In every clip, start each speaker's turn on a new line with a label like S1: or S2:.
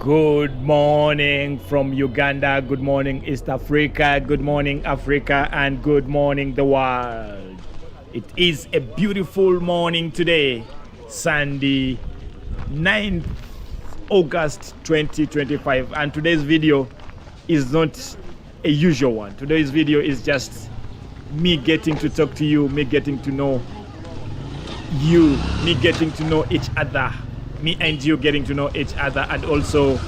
S1: Good morning from Uganda, good morning East Africa, good morning Africa, and good morning the world. It is a beautiful morning today, Sunday, 9th August 2025, and today's video is not a usual one. Today's video is just me getting to talk to you, me getting to know you, me getting to know each other, me and you getting to know each other. And also,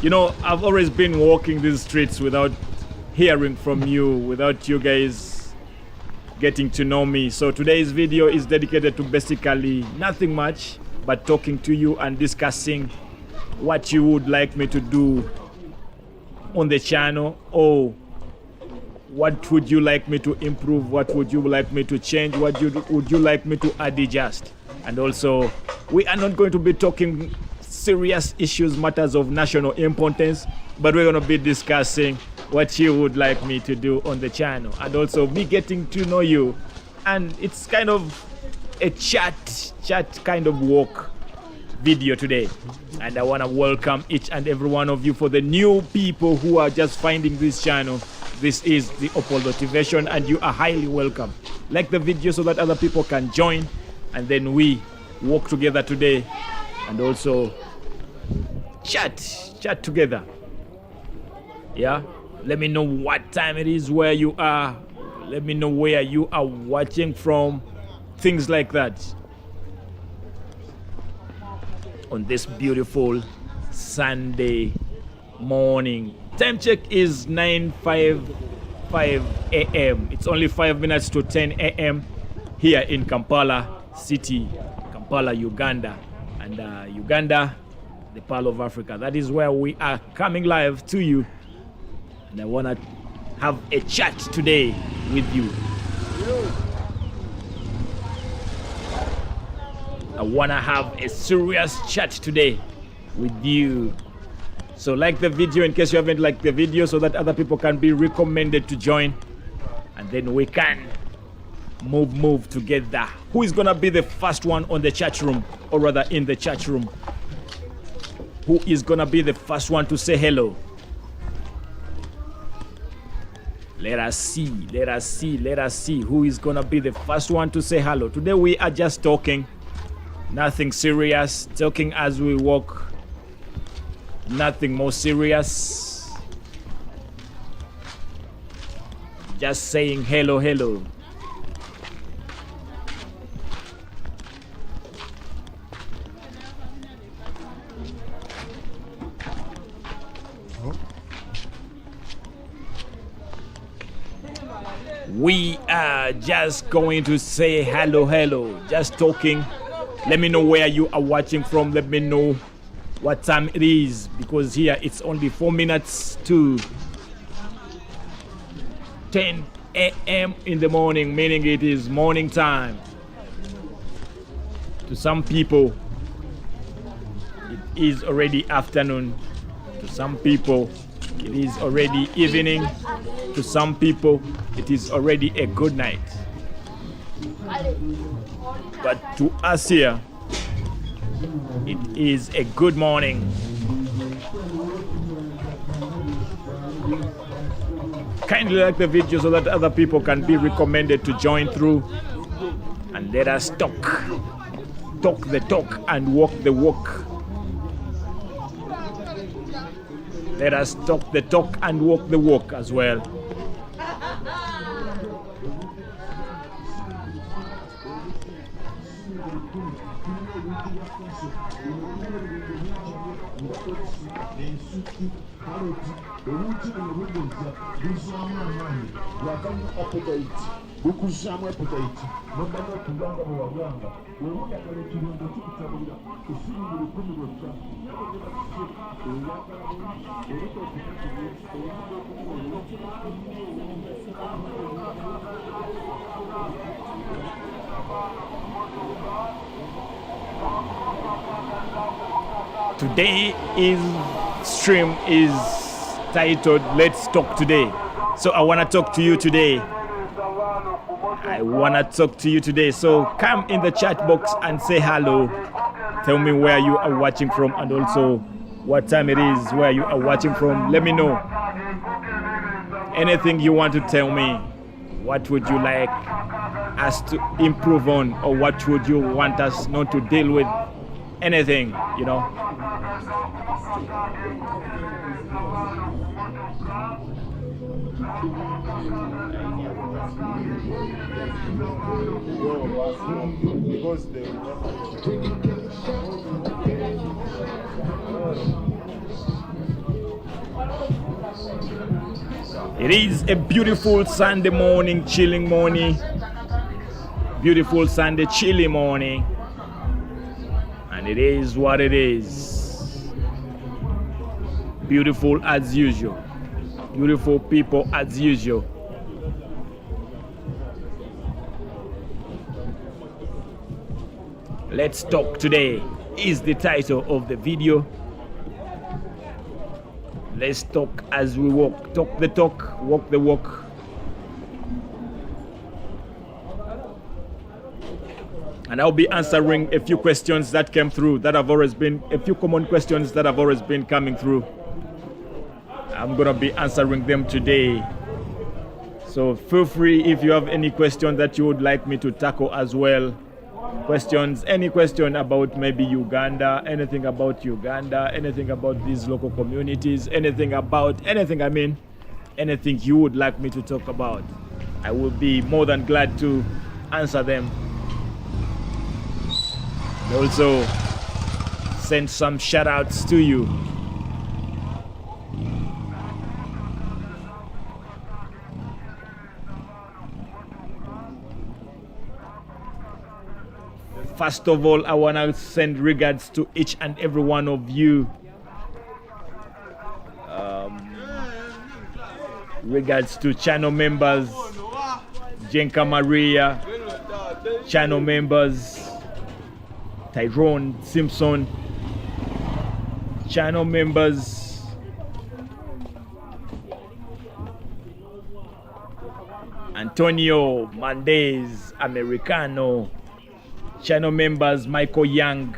S1: you know, I've always been walking these streets without hearing from you, without you guys getting to know me. So today's video is dedicated to basically nothing much but talking to you and discussing what you would like me to do on the channel, or what would you like me to improve, what would you like me to change, what would you like me to adjust. And also, we are not going to be talking serious issues, matters of national importance, but we're going to be discussing what you would like me to do on the channel, and also me getting to know you. And it's kind of a chat kind of walk video today, and I want to welcome each and every one of you. For the new people who are just finding this channel, this is the Opal Motivation, and you are highly welcome. Like the video so that other people can join, and then we walk together today, and also chat together. Yeah, let me know what time it is where you are, let me know where you are watching from, things like that, on this beautiful Sunday morning. Time check is 9:55 a.m. It's only 5 minutes to 10 a.m. here in Kampala city, Kampala, Uganda. And Uganda, the Pearl of Africa. That is where we are coming live to you. And I want to have a chat today with you. I want to have a serious chat today with you. So like the video in case you haven't liked the video, so that other people can be recommended to join, and then we can move together. Who is gonna be the first one on the chat room, or rather in the chat room? Who is gonna be the first one to say hello? Let us see who is gonna be the first one to say hello. Today we are just talking, nothing serious, talking as we walk, nothing more serious, just saying hello. We are just going to say hello, just talking. Let me know where you are watching from, let me know what time it is, because here it's only 4 minutes to 10 a.m. in the morning, meaning it is morning time. To some people it is already afternoon, to some people it is already evening, to some people it is already a good night. But to us here, it is a good morning. Kindly like the video so that other people can be recommended to join through, and let us talk the talk and walk the walk. Let us talk the talk and walk the walk as well. Today stream is titled Let's Talk Today. So I want to talk to you today. So come in the chat box and say hello. Tell me where you are watching from, and also what time it is, where you are watching from. Let me know. Anything you want to tell me. What would you like us to improve on, or what would you want us not to deal with? Anything, you know. It is a beautiful Sunday morning, chilling morning. Beautiful Sunday, chilly morning. And it is what it is. Beautiful as usual. Beautiful people as usual. Let's talk today is the title of the video. Let's talk as we walk. Talk the talk, walk the walk. And I'll be answering a few questions that came through, that have always been, a few common questions that have always been coming through. I'm gonna be answering them today. So feel free if you have any question that you would like me to tackle as well. Questions, any question about maybe Uganda, anything about Uganda, anything about these local communities, anything you would like me to talk about. I will be more than glad to answer them. Also, send some shout outs to you. First of all, I want to send regards to each and every one of you. Regards to channel members, Jenka Maria, channel members, Tyrone Simpson, channel members, Antonio Mendez Americano, channel members Michael Young,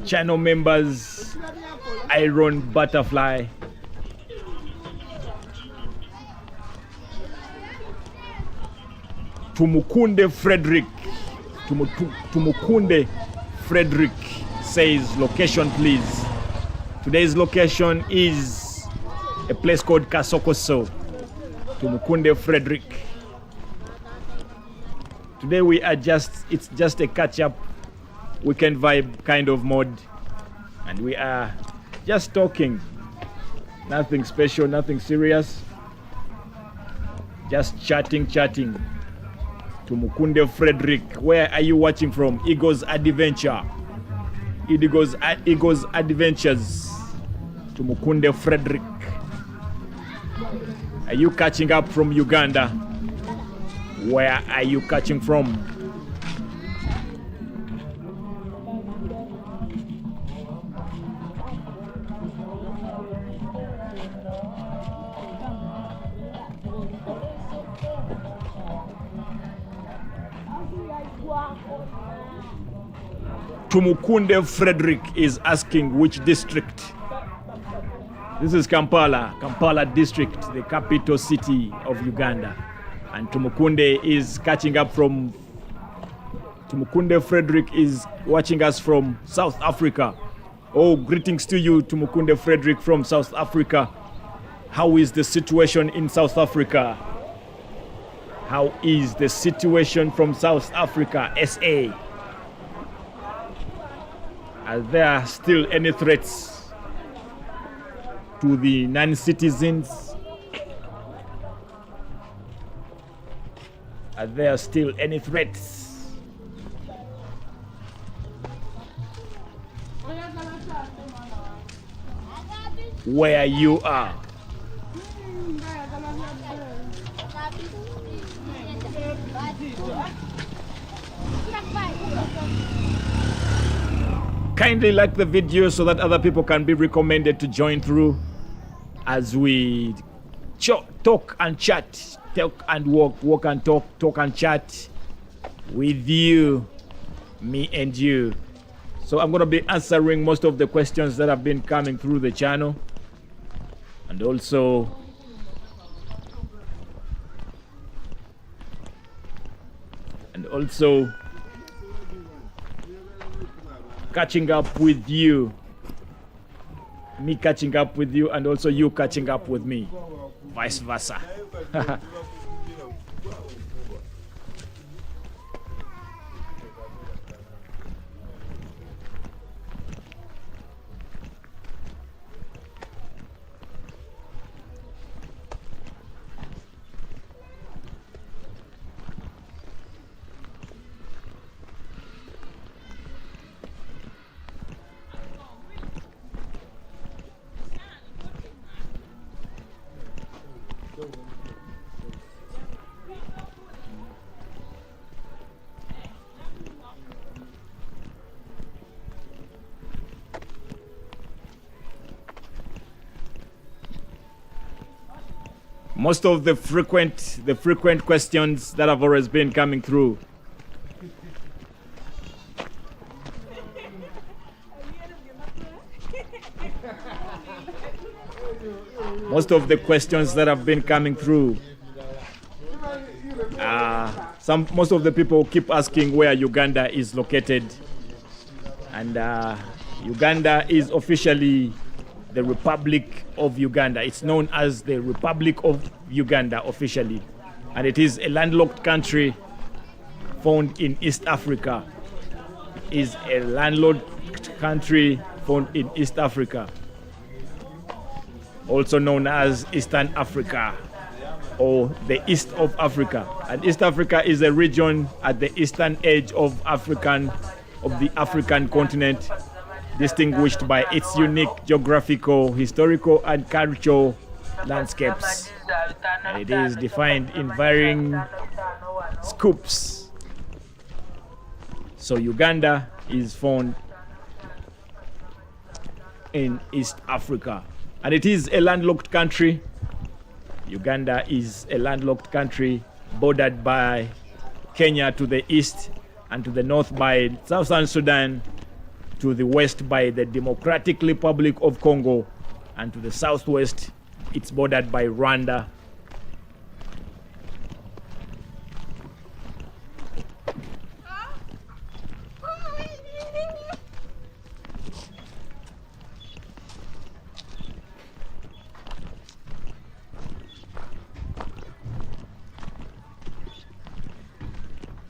S1: channel members Iron Butterfly, Tumukunde Frederick. Tumukunde Frederick says, location please. Today's location is a place called Kasokoso. Tumukunde Frederick. Today it's just a catch-up, weekend vibe kind of mode. And we are just talking. Nothing special, nothing serious. Just chatting. Tumukunde Frederick, where are you watching from? Eagles Adventure. Eagles Adventures. Tumukunde Frederick. Are you catching up from Uganda? Where are you catching from? Tumukunde Frederick is asking which district. This is Kampala district, the capital city of Uganda. And Tumukunde is catching up from, Tumukunde Frederick is watching us from South Africa. Oh, greetings to you, Tumukunde Frederick from South Africa. How is the situation in South Africa? How is the situation from South Africa, SA? Are there still any threats to the non-citizens? Are there still any threats? Where you are? Kindly like the video so that other people can be recommended to join through as we talk and chat, talk and walk and talk and chat with you, me and you. So I'm going to be answering most of the questions that have been coming through the channel. And also catching up with you. Me catching up with you, and also you catching up with me. Vice versa. Most of the frequent questions that have always been coming through. Most of the questions that have been coming through. Most of the people keep asking where Uganda is located, and Uganda is officially the Republic of Uganda. It's known as the Republic of Uganda officially, and it is a landlocked country found in East Africa. It is a landlocked country found in East Africa, also known as Eastern Africa or the East of Africa. And East Africa is a region at the eastern edge of the African continent, distinguished by its unique geographical, historical, and cultural landscapes. And it is defined in varying scopes. So Uganda is found in East Africa, and it is a landlocked country. Uganda is a landlocked country bordered by Kenya to the east, and to the north by Southern Sudan, to the west by the Democratic Republic of Congo, and to the southwest it's bordered by Rwanda.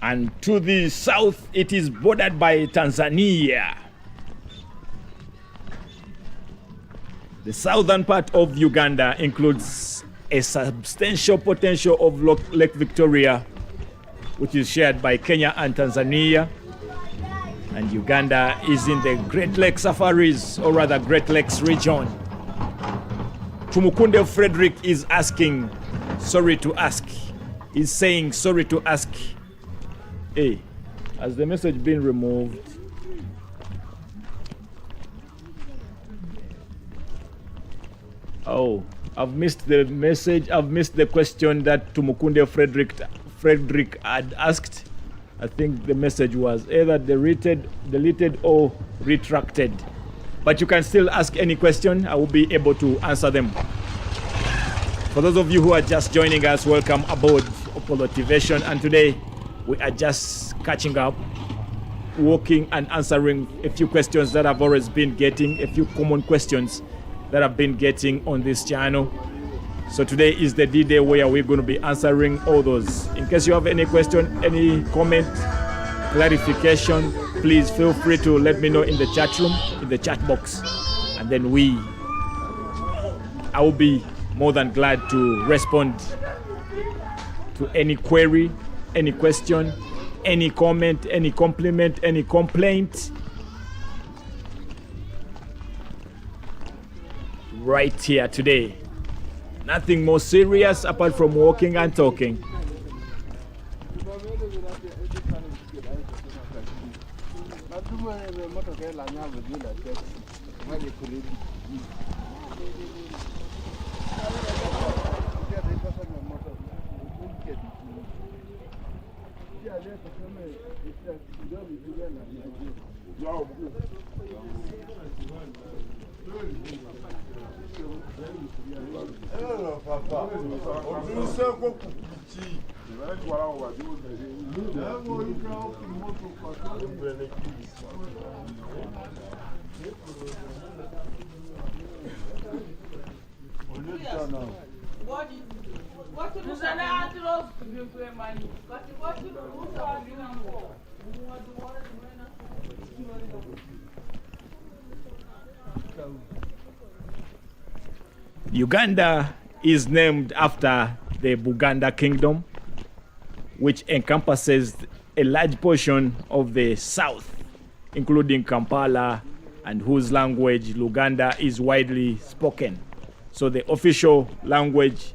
S1: And to the south it is bordered by Tanzania. The southern part of Uganda includes a substantial potential of Lake Victoria, which is shared by Kenya and Tanzania. And Uganda is in the Great Lakes Safaris, or rather Great Lakes region. Tumukunde Frederick is asking, sorry to ask. He's saying, sorry to ask. Hey, has the message been removed? Oh, I've missed the message. I've missed the question that Tumukunde Frederick had asked. I think the message was either deleted or retracted. But you can still ask any question. I will be able to answer them. For those of you who are just joining us, welcome aboard Opolotivation. And today we are just catching up, walking and answering a few questions that I've always been getting, a few common questions that I've been getting on this channel. So today is the D-Day where we're going to be answering all those. In case you have any question, any comment, clarification, please feel free to let me know in the chat room, in the chat box. And then I will be more than glad to respond to any query, any question, any comment, any compliment, any complaint. Right here today. Nothing more serious apart from walking and talking. Uganda is named after the Buganda Kingdom, which encompasses a large portion of the south, including Kampala, and whose language, Luganda, is widely spoken. So the official language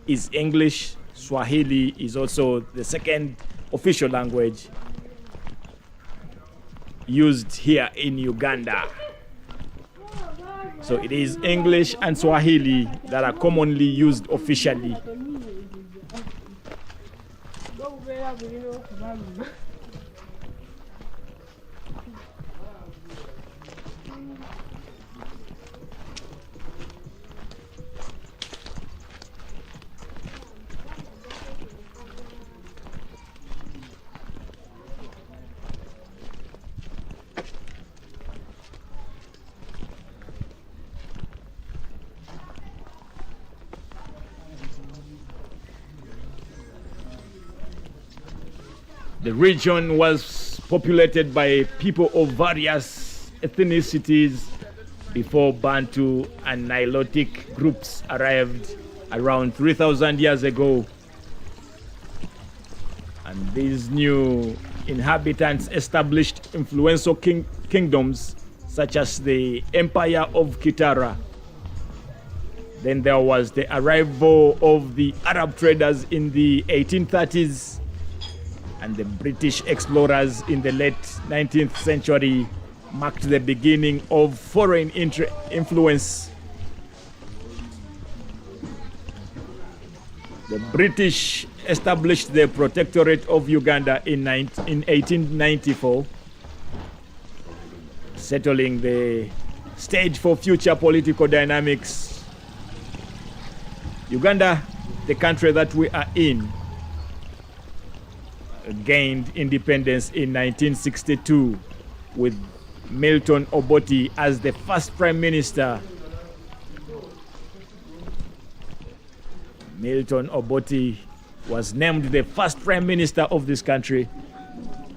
S1: is English. Swahili is also the second official language used here in Uganda. So it is English and Swahili that are commonly used officially. The region was populated by people of various ethnicities before Bantu and Nilotic groups arrived around 3,000 years ago. And these new inhabitants established influential kingdoms such as the Empire of Kitara. Then there was the arrival of the Arab traders in the 1830s, and the British explorers in the late 19th century marked the beginning of foreign influence. The British established the Protectorate of Uganda in 1894, settling the stage for future political dynamics. Uganda, the country that we are in, gained independence in 1962 with Milton Obote as the first prime minister. Milton Obote was named the first prime minister of this country,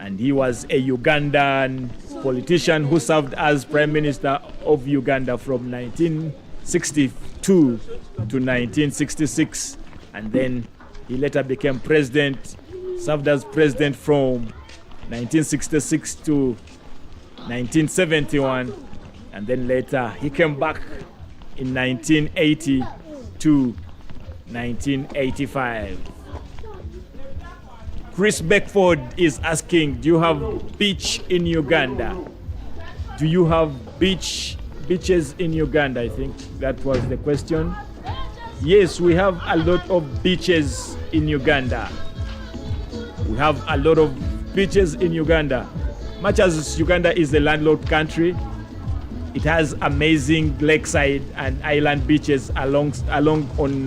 S1: and he was a Ugandan politician who served as prime minister of Uganda from 1962 to 1966, and then he later became president, served as president from 1966 to 1971, and then later he came back in 1980 to 1985. Chris Beckford is asking, do you have beach in Uganda? Do you have beaches in Uganda? I think that was the question. Yes, we have a lot of beaches in Uganda. We have a lot of beaches in Uganda. Much as Uganda is a landlocked country, it has amazing lakeside and island beaches along on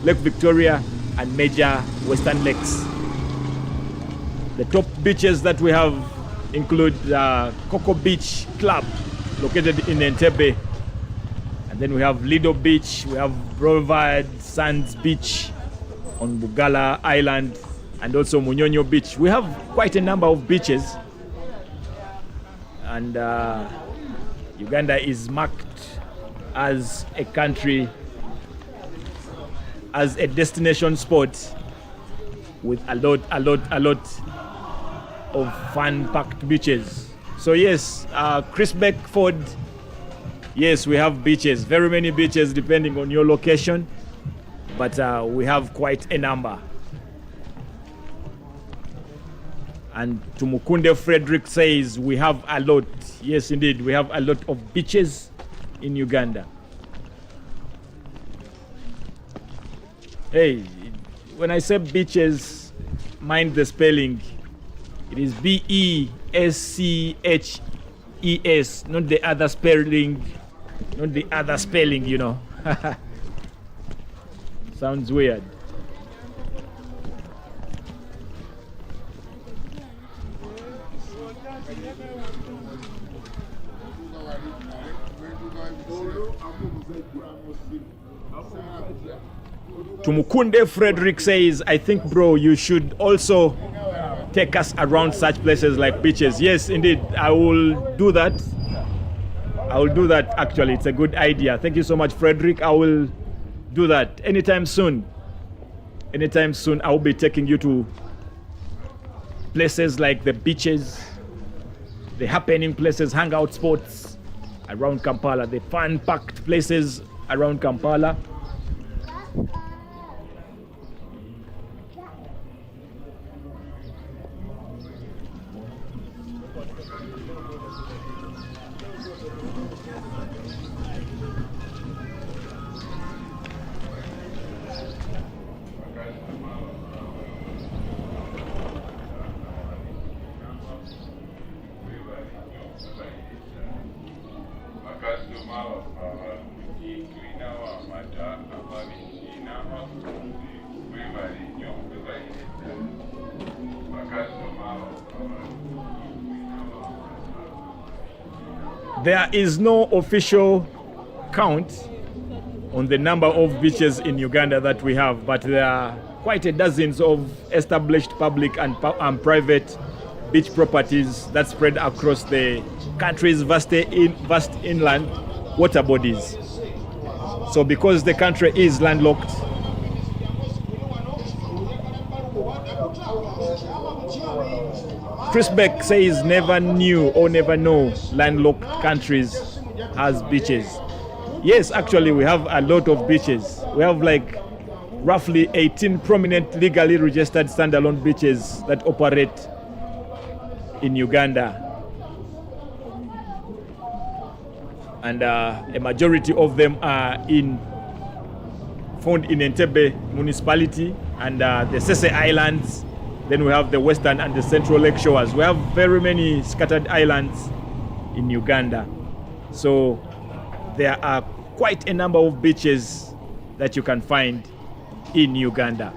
S1: Lake Victoria and major western lakes. The top beaches that we have include Coco Beach Club, located in Entebbe. And then we have Lido Beach, we have Boulevard Sands Beach on Bugala Island, and also Munyonyo Beach. We have quite a number of beaches. And Uganda is marked as a country, as a destination spot with a lot of fun-packed beaches. So yes, Chris Beckford, yes, we have beaches, very many beaches depending on your location, but we have quite a number. And Tumukunde Frederick says we have a lot. Yes, indeed, we have a lot of beaches in Uganda. Hey, when I say beaches, mind the spelling. It is B-E-S-C-H-E-S. E-S, not the other spelling, you know. Sounds weird. Tumukunde Frederick says, I think, bro, you should also take us around such places like beaches. Yes, indeed, I will do that. I will do that, actually. It's a good idea. Thank you so much, Frederick. I will do that anytime soon. Anytime soon, I will be taking you to places like the beaches, the happening places, hangout spots around Kampala, the fun-packed places around Kampala. There is no official count on the number of beaches in Uganda that we have, but there are quite a dozens of established public and private beach properties that spread across the country's vast inland water bodies. So because the country is landlocked, Chris Beck says never knew or never know landlocked countries has beaches. Yes, actually we have a lot of beaches. We have like roughly 18 prominent legally registered standalone beaches that operate in Uganda. And a majority of them are found in Entebbe municipality and the Sese Islands. Then we have the western and the central lake shores. We have very many scattered islands in Uganda. So there are quite a number of beaches that you can find in Uganda.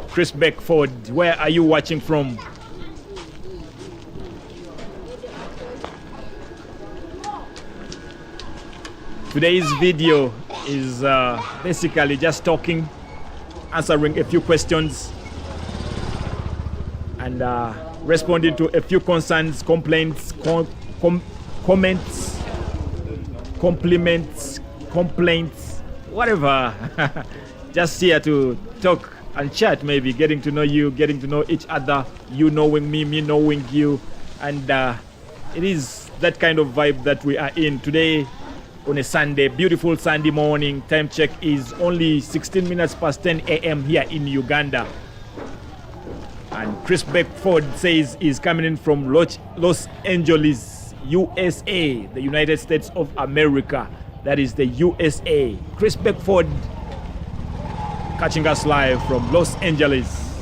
S1: Chris Beckford, where are you watching from? Today's video is basically just talking, answering a few questions and responding to a few concerns, complaints, comments, compliments, complaints, whatever. Just here to talk and chat, maybe getting to know you, getting to know each other, you knowing me, me knowing you. And it is that kind of vibe that we are in today on a Sunday, beautiful Sunday morning. Time check is only 16 minutes past 10 a.m. here in Uganda. And Chris Beckford says he's coming in from Los Angeles, USA, the United States of America. That is the USA. Chris Beckford catching us live from Los Angeles.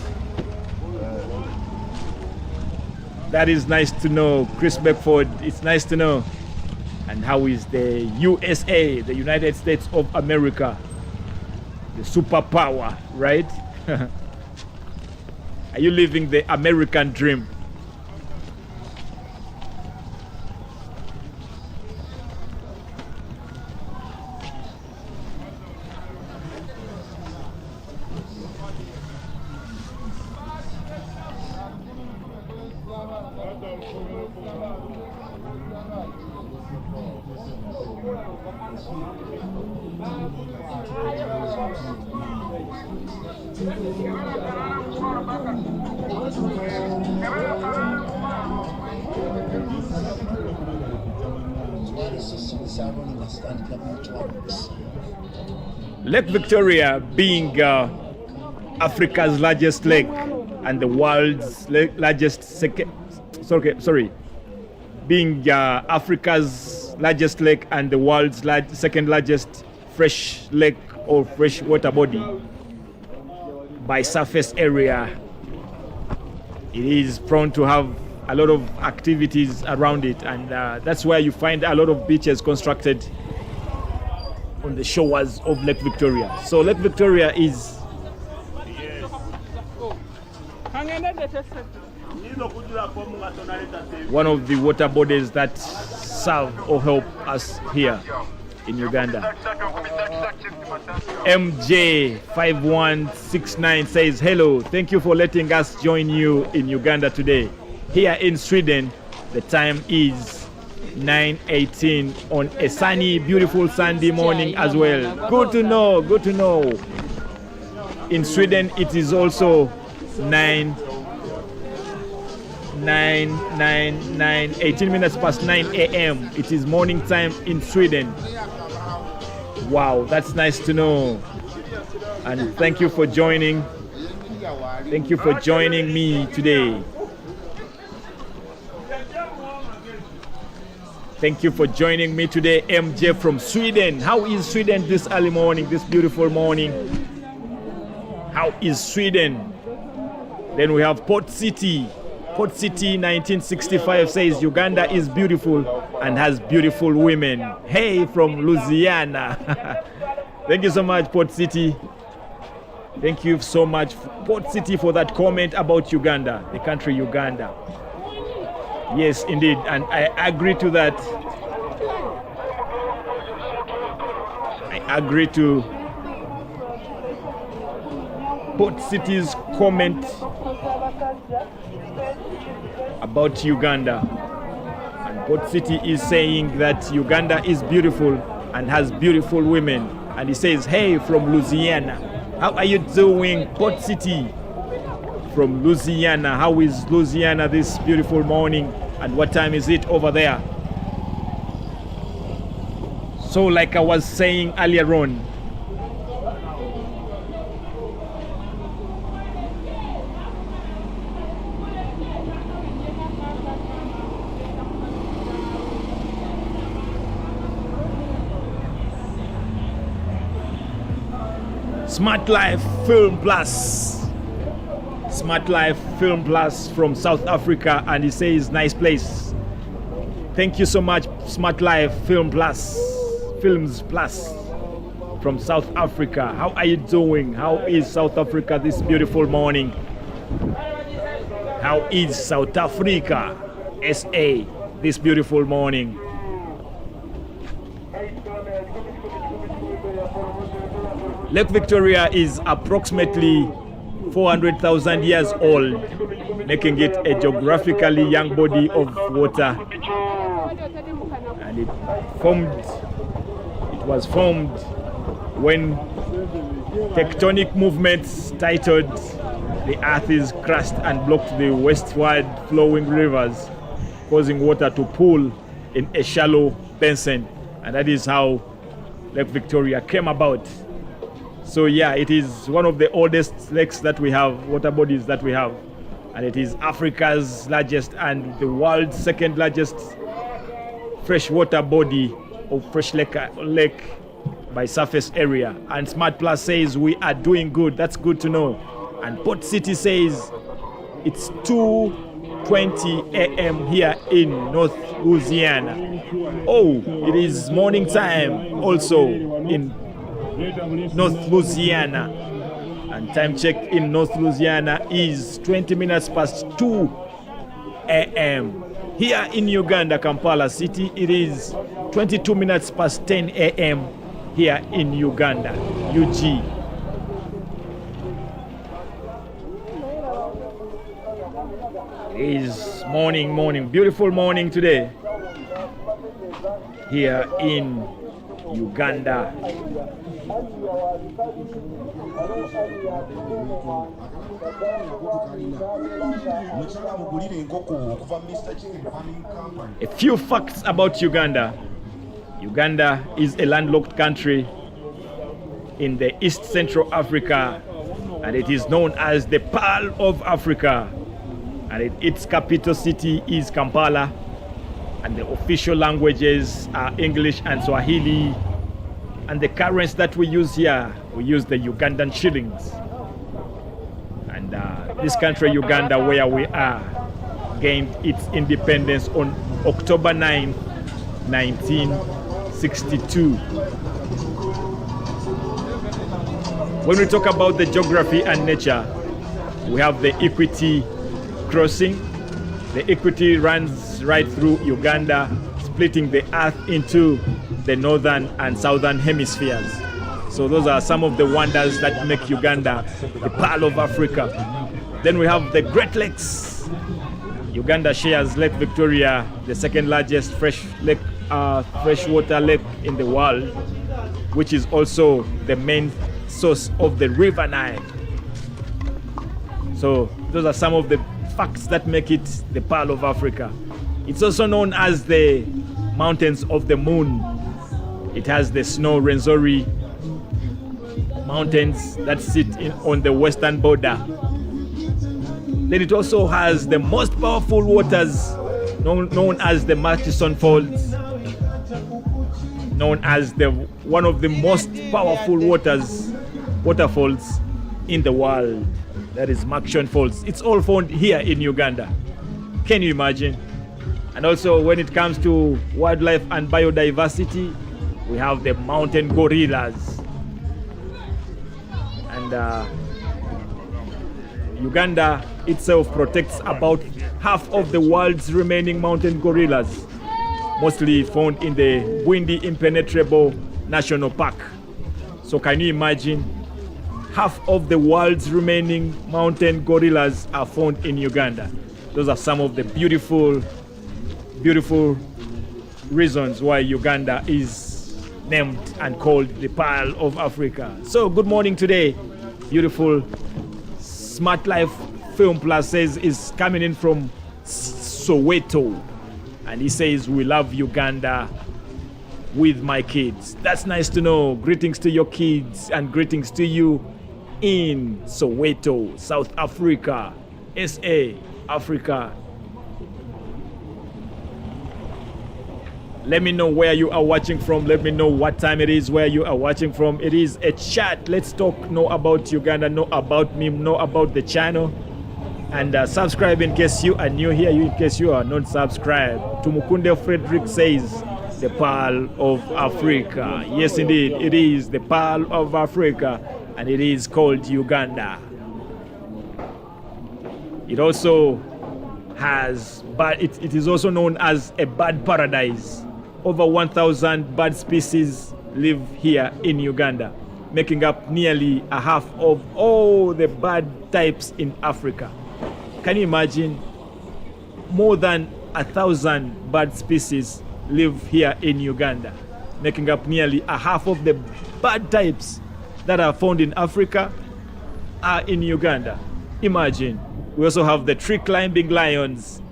S1: That is nice to know, Chris Beckford. It's nice to know. And how is the USA, the United States of America, the superpower, right? Are you living the American dream? Lake Victoria being Africa's largest lake and the world's largest being Africa's largest lake and the world's second largest fresh lake or fresh water body by surface area. It is prone to have a lot of activities around it, and that's where you find a lot of beaches constructed on the shores of Lake Victoria. So Lake Victoria is one of the water bodies that serve or help us here in Uganda. MJ5169 says, hello, thank you for letting us join you in Uganda today. Here in Sweden, the time is 9:18 on a sunny, beautiful Sunday morning as well. Good to know, good to know. In Sweden, it is also 18 minutes past 9 a.m. It is morning time in Sweden. Wow, that's nice to know. And thank you for joining. Thank you for joining me today. Thank you for joining me today, MJ from Sweden. How is Sweden this early morning, this beautiful morning? How is Sweden? Then we have Port City. Port City 1965 says Uganda is beautiful and has beautiful women. Hey, from Louisiana. Thank you so much, Port City. Thank you so much, Port City, for that comment about Uganda, the country Uganda. Yes, indeed, and I agree to that. I agree to Port City's comment about Uganda. And Port City is saying that Uganda is beautiful and has beautiful women. And he says, hey, from Louisiana. How are you doing, Port City? From Louisiana. How is Louisiana this beautiful morning? And what time is it over there? So like I was saying earlier on, Smart Life Film Plus. Smart Life Film Plus from South Africa, and he says nice place. Thank you so much, Smart Life Film Plus, Films Plus from South Africa. How are you doing? How is South Africa this beautiful morning? How is South Africa, SA, this beautiful morning? Lake Victoria is approximately 400,000 years old, making it a geographically young body of water. And it was formed when tectonic movements titled the earth is crushed and blocked the westward flowing rivers, causing water to pool in a shallow basin. And that is how Lake Victoria came about. So yeah, it is one of the oldest lakes that we have, water bodies that we have. And it is Africa's largest and the world's second largest freshwater body or fresh lake by surface area. And Smart Plus says we are doing good. That's good to know. And Port City says it's 2:20 a.m. here in North Louisiana. Oh, it is morning time also in North Louisiana, and time check in North Louisiana is 20 minutes past 2 a.m. Here in Uganda, Kampala city, it is 22 minutes past 10 a.m. here in Uganda, UG. It is morning, beautiful morning today here in Uganda. A few facts about Uganda. Uganda is a landlocked country in the East Central Africa, and it is known as the Pearl of Africa. And its capital city is Kampala, and the official languages are English and Swahili. And the currency that we use here, we use the Ugandan shillings. And this country, Uganda, where we are, gained its independence on October 9, 1962. When we talk about the geography and nature, we have the Equity crossing. The Equity runs right through Uganda, splitting the earth into the northern and southern hemispheres. So those are some of the wonders that make Uganda the Pearl of Africa. Then we have the Great Lakes. Uganda shares Lake Victoria, the second largest freshwater lake in the world, which is also the main source of the River Nile. So those are some of the facts that make it the Pearl of Africa. It's also known as the Mountains of the Moon. It has the Snow Rwenzori mountains that sit on the western border. Then it also has the most powerful waters known as the Murchison Falls, known as one of the most powerful waterfalls in the world. That is Murchison Falls. It's all found here in Uganda. Can you imagine? And also when it comes to wildlife and biodiversity, we have the mountain gorillas. And Uganda itself protects about half of the world's remaining mountain gorillas, mostly found in the Bwindi Impenetrable National Park. So can you imagine? Half of the world's remaining mountain gorillas are found in Uganda. Those are some of the beautiful reasons why Uganda is named and called the Pearl of Africa. So good morning today. Beautiful Smart Life Film Plus says is coming in from Soweto, and he says, we love Uganda with my kids. That's nice to know. Greetings to your kids and greetings to you in Soweto, South Africa, SA, Africa. Let me know where you are watching from. Let me know what time it is where you are watching from. It is a chat. Let's talk. Know about Uganda. Know about me. Know about the channel. And subscribe in case you are new here. In case you are not subscribed. Tumukunde Frederick says, the Pearl of Africa. Yes, indeed. It is the Pearl of Africa. And it is called Uganda. It also has, but it is also known as a bird paradise. Over 1,000 bird species live here in Uganda, making up nearly a half of all the bird types in Africa. Can you imagine? More than 1,000 bird species live here in Uganda, making up nearly a half of the bird types that are found in Africa are in Uganda. Imagine. We also have the tree climbing lions.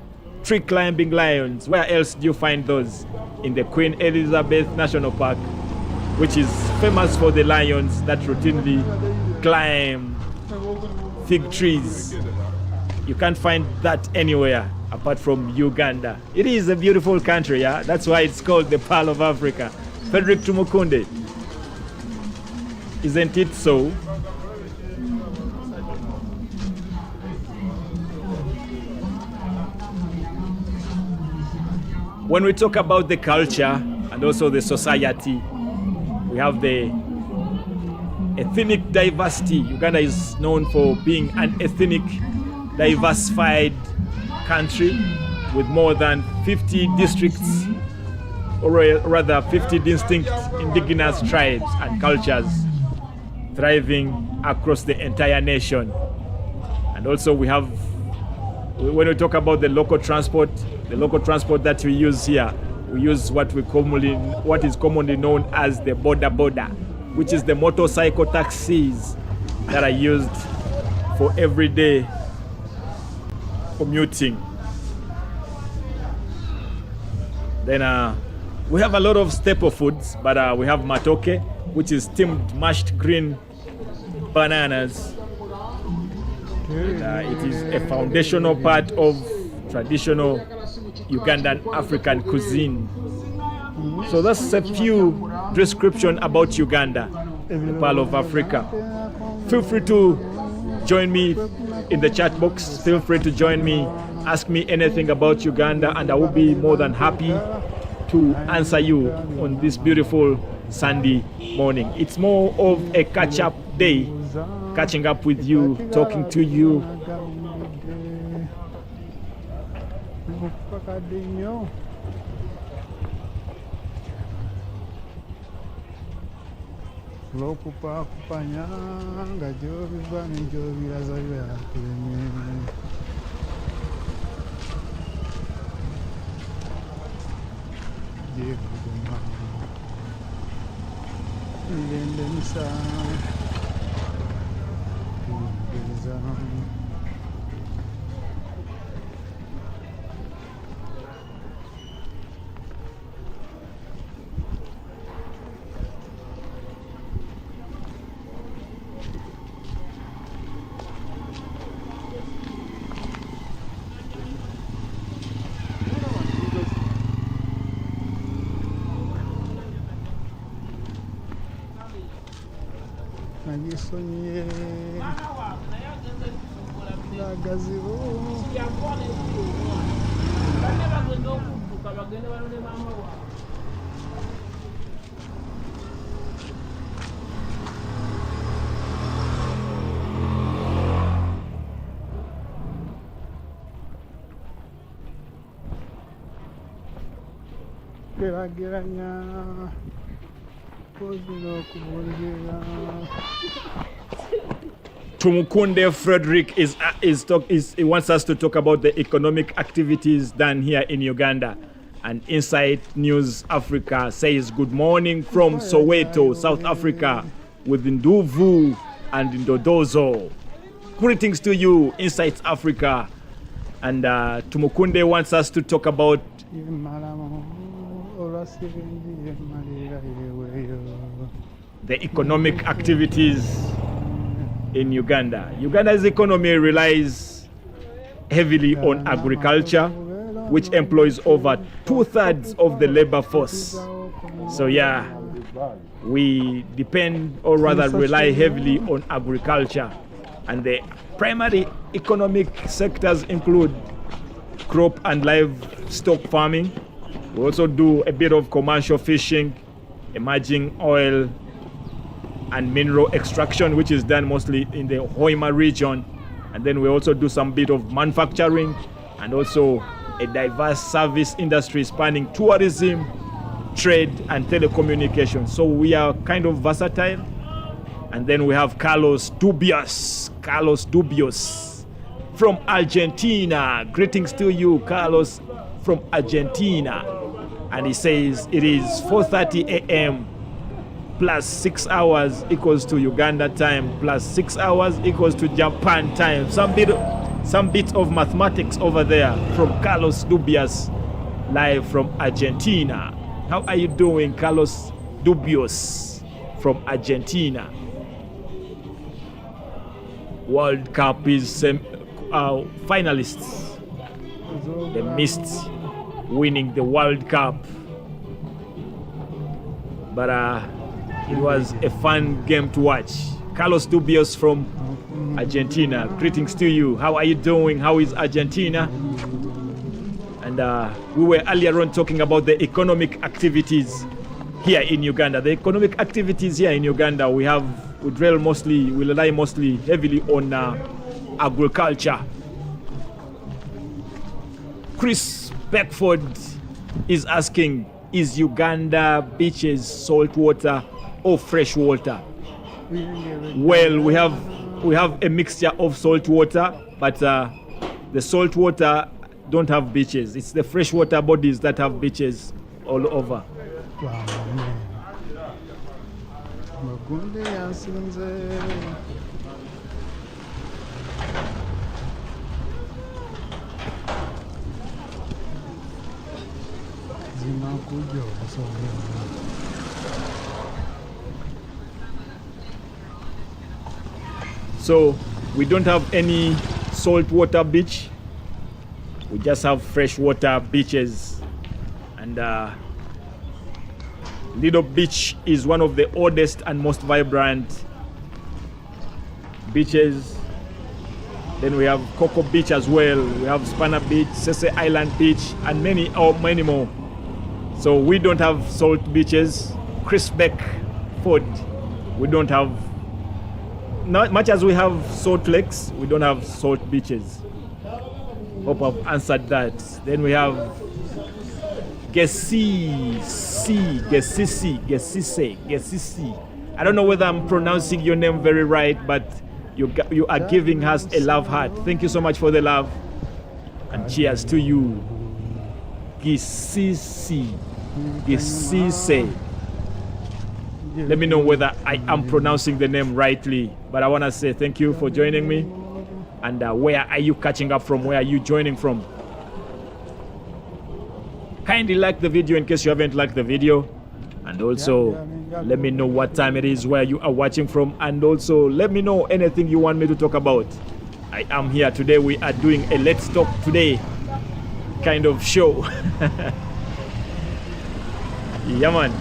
S1: Tree climbing lions. Where else do you find those? In the Queen Elizabeth National Park, which is famous for the lions that routinely climb fig trees. You can't find that anywhere apart from Uganda. It is a beautiful country, yeah? That's why it's called the Pearl of Africa. Frederick Tumukunde. Isn't it so? When we talk about the culture and also the society, we have the ethnic diversity. Uganda is known for being an ethnic, diversified country with more than 50 districts, or rather 50 distinct indigenous tribes and cultures thriving across the entire nation. And also we have, when we talk about the local transport that we use here, we use what is commonly known as the boda, which is the motorcycle taxis that are used for everyday commuting. Then we have a lot of staple foods, but we have matoke, which is steamed mashed green bananas. It is a foundational part of traditional Ugandan African cuisine. So that's a few description about Uganda, the Pearl of Africa. Feel free to join me in the chat box. Feel free to join me ask me anything about Uganda, and I will be more than happy to answer you on this beautiful Sunday morning. It's more of a catch-up day, catching up with you, talking to you. Tumukunde Frederick he wants us to talk about the economic activities done here in Uganda. And Insight News Africa says good morning from Soweto, South Africa, with Nduvu and Ndodozo. Greetings to you, Insight Africa. And Tumukunde wants us to talk about the economic activities in Uganda. Uganda's economy relies heavily on agriculture, which employs over 2/3 of the labor force. So yeah, we depend, or rather rely heavily on agriculture. And the primary economic sectors include crop and livestock farming. We also do a bit of commercial fishing, emerging oil and mineral extraction, which is done mostly in the Hoima region. And then we also do some bit of manufacturing and also a diverse service industry spanning tourism, trade, and telecommunications. So we are kind of versatile. And then we have Carlos Dubious from Argentina. Greetings to you, Carlos from Argentina. And he says it is 4:30 a.m. plus 6 hours equals to Uganda time, plus 6 hours equals to Japan time. Some bit of mathematics over there from Carlos Dubious, live from Argentina. How are you doing, Carlos Dubious from Argentina? World Cup is finalists. They missed winning the World Cup, but it was a fun game to watch. Carlos Dubious from Argentina, greetings to you. How are you doing? How is Argentina? And we were earlier on talking about the economic activities here in Uganda. The economic activities here in Uganda, we rely mostly heavily on agriculture. Chris Beckford is asking, is Uganda beaches salt water or fresh water? Well, we have a mixture of salt water, but the salt water don't have beaches. It's the freshwater bodies that have beaches all over. So we don't have any saltwater beach. We just have freshwater beaches. And Lido Beach is one of the oldest and most vibrant beaches Then we have Coco Beach as well. We have Spanner Beach, Sese Island Beach, and many more. So we don't have salt beaches. Crispbeck Ford, we don't have, not much as we have salt lakes, we don't have salt beaches. Hope I've answered that. Then we have Gesisi. I don't know whether I'm pronouncing your name very right, but you are giving us a love heart. Thank you so much for the love. And cheers to you. Gesisi. Let me know whether I am pronouncing the name rightly. But I want to say thank you for joining me. And where are you catching up from? Where are you joining from? Kindly like the video in case you haven't liked the video. And also let me know what time it is where you are watching from. And also let me know anything you want me to talk about. I am here today. We are doing a Let's Talk Today kind of show. Yeah, man.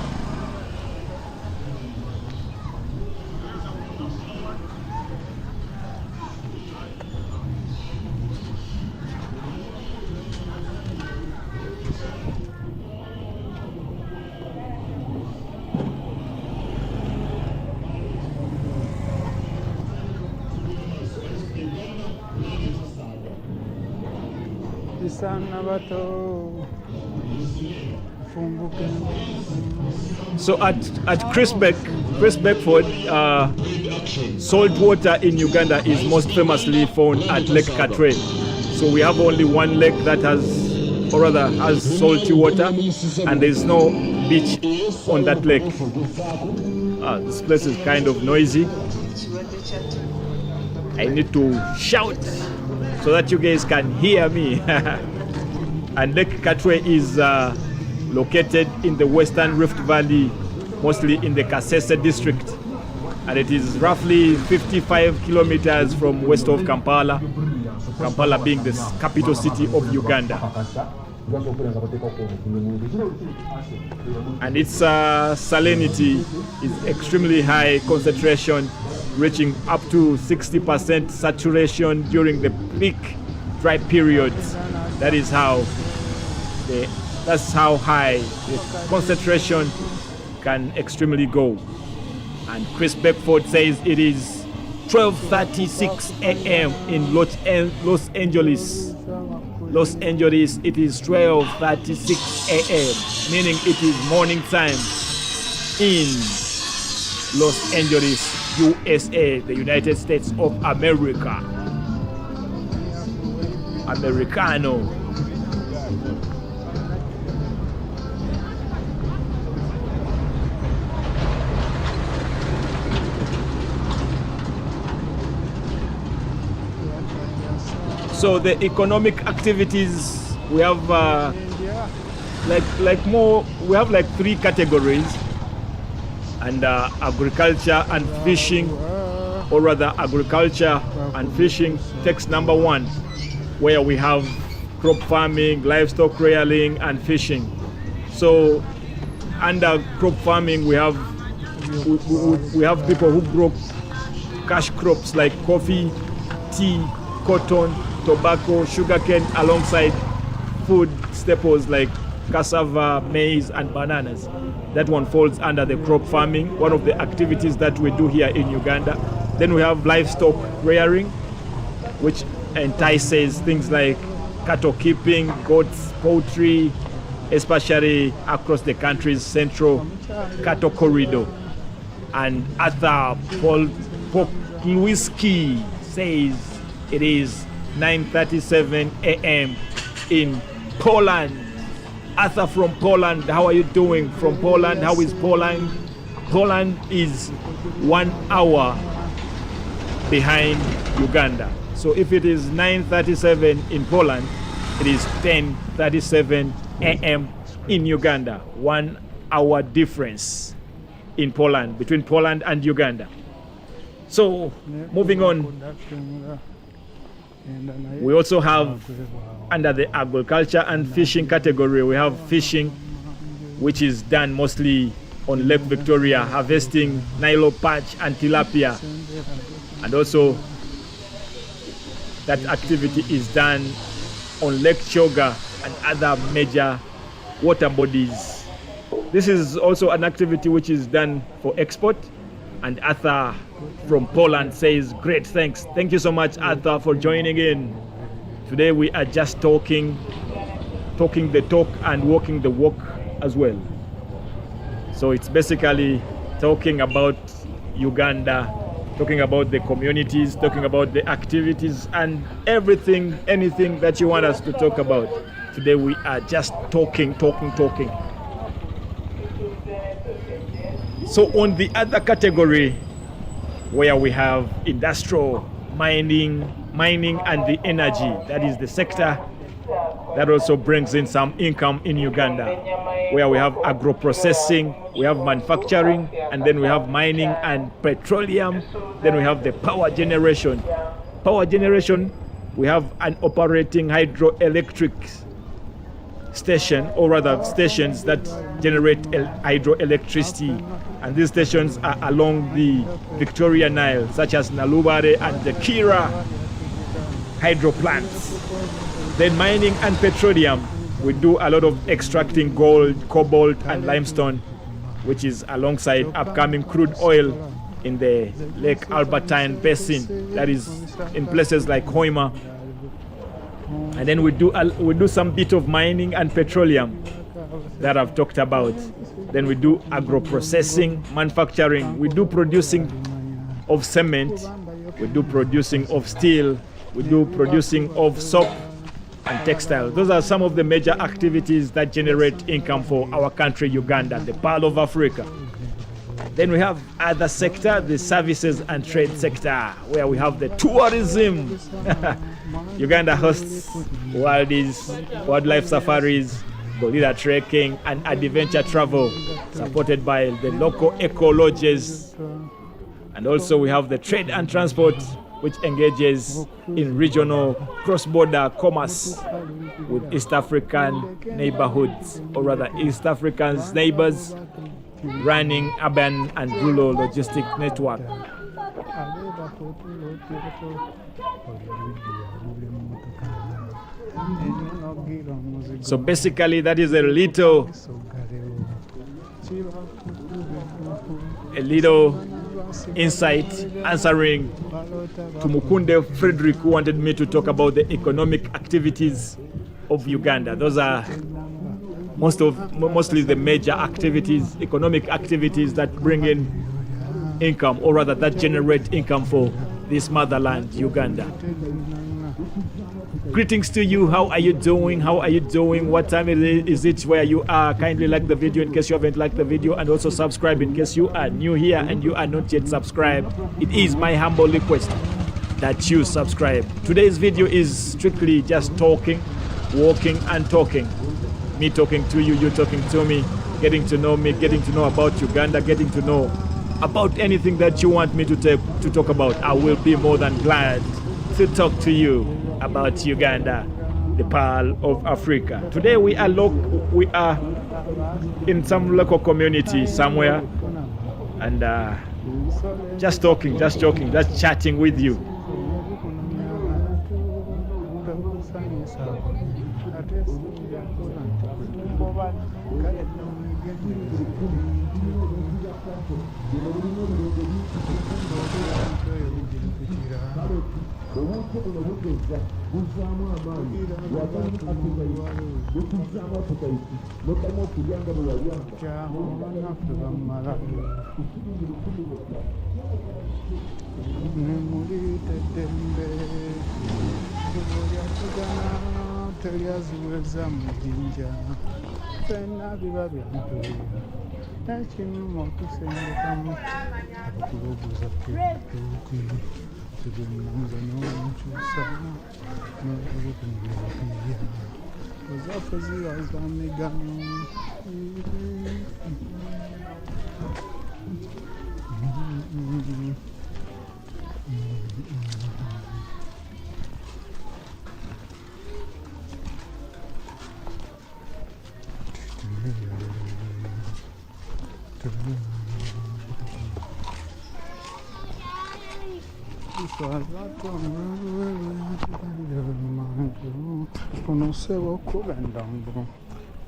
S1: So at Crispbeck Ford, salt water in Uganda is most famously found at Lake Katwe. So we have only one lake that has salty water, and there's no beach on that lake. This place is kind of noisy. I need to shout so that you guys can hear me. And Lake Katwe is located in the Western Rift Valley, mostly in the Kasese district. And it is roughly 55 kilometers from west of Kampala, Kampala being the capital city of Uganda. And its salinity is extremely high concentration, reaching up to 60% saturation during the peak dry periods. That's how high the concentration can extremely go. And Chris Beckford says it is 12:36 a.m. in Los Angeles. Los Angeles, it is 12:36 a.m., meaning it is morning time in Los Angeles, USA, the United States of America. Americano. So the economic activities, we have we have like three categories, and agriculture and fishing, or rather agriculture and fishing takes number one, where we have crop farming, livestock rearing, and fishing. So under crop farming, we have people who grow cash crops like coffee, tea, cotton, tobacco, sugarcane, alongside food staples like cassava, maize, and bananas. That one falls under the crop farming, one of the activities that we do here in Uganda. Then we have livestock rearing, which entices things like cattle keeping, goats, poultry, especially across the country's central cattle corridor. And Arthur Poklewski says it is 9:37 a.m. in Poland. Arthur from Poland, how are you doing? From Poland, how is Poland? Poland is 1 hour behind Uganda. So if it is 9:37 in Poland, it is 10:37 a.m. in Uganda. 1 hour difference in Poland, between Poland and Uganda. So moving on, we also have under the agriculture and fishing category, we have fishing, which is done mostly on Lake Victoria, harvesting Nilo perch and tilapia, and also that activity is done on Lake Choga and other major water bodies. This is also an activity which is done for export, and Arthur from Poland says, great, thanks. Thank you so much, Arthur, for joining in. Today we are just talking the talk and walking the walk as well. So it's basically talking about Uganda, talking about the communities, talking about the activities and everything, anything that you want us to talk about. Today we are just talking. So on the other category, where we have industrial mining and the energy, that is the sector that also brings in some income in Uganda, where we have agro-processing, we have manufacturing, and then we have mining and petroleum, then we have the power generation. Power generation, we have an operating hydroelectric station, or rather stations that generate hydroelectricity, and these stations are along the Victoria Nile, such as Nalubare and the Kira hydro plants. Then mining and petroleum, we do a lot of extracting gold, cobalt and limestone, which is alongside upcoming crude oil in the Lake Albertine Basin, that is in places like Hoima. And then we do some bit of mining and petroleum that I've talked about. Then we do agro-processing, manufacturing. We do producing of cement. We do producing of steel. We do producing of soap and textile. Those are some of the major activities that generate income for our country, Uganda, the Pearl of Africa. Then we have other sector, the services and trade sector, where we have the tourism. Uganda hosts wildlife safaris, gorilla trekking, and adventure travel, supported by the local eco lodges. And also we have the trade and transport, which engages in regional cross-border commerce with East African neighborhoods, or rather East Africa's neighbors, running urban and rural logistic network. So basically that is a little insight answering to Mukunde Frederick, who wanted me to talk about the economic activities of Uganda. Those are mostly the major activities, economic activities that bring in income, or rather that generate income for this motherland, Uganda. Greetings to you. How are you doing? What time is it where you are? Kindly like the video in case you haven't liked the video, and also subscribe in case you are new here and you are not yet subscribed. It is my humble request that you subscribe. Today's video is strictly just talking, walking and talking. Me talking to you, you talking to me, getting to know me, getting to know about Uganda, getting to know about anything that you want me to talk about. I will be more than glad to talk to you about Uganda, the Pearl of Africa. Today we are in some local community somewhere, and just talking, just chatting with you.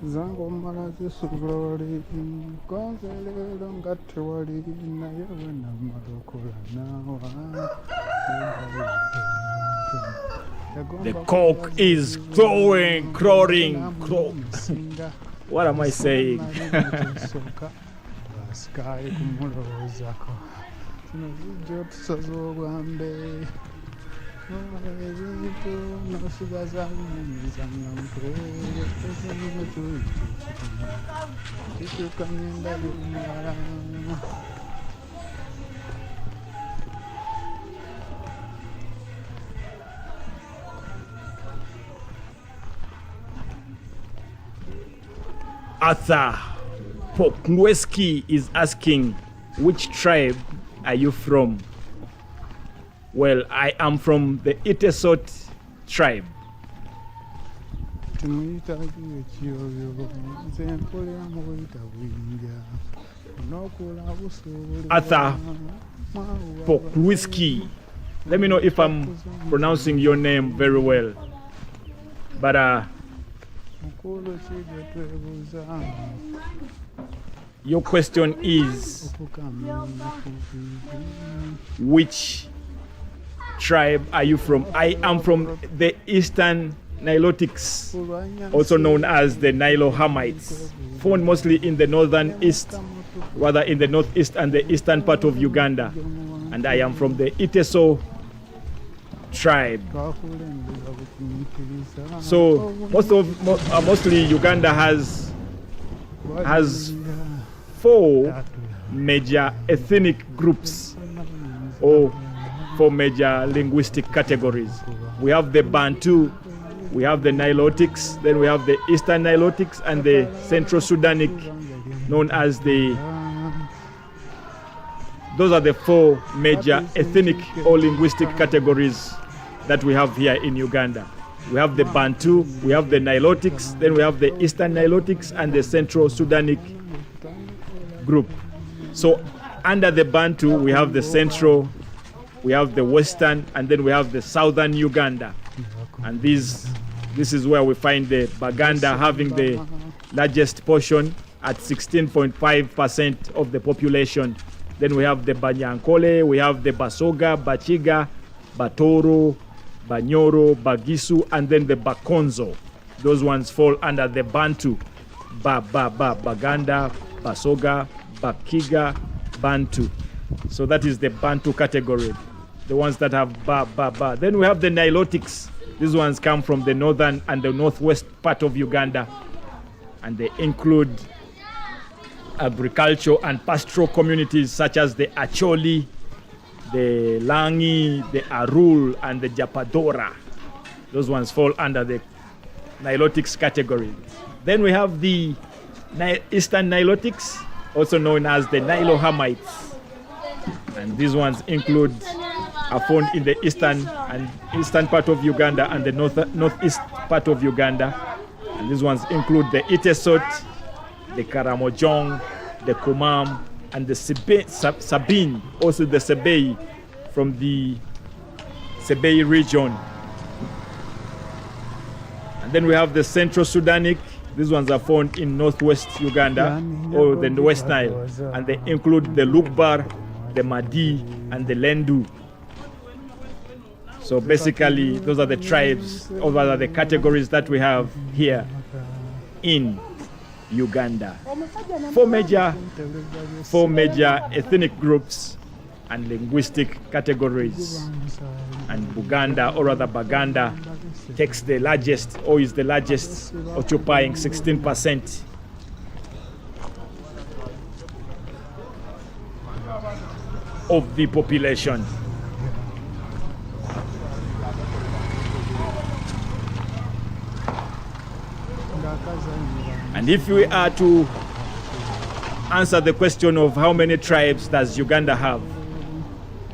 S2: zango mala zisuglori konzelero ngati wali naye wena madokola nawa.
S1: The cock is crowing, crowing, What am I saying?
S2: Sky kumulozako tunazijo tusazobwambe
S1: Arthur Poknweski is asking, which tribe are you from? Well, I am from the Itesot tribe. Arthur Poknweski. Let me know if I'm pronouncing your name very well. But your question is, which tribe are you from? I am from the Eastern Nilotics, also known as the Nilo-Hamites, found mostly in the northern east, rather in the northeast and the eastern part of Uganda. And I am from the Iteso tribe. So mostly Uganda has 4 major ethnic groups, or 4 major linguistic categories. We have the Bantu, we have the Nilotics, then we have the Eastern Nilotics and the Central Sudanic, known as the... Those are the 4 major ethnic or linguistic categories that we have here in Uganda. We have the Bantu, we have the Nilotics, then we have the Eastern Nilotics and the Central Sudanic group. So under the Bantu, we have the Central, we have the Western, and then we have the Southern Uganda. And this is where we find the Baganda having the largest portion at 16.5% of the population. Then we have the Banyankole, we have the Basoga, Bachiga, Batoro, Banyoro, Bagisu, and then the Bakonzo. Those ones fall under the Bantu. Baganda, Basoga, Bakiga, Bantu. So that is the Bantu category, the ones that have ba. Then we have the Nilotics. These ones come from the northern and the northwest part of Uganda, and they include agricultural and pastoral communities such as the Acholi, the Langi, the Arul, and the Japadora. Those ones fall under the Nilotics category. Then we have the Eastern Nilotics, also known as the Nilo-Hamites. And these ones are found in the eastern part of Uganda and the northeast part of Uganda. And these ones include the Itesot, the Karamojong, the Kumam, and the Sabine, also the Sebei from the Sebei region. And then we have the Central Sudanic. These ones are found in northwest Uganda, or the West Nile, and they include the Lukbar, the Madi, and the Lendu. So basically, those are the tribes, or rather the categories that we have here in Uganda. 4 major ethnic groups and linguistic categories. And Buganda, or rather Baganda, takes the largest, or is the largest, occupying 16% of the population. And if we are to answer the question of how many tribes does Uganda have,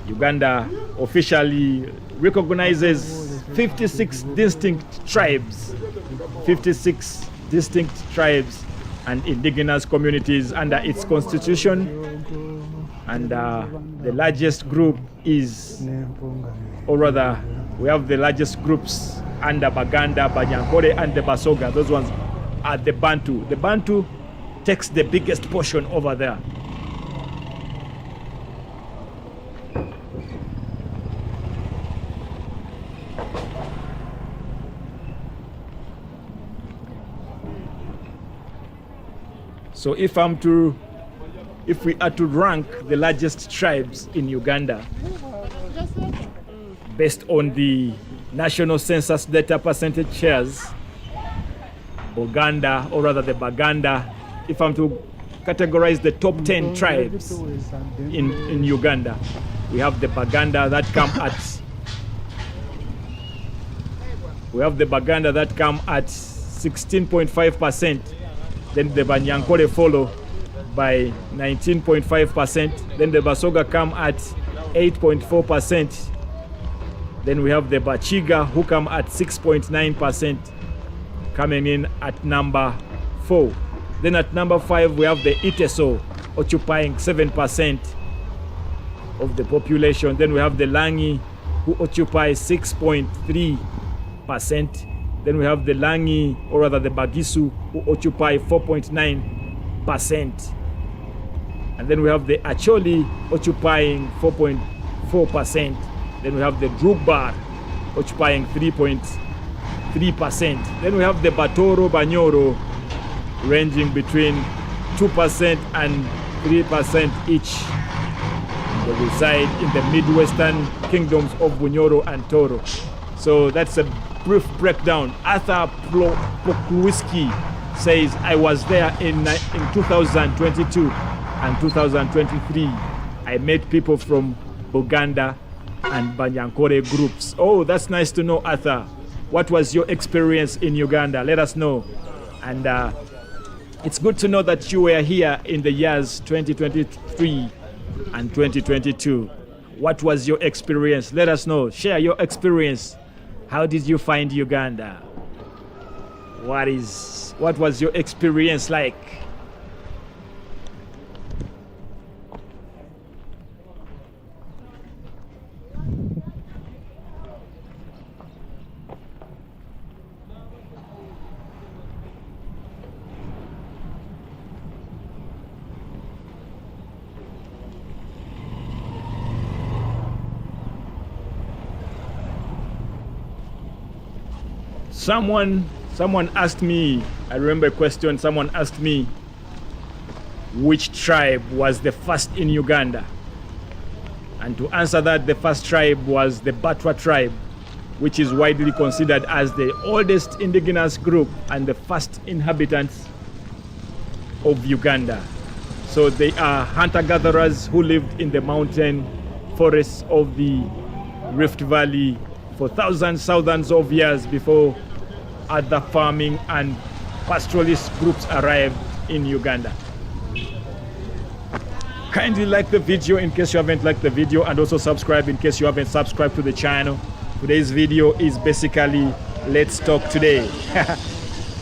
S1: Uganda officially recognizes 56 distinct tribes, 56 distinct tribes and indigenous communities under its constitution. And the largest group is, or rather, we have the largest groups under Baganda, Banyankore, and the Basoga. Those ones are the Bantu. The Bantu takes the biggest portion over there. So if we are to rank the largest tribes in Uganda based on the national census data percentage shares, Buganda, or rather the Baganda, if I'm to categorize the top 10 tribes in Uganda, we have the Baganda that come at 16.5%. Then the Banyankore follow by 19.5%. Then the Basoga come at 8.4%. Then we have the Bachiga who come at 6.9%, coming in at number 4. Then at number 5 we have the Iteso occupying 7% of the population. Then we have the Langi who occupy 6.3%. Then we have the Langi, or rather the Bagisu, who occupy 4.9%. And then we have the Acholi occupying 4.4%. Then we have the Drugbar occupying 3.3%. Then we have the Batoro Banyoro ranging between 2% and 3% each. They reside in the Midwestern kingdoms of Bunyoro and Toro. So that's a brief breakdown. Arthur Pokluski says, I was there in 2022 and 2023. I met people from Buganda and Banyankore groups. Oh, that's nice to know, Arthur. What was your experience in Uganda? Let us know. And it's good to know that you were here in the years 2023 and 2022. What was your experience? Let us know. Share your experience. How did you find Uganda? What was your experience like? Someone asked me, I remember a question, someone asked me which tribe was the first in Uganda. And to answer that, the first tribe was the Batwa tribe, which is widely considered as the oldest indigenous group and the first inhabitants of Uganda. So they are hunter-gatherers who lived in the mountain forests of the Rift Valley for thousands of years before other farming and pastoralist groups arrived in Uganda. Kindly like the video in case you haven't liked the video, and also subscribe in case you haven't subscribed to the channel. Today's video is basically Let's Talk Today.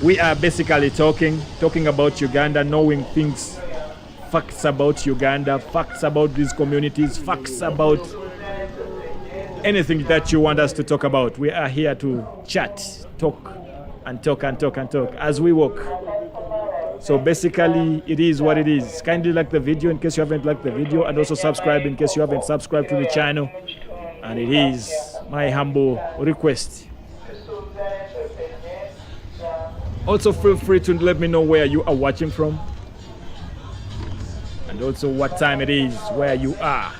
S1: We are basically talking about Uganda, knowing things, facts about Uganda, facts about these communities, facts about anything that you want us to talk about. We are here to chat, talk as we walk. So basically it is what it is. Kindly like the video in case you haven't liked the video, and also subscribe in case you haven't subscribed to the channel. And it is my humble request. Also feel free to let me know where you are watching from, and also what time it is where you are.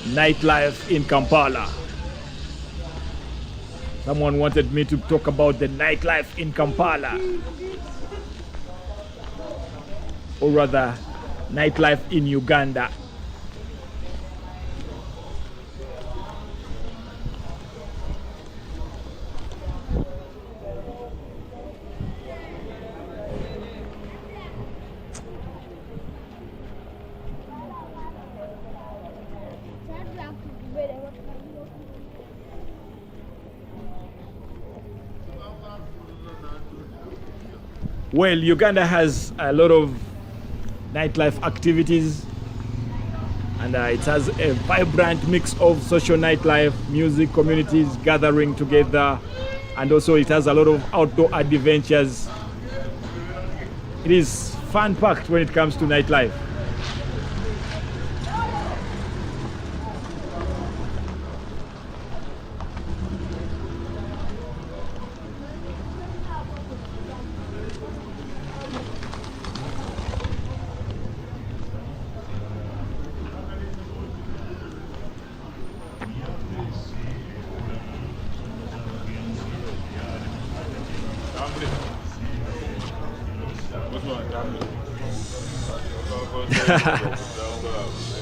S1: Nightlife in Kampala. Someone wanted me to talk about the nightlife in Kampala, or rather nightlife in Uganda. Well, Uganda has a lot of nightlife activities, and it has a vibrant mix of social nightlife, music, communities gathering together, and also it has a lot of outdoor adventures. It is fun-packed when it comes to nightlife.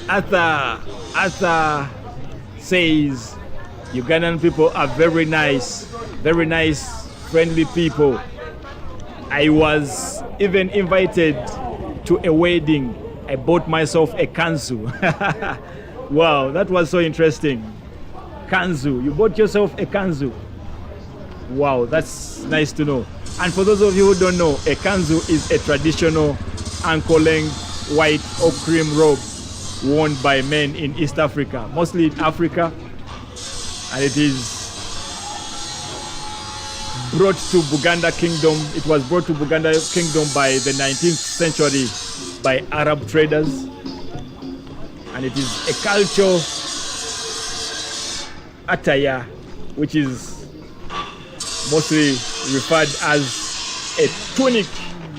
S1: Arthur says Ugandan people are very nice, friendly people. I was even invited to a wedding. I bought myself a kanzu. Wow, that was so interesting. Kanzu, you bought yourself a kanzu. Wow, that's nice to know. And for those of you who don't know, a kanzu is a traditional ankle-length white or cream robe worn by men in East Africa, mostly in Africa, and it is brought to Buganda Kingdom. It was brought to Buganda Kingdom by the 19th century by Arab traders, and it is a cultural attire which is mostly referred as a tunic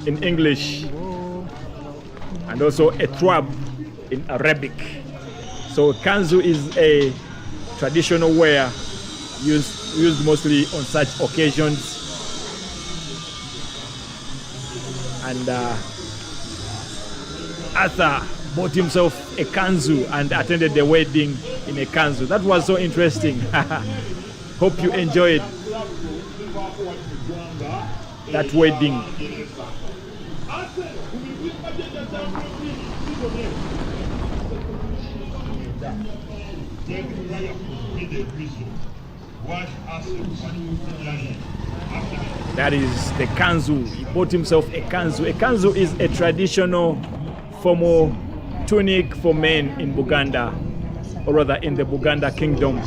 S1: in English and also a thwab in Arabic. So kanzu is a traditional wear used mostly on such occasions, and Arthur bought himself a kanzu and attended the wedding in a kanzu. That was so interesting. Hope you enjoyed that wedding. That is the kanzu. He bought himself a kanzu. A kanzu is a traditional formal tunic for men in Buganda, or rather in the Buganda Kingdom.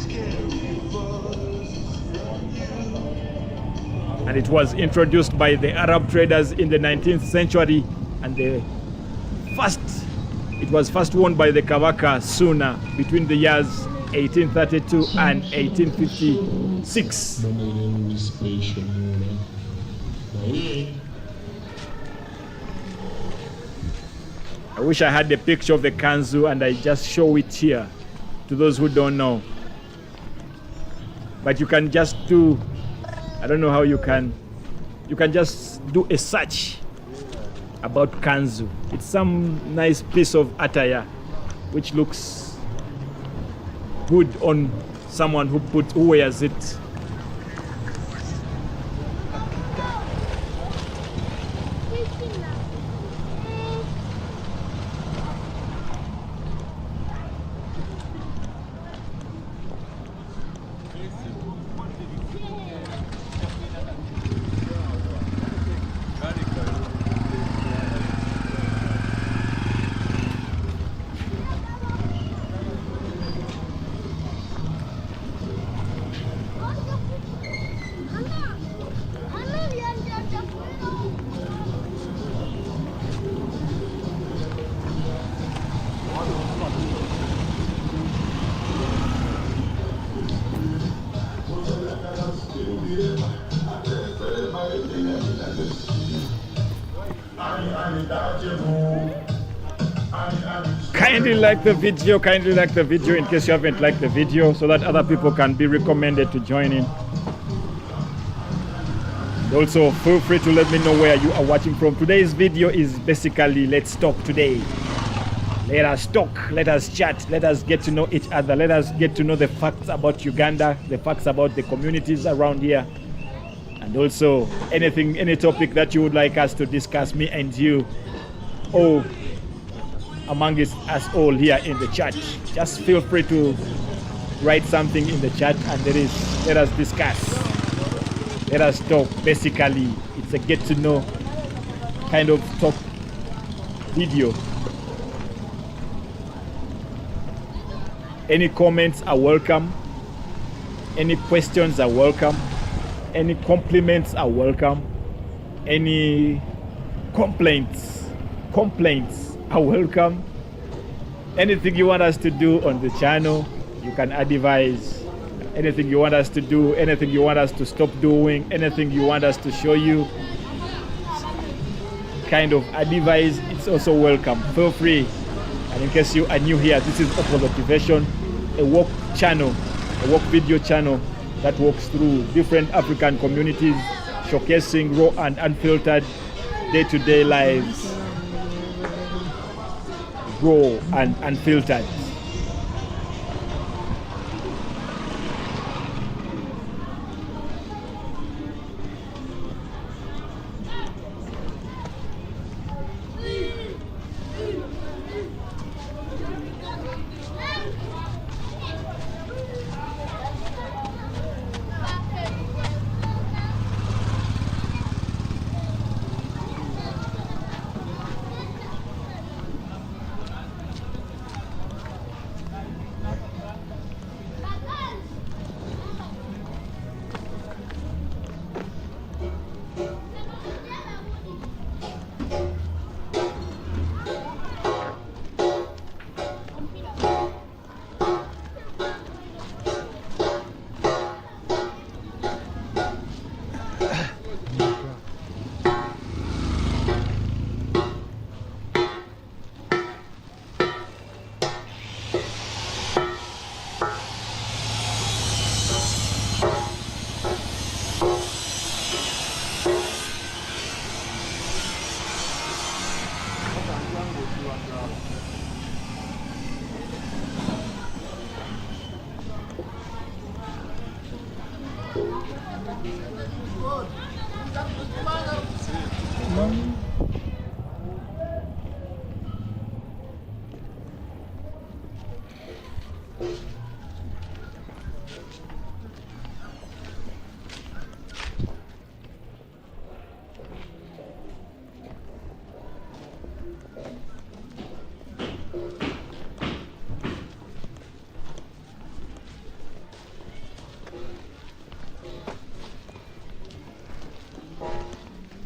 S1: And it was introduced by the Arab traders in the 19th century, and it was first worn by the Kabaka Suna between the years 1832 and 1856. I wish I had the picture of the kanzu and I just show it here to those who don't know. But you can just do, I don't know how you can just do a search about kanzu. It's some nice piece of attire which looks good on someone who wears it. Kindly like the video in case you haven't liked the video, so that other people can be recommended to join in. Also, feel free to let me know where you are watching from. Today's video is basically let's talk today. Let us talk, let us chat, let us get to know each other, let us get to know the facts about Uganda, the facts about the communities around here, and also any topic that you would like us to discuss, me and you, or among us all here in the chat. Just feel free to write something in the chat and let us discuss. Let us talk. Basically, it's a get to know kind of talk video. Any comments are welcome. Any questions are welcome. Any compliments are welcome. Any complaints are welcome. Anything you want us to do on the channel, you can advise. Anything you want us to do, anything you want us to stop doing, anything you want us to show you, kind of advice, it's also welcome. Feel free. And in case you are new here, this is Opal Motivation, a walk channel, a walk video channel that walks through different African communities, showcasing raw and unfiltered day-to-day lives, raw and unfiltered.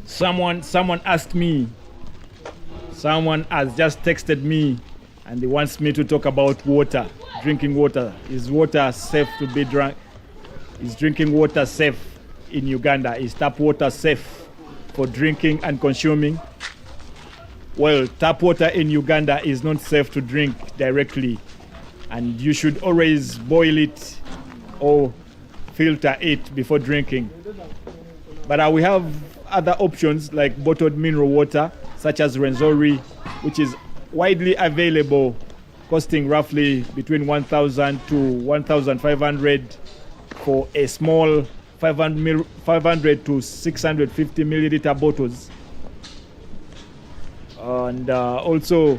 S1: Someone asked me, someone has just texted me and he wants me to talk about water, drinking water. Is water safe to be drunk? Is drinking water safe in Uganda? Is tap water safe for drinking and consuming? Well, tap water in Uganda is not safe to drink directly, and you should always boil it or filter it before drinking. But we have other options like bottled mineral water, such as Renzori, which is widely available, costing roughly between 1,000 to 1,500 for a small 500 to 650 milliliter bottles. And also,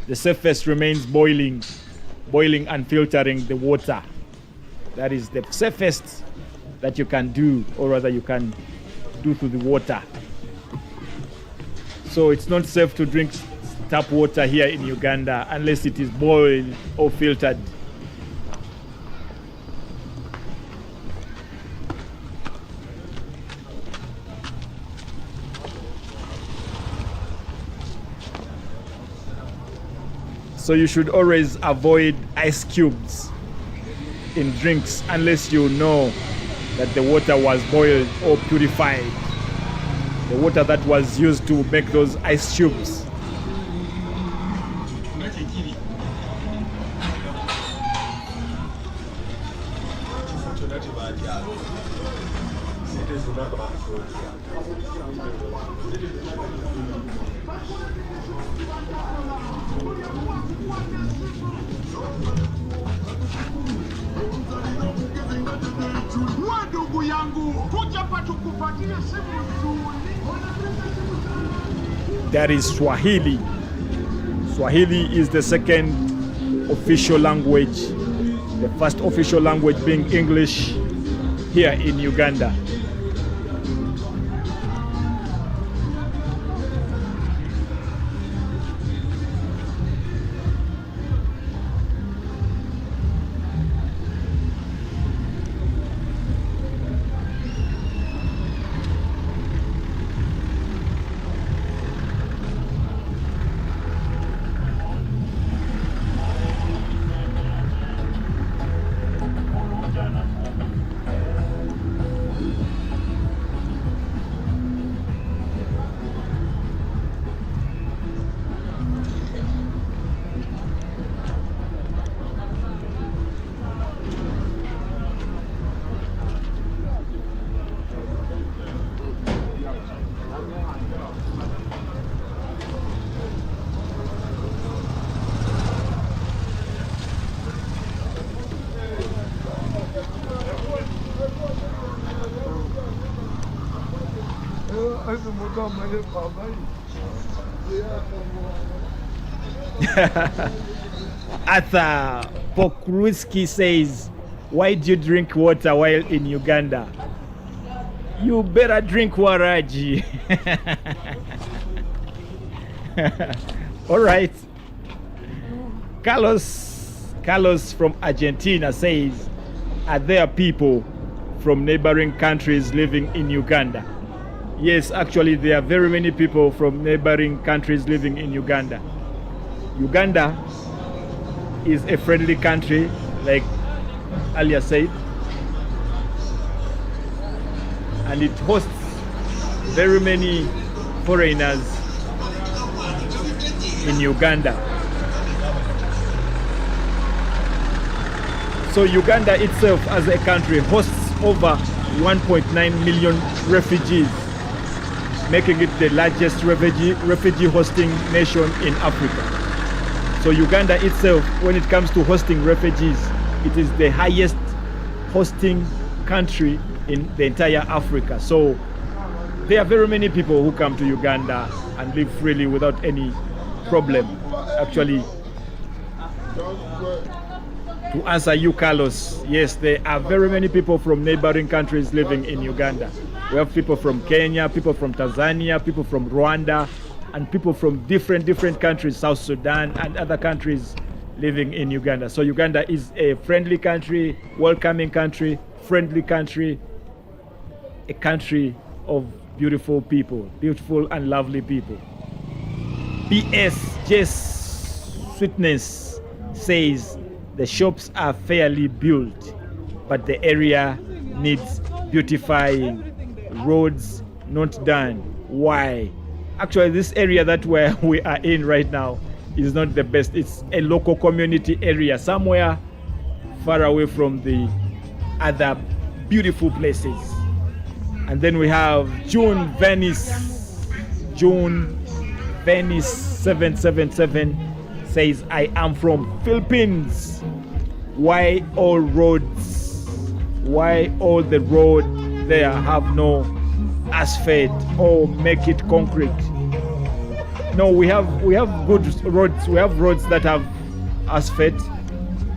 S1: the safest remains boiling and filtering the water. That is the safest that you can do, or rather you can do to the water. So it's not safe to drink tap water here in Uganda unless it is boiled or filtered. So you should always avoid ice cubes in drinks unless you know that the water was boiled or purified. The water that was used to make those ice cubes. That is Swahili. Swahili is the second official language, the first official language being English here in Uganda. Arthur Pokruski says, why do you drink water while in Uganda? You better drink waraji. All right. Carlos from Argentina says, are there people from neighboring countries living in Uganda? Yes, actually there are very many people from neighboring countries living in Uganda. Uganda is a friendly country, like Alia said, and it hosts very many foreigners in Uganda. So Uganda itself as a country hosts over 1.9 million refugees, making it the largest refugee hosting nation in Africa. So Uganda itself, when it comes to hosting refugees, it is the highest hosting country in the entire Africa. So there are very many people who come to Uganda and live freely without any problem. Actually, to answer you, Carlos, yes, there are very many people from neighboring countries living in Uganda. We have people from Kenya, people from Tanzania, people from Rwanda, and people from different countries, South Sudan and other countries living in Uganda. So Uganda is a friendly country, welcoming country, friendly country, a country of beautiful people, beautiful and lovely people. BSJ Sweetness says the shops are fairly built, but the area needs beautifying, roads not done. Why? Actually, this area that we are in right now is not the best. It's a local community area, somewhere far away from the other beautiful places. And then we have June Venice 777 says, I am from Philippines. Why all the road there have no asphalt or make it concrete? No, we have good roads. We have roads that have asphalt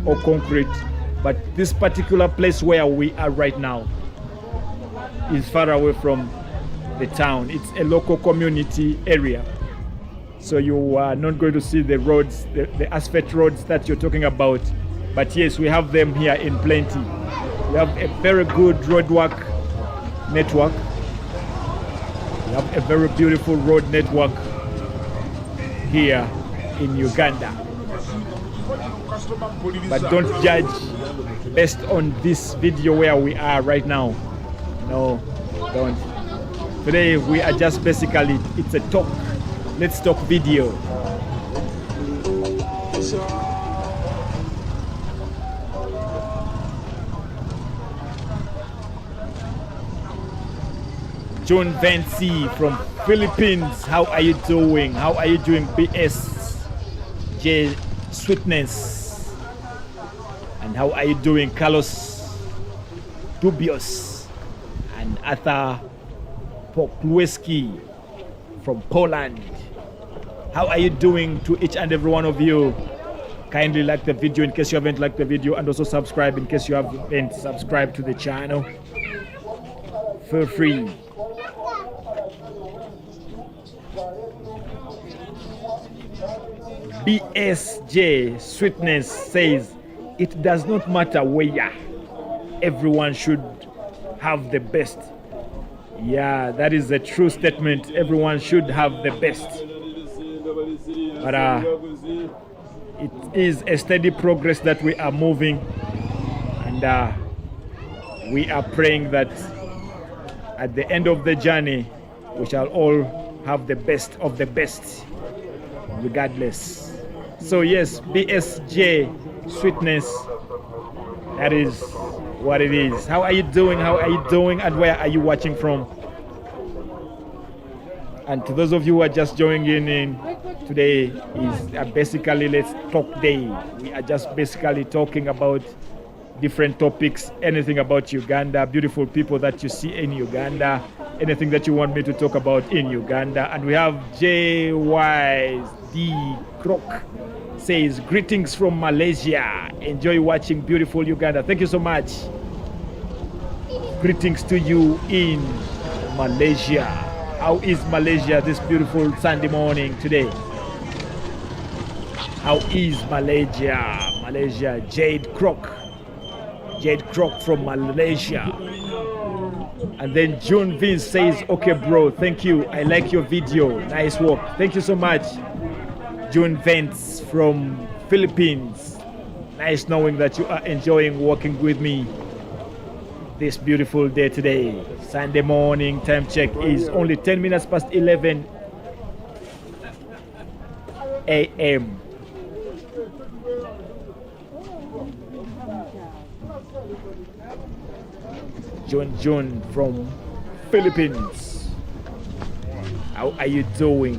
S1: or concrete, but this particular place where we are right now is far away from the town. It's a local community area, so you are not going to see the roads, the asphalt roads that you're talking about. But yes, we have them here in plenty. We have a very good roadwork network. We have a very beautiful road network here in Uganda. But don't judge based on this video where we are right now. No, don't. Today we are just basically, it's a talk. Let's talk video. John Vancy from Philippines, how are you doing? How are you doing, BSJ Sweetness? And how are you doing, Carlos Dubios and Arthur Poklueski from Poland? How are you doing to each and every one of you? Kindly like the video in case you haven't liked the video, and also subscribe in case you haven't subscribed to the channel. Feel free. BSJ Sweetness says, it does not matter where, everyone should have the best. Yeah, that is a true statement. Everyone should have the best. But it is a steady progress that we are moving, and we are praying that at the end of the journey we shall all have the best of the best, regardless. So yes, BSJ Sweetness, that is what it is. How are you doing? How are you doing? And where are you watching from? And to those of you who are just joining in, today is basically Let's Talk Day. We are just basically talking about different topics, anything about Uganda, beautiful people that you see in Uganda, anything that you want me to talk about in Uganda. And we have JYD Krok says, greetings from Malaysia. Enjoy watching beautiful Uganda. Thank you so much. Greetings to you in Malaysia. How is Malaysia this beautiful Sunday morning today? How is Malaysia? Malaysia, Jade Krok from Malaysia. And then June Vince says, okay bro, thank you, I like your video, nice work. Thank you so much, June Vince from Philippines. Nice knowing that you are enjoying working with me this beautiful day today. Sunday morning, time check is only 10 minutes past 11 a.m. John from Philippines. How are you doing?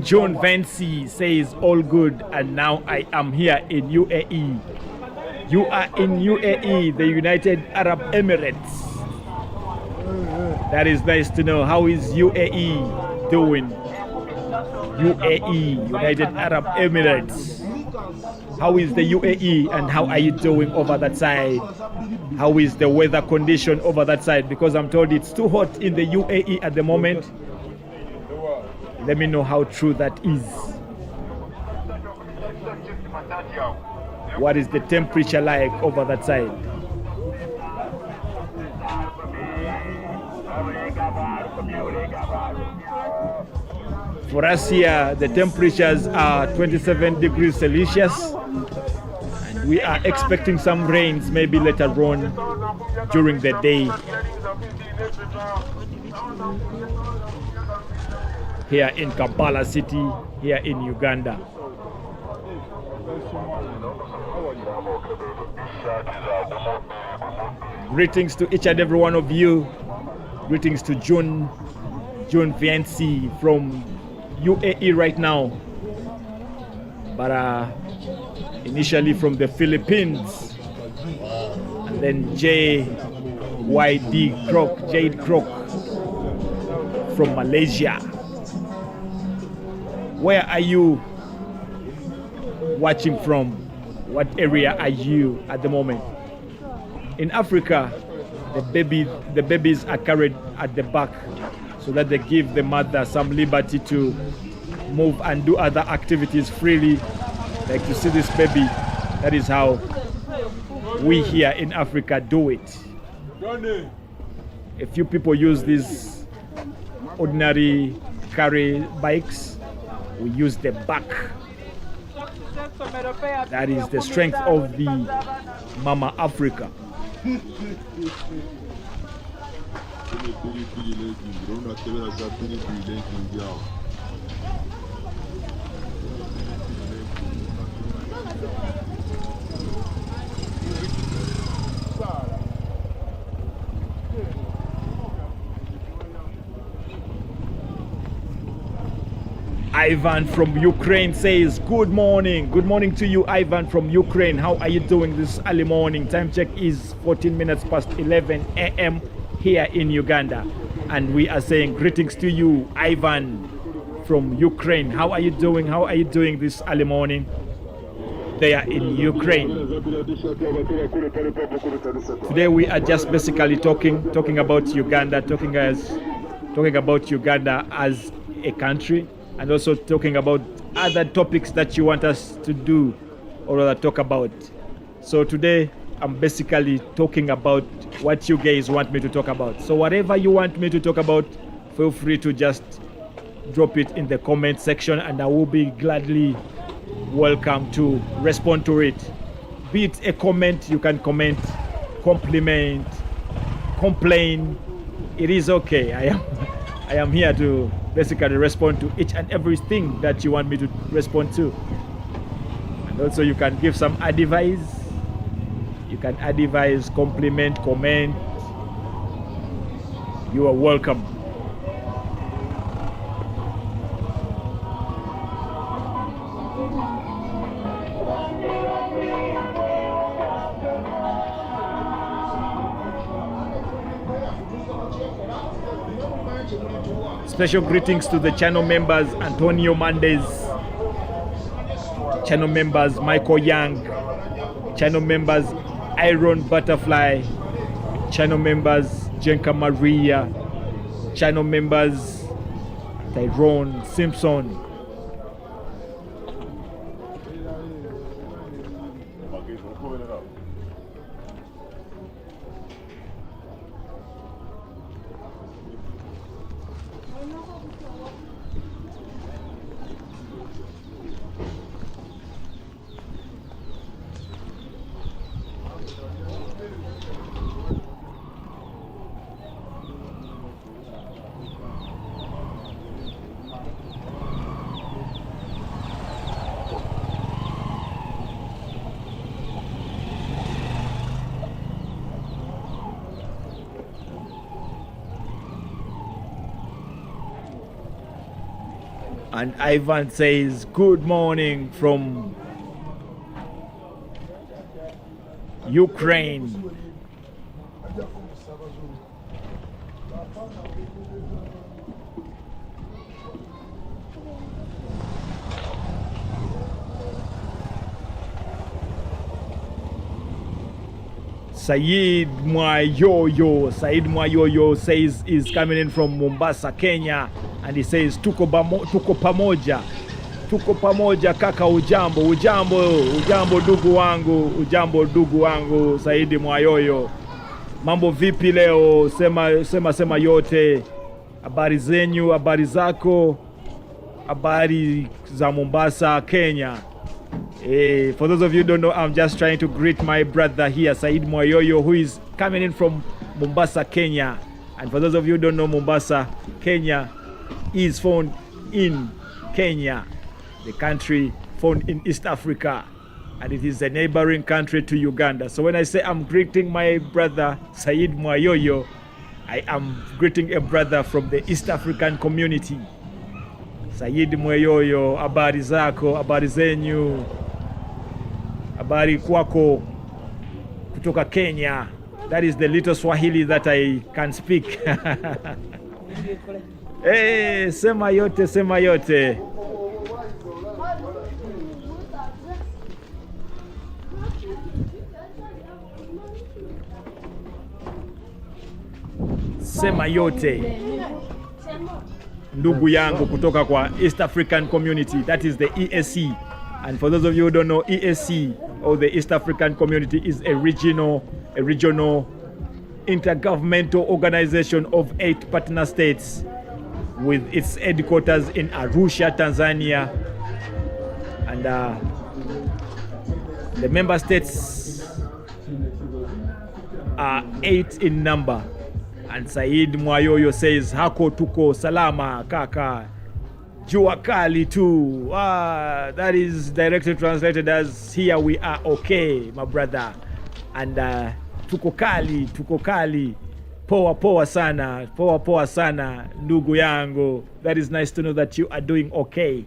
S1: June Vancy says all good, and now I am here in UAE. You are in UAE, the United Arab Emirates. That is nice to know. How is UAE doing? UAE, United Arab Emirates. How is the UAE and how are you doing over that side? How is the weather condition over that side? Because I'm told it's too hot in the UAE at the moment. Let me know how true that is. What is the temperature like over that side? For us here, the temperatures are 27 degrees Celsius. And we are expecting some rains maybe later on during the day. Here in Kampala city, here in Uganda. Greetings to each and every one of you. Greetings to June Viancy from UAE right now. But initially from the Philippines. And then JYD Krok, Jade Krok from Malaysia. Where are you watching from? What area are you at the moment? In Africa, the babies are carried at the back so that they give the mother some liberty to move and do other activities freely. Like you see this baby, that is how we here in Africa do it. A few people use these ordinary carry bikes. We use the back. That is the strength of the Mama Africa. Ivan from Ukraine says, good morning. Good morning to you, Ivan from Ukraine. How are you doing this early morning? Time check is 14 minutes past 11 a.m. here in Uganda. And we are saying greetings to you, Ivan from Ukraine. How are you doing? How are you doing this early morning there in Ukraine? Today we are just basically talking about Uganda, talking about Uganda as a country, and also talking about other topics that you want us to do or rather talk about. So today I'm basically talking about what you guys want me to talk about. So whatever you want me to talk about, feel free to just drop it in the comment section, and I will be gladly welcome to respond to it. Be it a comment, you can comment, compliment, complain. It is okay. I am here to basically respond to each and everything that you want me to respond to. And also you can give some advice. You can advise, compliment, comment. You are welcome. Special greetings to the channel members Antonio Mendes, channel members Michael Young, channel members Iron Butterfly, channel members Jenka Maria, channel members Tyrone Simpson. And Ivan says, good morning from Ukraine. Said Mwayoyo says is coming in from Mombasa, Kenya, and he says tuko pamoja kaka, ujambo ndugu wangu Said Mwayoyo, mambo vipi leo? Sema yote, habari zenyu, habari zako, habari za Mombasa, Kenya. For those of you who don't know, I'm just trying to greet my brother here, Said Mwayoyo, who is coming in from Mombasa, Kenya. And for those of you who don't know, Mombasa, Kenya is found in Kenya, the country found in East Africa, and it is a neighboring country to Uganda. So when I say I'm greeting my brother Said Mwayoyo, I am greeting a brother from the East African community. Said Mwayoyo, habari zako, habari zenyu, habari kwako kutoka Kenya. That is the little Swahili that I can speak. Hey, sema yote. Sema yote ndugu yangu kutoka kwa East African Community, that is the EAC. And for those of you who don't know, EAC or the East African Community is a regional intergovernmental organization of 8 partner states with its headquarters in Arusha, Tanzania. And the member states are 8 in number. And Said Mwayoyo says, hako tuko salama kaka, jua kali tu. That is directly translated as here we are okay, my brother. And tuko kali, poa sana ndugu yangu. That is nice to know that you are doing okay.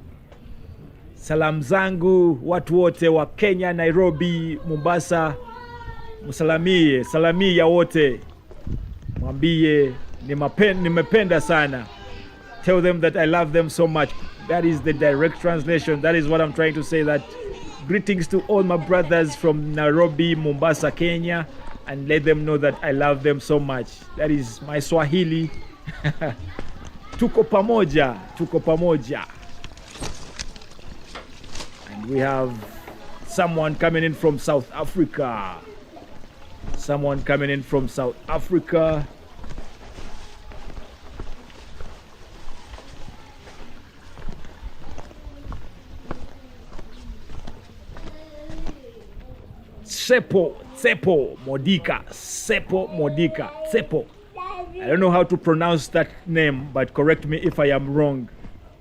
S1: Salam zangu watu wote wa Kenya, Nairobi, Mombasa, salamie ya wote, mwambie nimependa sana. Tell them that I love them so much. That is the direct translation. That is what I'm trying to say, that greetings to all my brothers from Nairobi, Mombasa, Kenya, and let them know that I love them so much. That is my Swahili. Tuko pamoja, tuko pamoja. And we have someone coming in from South Africa. Someone coming in from South Africa. Tsepo Modika. I don't know how to pronounce that name, but correct me if I am wrong.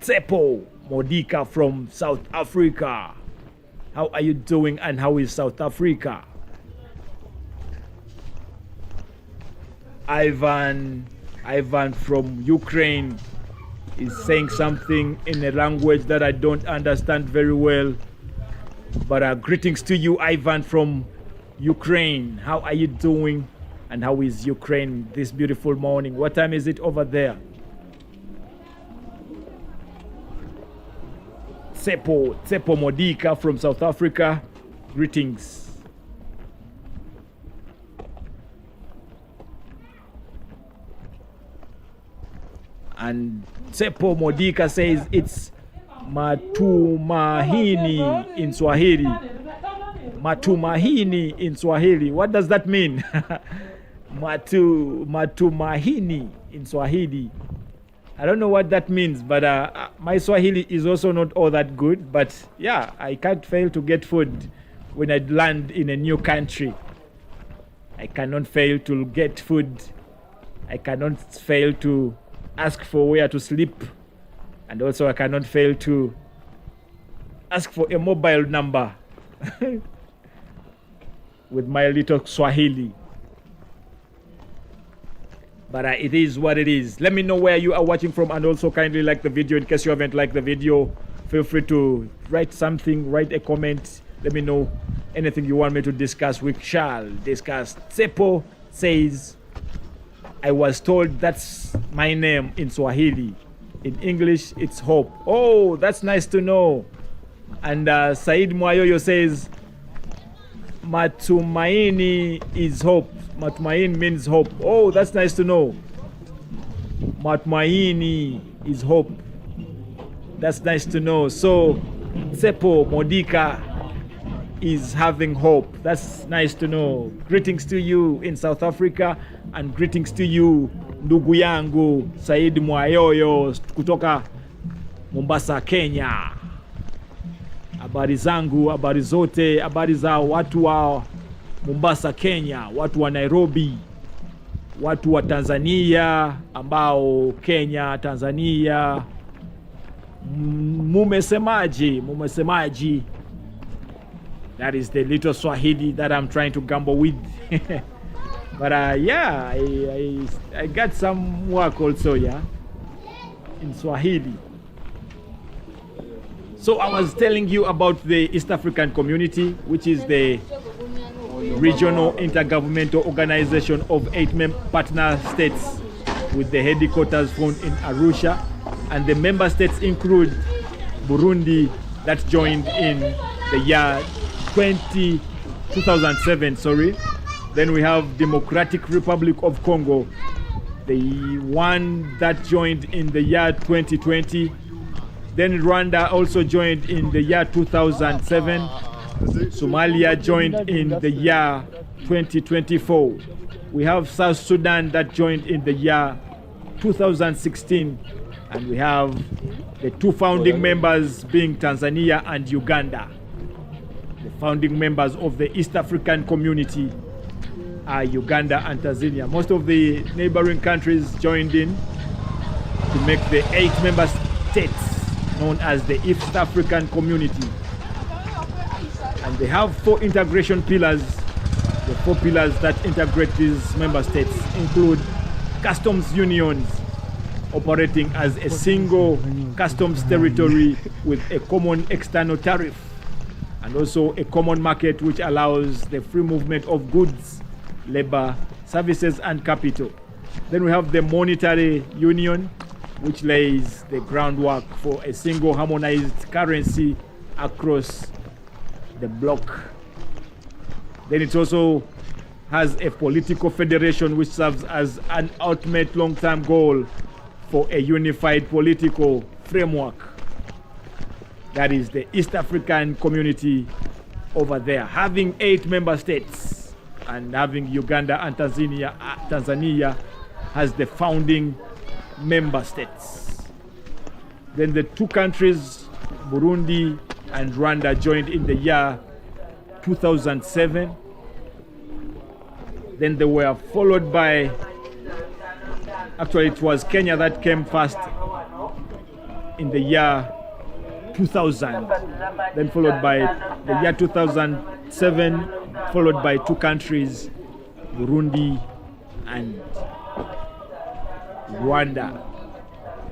S1: Tsepo Modika from South Africa. How are you doing and how is South Africa? Ivan from Ukraine is saying something in a language that I don't understand very well. But greetings to you, Ivan from Ukraine. How are you doing? And how is Ukraine this beautiful morning? What time is it over there? Tsepo Modika from South Africa. Greetings. And Tsepo Modika says it's Matumahini in Swahili. Matumahini in Swahili. What does that mean? Matumahini in Swahili. I don't know what that means, but my Swahili is also not all that good. But yeah, I can't fail to get food when I land in a new country. I cannot fail to get food. I cannot fail to ask for where to sleep. And also I cannot fail to ask for a mobile number with my little Swahili. But it is what it is. Let me know where you are watching from, and also kindly like the video. In case you haven't liked the video, feel free to write something, write a comment. Let me know anything you want me to discuss. We shall discuss. Tsepo says, I was told that's my name in Swahili. In English, it's hope. Oh, that's nice to know. And Said Mwayoyo says, Matumaini is hope. Matumaini means hope. Oh, that's nice to know. Matumaini is hope. That's nice to know. So, Tsepo Modika is having hope. That's nice to know. Greetings to you in South Africa, and greetings to you, ndugu yangu Said Mwayoyo kutoka Mombasa, Kenya. Habari zangu, habari zote, habari za watu wa Mombasa, Kenya, watu wa Nairobi, watu wa Tanzania ambao Kenya, Tanzania, mumesemaji. That is the little Swahili that I'm trying to gamble with. But yeah, I got some work also, yeah, in Swahili. So I was telling you about the East African Community, which is the regional intergovernmental organization of 8 partner states with the headquarters found in Arusha. And the member states include Burundi, that joined in the year 2007, sorry. Then we have Democratic Republic of Congo, the one that joined in the year 2020. Then Rwanda also joined in the year 2007. Somalia joined in the year 2024. We have South Sudan that joined in the year 2016. And we have the 2 founding members being Tanzania and Uganda. The founding members of the East African Community are Uganda and Tanzania. Most of the neighboring countries joined in to make the 8 member states known as the East African Community. And they have 4 integration pillars. The 4 pillars that integrate these member states include customs unions, operating as a single customs territory with a common external tariff and also a common market which allows the free movement of goods, labor, services and capital. Then we have the monetary union, which lays the groundwork for a single harmonized currency across the bloc. Then it also has a political federation which serves as an ultimate long-term goal for a unified political framework. That is the East African community over there, having 8 member states and having Uganda and Tanzania as the founding member states. Then the 2 countries, Burundi and Rwanda, joined in the year 2007. Then they were followed by, actually it was Kenya that came first in the year 2000, then followed by the year 2007, followed by 2 countries, Burundi and Rwanda.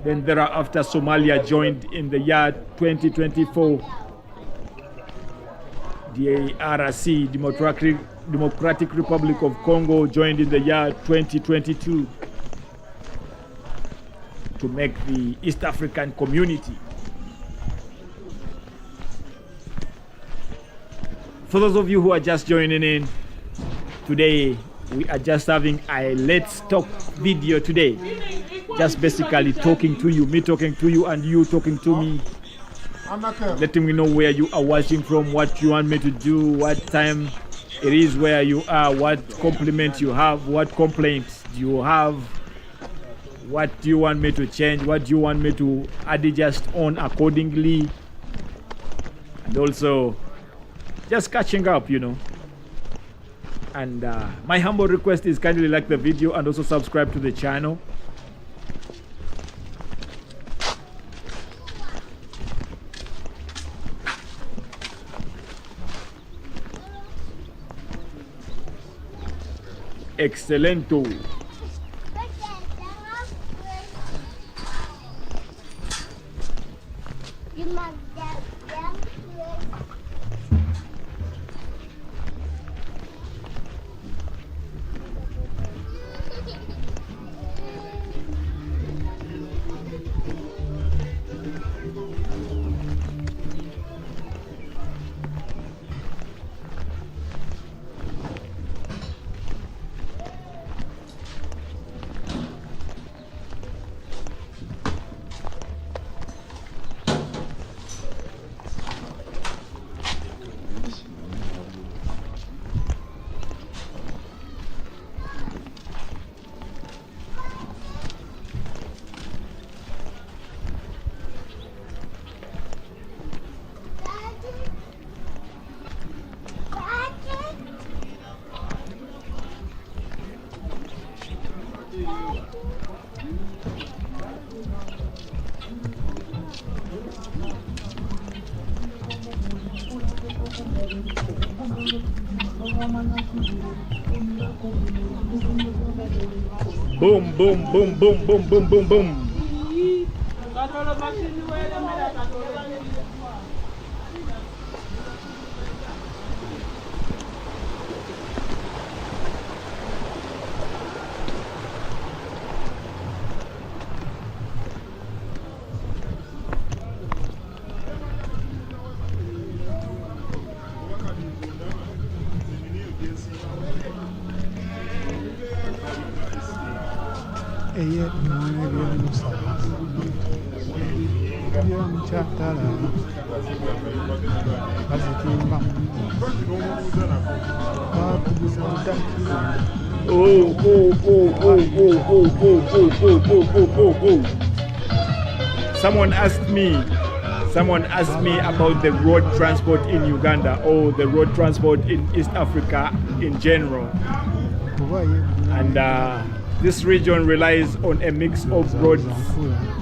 S1: Then thereafter Somalia joined in the year 2024. DRC, Democratic Republic of Congo, joined in the year 2022 to make the East African community. For those of you who are just joining in, today we are just having a Let's Talk video today. Just basically talking to you, me talking to you and you talking to me. Letting me know where you are watching from, what you want me to do, what time it is where you are, what compliment you have, what complaints do you have, what do you want me to change, what do you want me to adjust on accordingly. And also just catching up, you know. And my humble request is kindly like the video and also subscribe to the channel. Excelento. Boom, boom, boom, boom, boom, boom, boom, boom.
S2: Eye mwana byamusaba byamukyatala bazitimba
S1: Someone asked me about the road transport in Uganda or the road transport in East Africa in general. And this region relies on a mix of roads,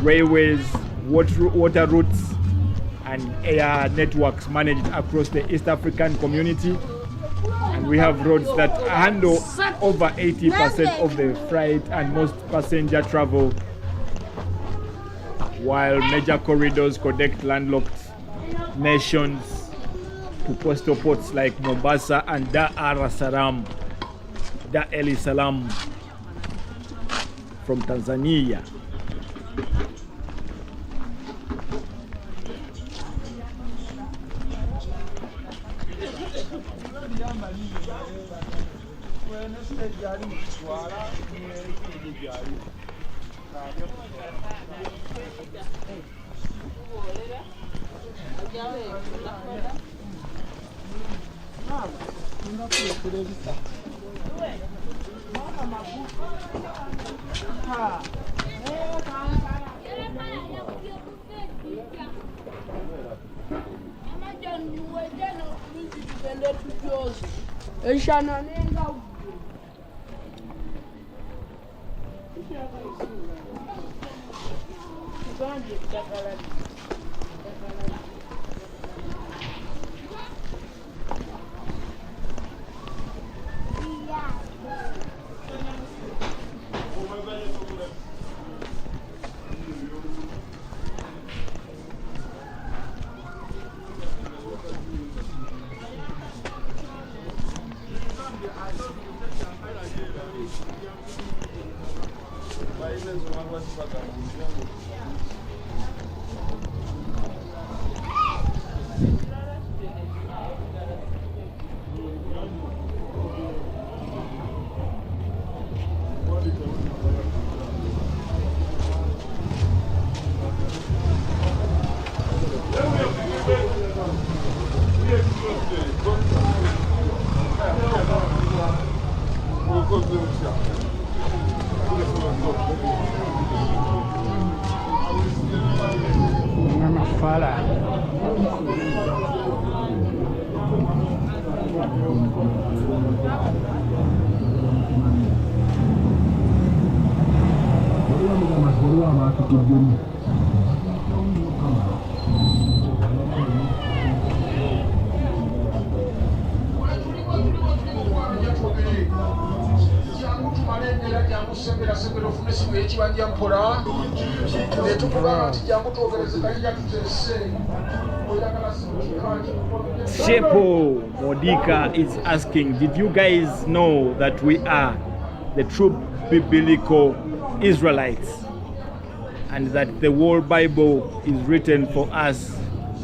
S1: railways, water routes, and air networks managed across the East African community. And we have roads that handle over 80% of the freight and most passenger travel while major corridors connect landlocked nations to coastal ports like Mombasa and Dar es Salaam from Tanzania.
S2: KAMPALA.
S1: Shepo Modika is asking, did you guys know that we are the true biblical Israelites and that the whole Bible is written for us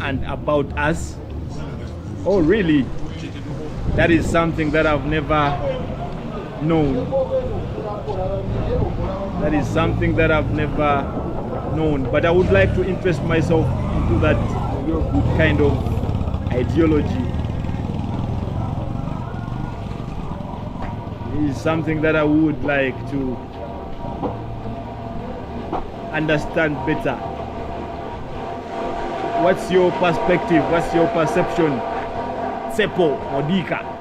S1: and about us? Oh, really? That is something that I've never known. That is something that I've never known. But I would like to interest myself into that kind of ideology. It is something that I would like to understand better. What's your perspective? What's your perception? Sepo Modika.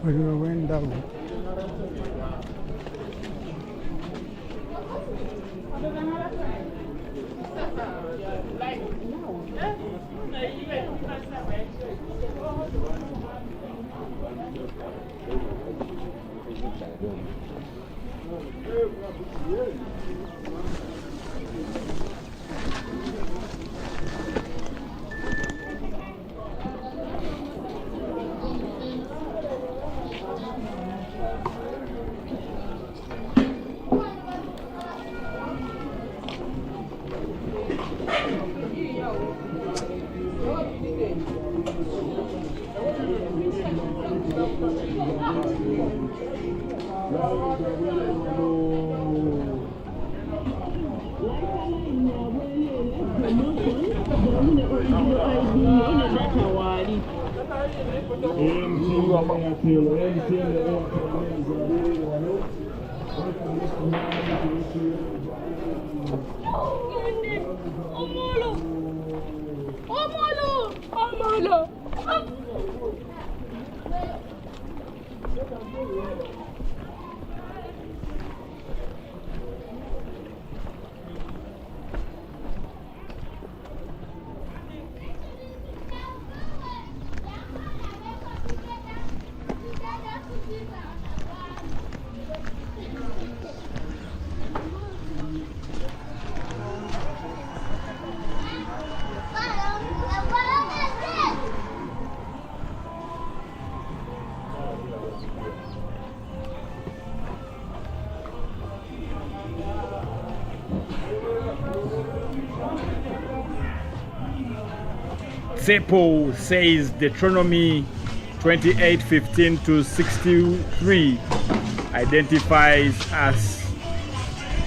S2: Waliwo w'endawo.
S1: Tsepo says Deuteronomy 28:15 to 63 identifies as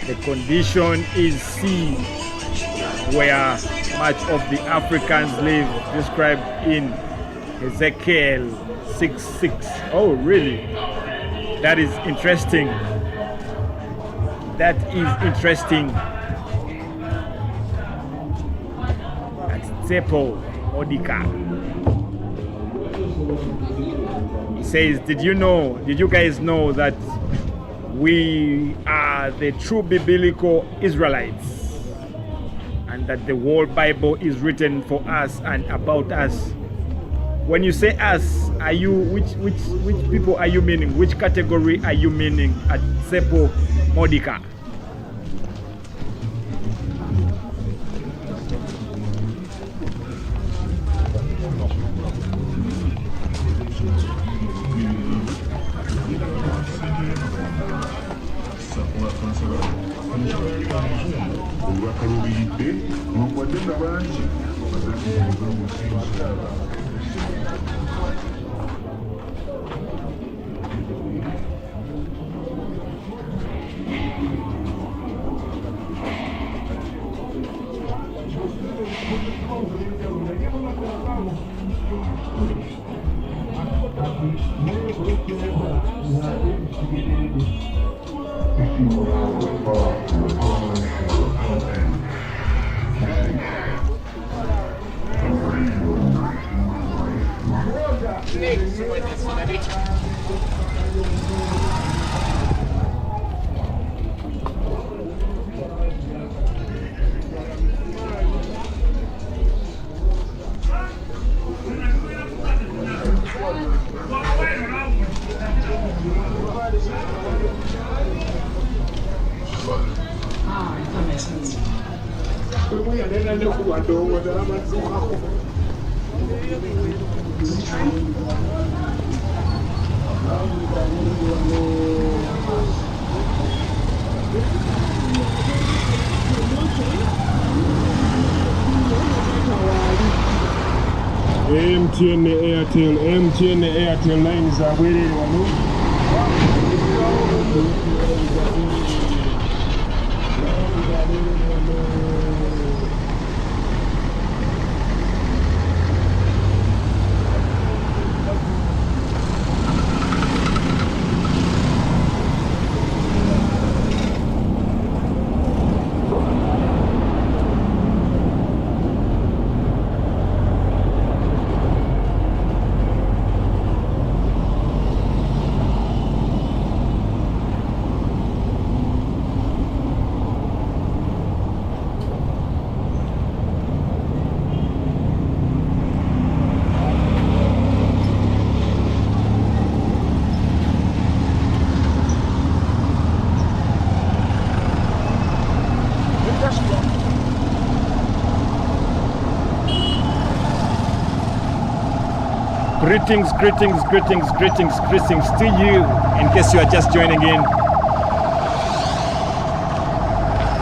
S1: the condition is sea, where much of the Africans live, described in Ezekiel 6:6. Oh, really? That is interesting. That is interesting. That's Tsepo Odika. He says, did you guys know that we are the true biblical Israelites, and that the whole Bible is written for us and about us? When you say us, are you which people are you meaning? Which category are you meaning at Tsepo Modika?
S3: That makes sense.
S4: MTN the Airtel lines are waiting on you.
S1: Greetings to you, in case you are just joining in.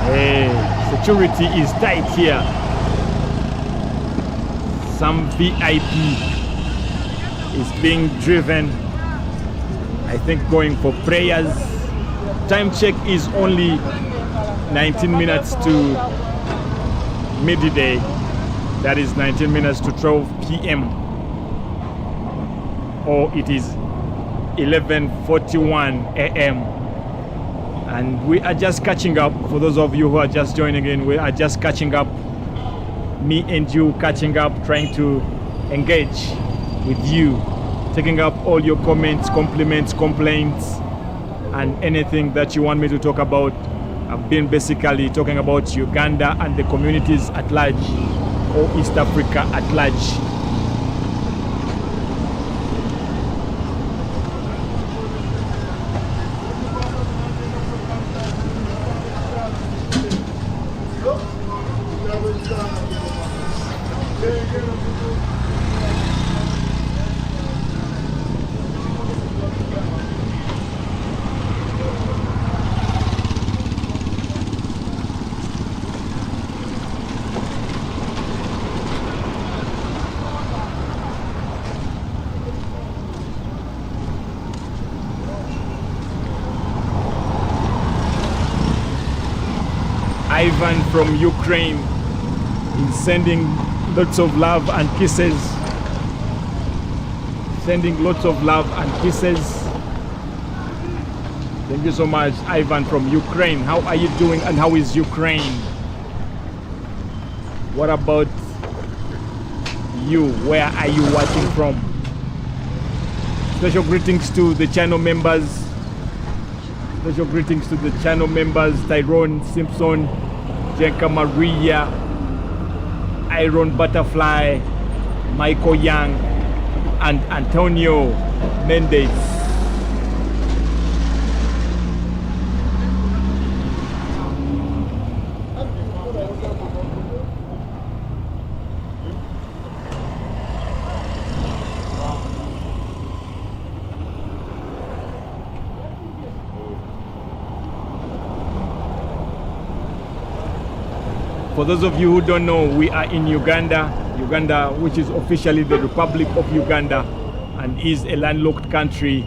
S1: Hey, security is tight here. Some VIP is being driven, I think going for prayers. Time check is only 19 minutes to midday. That is 19 minutes to 12 p.m. or it is 11:41 a.m. and we are just catching up. For those of you who are just joining in, we are just catching up, me and you catching up, trying to engage with you, taking up all your comments, compliments, complaints, and anything that you want me to talk about. I've been basically talking about Uganda and the communities at large, or East Africa at large. Ivan from Ukraine is sending lots of love and kisses. Sending lots of love and kisses. Thank you so much, Ivan from Ukraine. How are you doing and how is Ukraine? What about you? Where are you watching from? Special greetings to the channel members. Special greetings to the channel members, Tyrone Simpson, Jenka Maria, Iron Butterfly, Michael Young, and Antonio Mendez. For those of you who don't know, we are in Uganda, which is officially the Republic of Uganda and is a landlocked country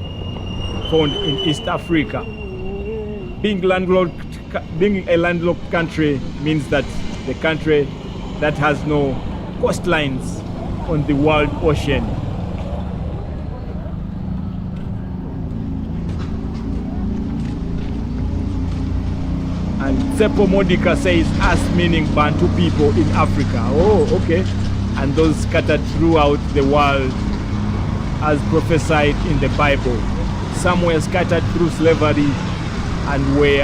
S1: found in East Africa. Being a landlocked country means that the country that has no coastlines on the world ocean. And Tsepo Modika says us, meaning Bantu people in Africa. Oh, okay. And those scattered throughout the world. as prophesied in the Bible. Some were scattered through slavery and we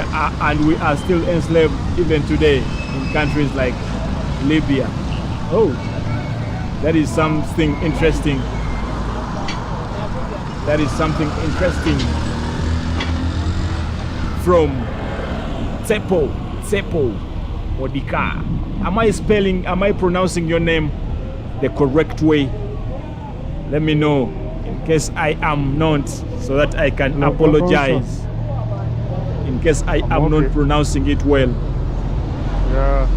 S1: are still enslaved even today in countries like Libya. Oh, that is something interesting. That is something interesting from Tsepo Modika. Am I pronouncing your name the correct way? Let me know in case I am not, so that I can apologize in case I am not pronouncing it well.
S2: Yeah.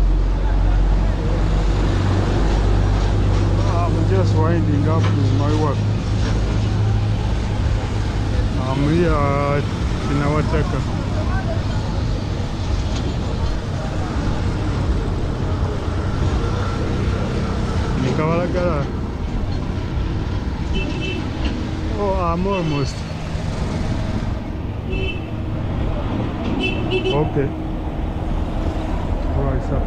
S2: I'm just winding up with my work. I'm here in our Taka. Nikavalagala. Oh, I'm almost. Okay. Alright, sir.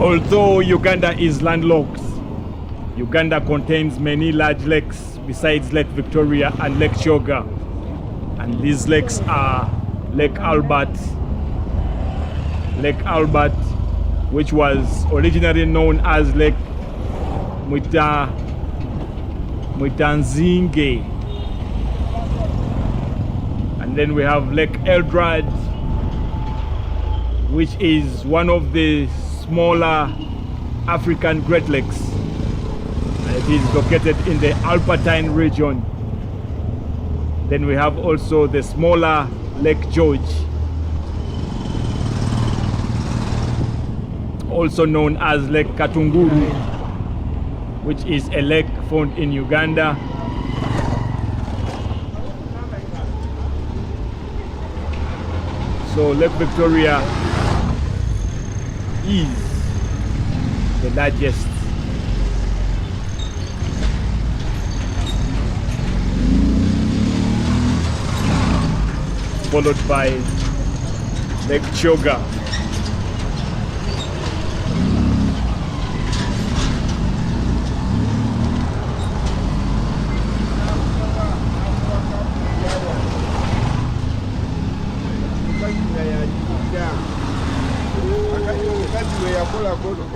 S1: Although Uganda is landlocked, Uganda contains many large lakes besides Lake Victoria and Lake Kyoga. And these lakes are Lake Albert, which was originally known as Lake Mwitanzinge. And then we have Lake Eldred, which is one of the smaller African Great Lakes, and it is located in the Alpentine region. Then we have also the smaller Lake George, also known as Lake Katunguru, which is a lake found in Uganda. So Lake Victoria is the largest. Followed by Lake Kyoga.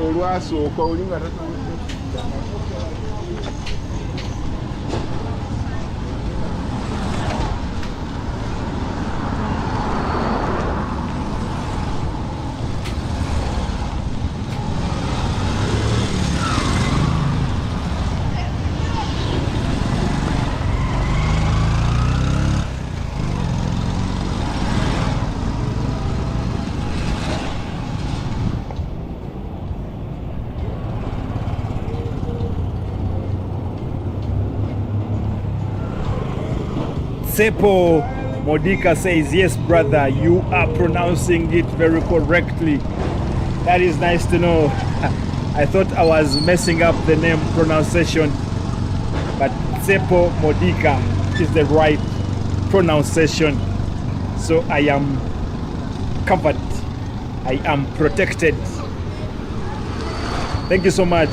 S4: olwasooka olinga
S1: Tsepo Modika says, yes, brother, you are pronouncing it very correctly. That is nice to know. I thought I was messing up the name pronunciation, but Tsepo Modika is the right pronunciation. So I am covered. I am protected. Thank you so much,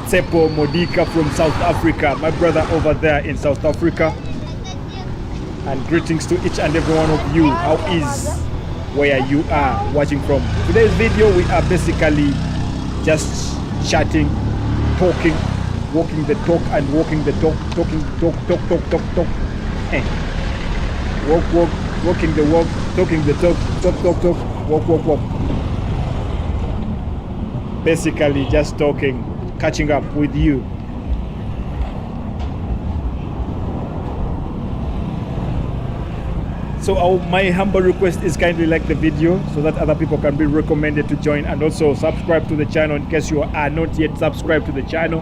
S1: Tsepo Modika from South Africa, my brother over there in South Africa. And greetings to each and every one of you. How is where you are watching from? Today's video, we are basically just chatting, talking, walking the talk and walking the talk, talking, talk. Walk, walking the walk, talking the talk, walk. Basically just talking. catching up with you. So my humble request is kindly like the video so that other people can be recommended to join, and also subscribe to the channel in case you are not yet subscribed to the channel.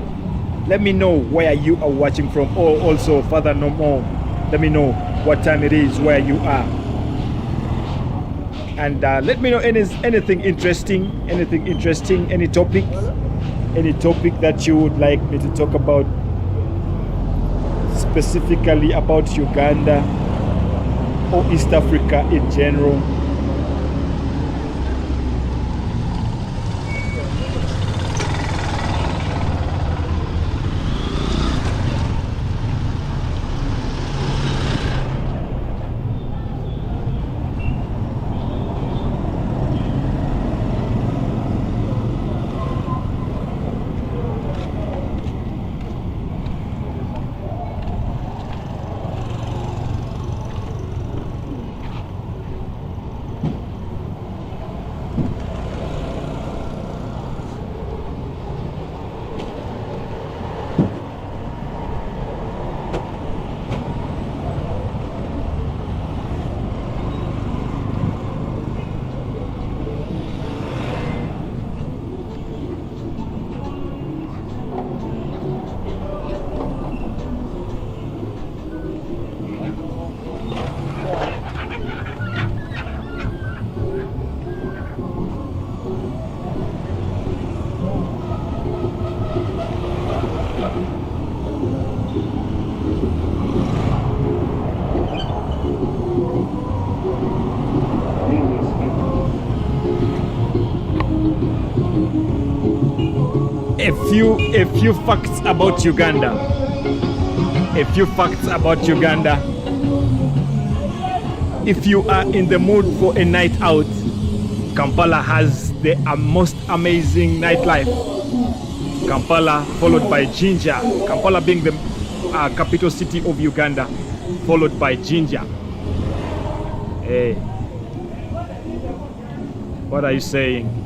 S1: Let me know where you are watching from, or also further no more, let me know what time it is where you are. And let me know anything interesting, any topic that you would like me to talk about, specifically about Uganda or East Africa in general. A few facts about Uganda. A few facts about Uganda. If you are in the mood for a night out, Kampala has the most amazing nightlife. Kampala followed by Jinja. Kampala being the capital city of Uganda, followed by Jinja. Hey, what are you saying?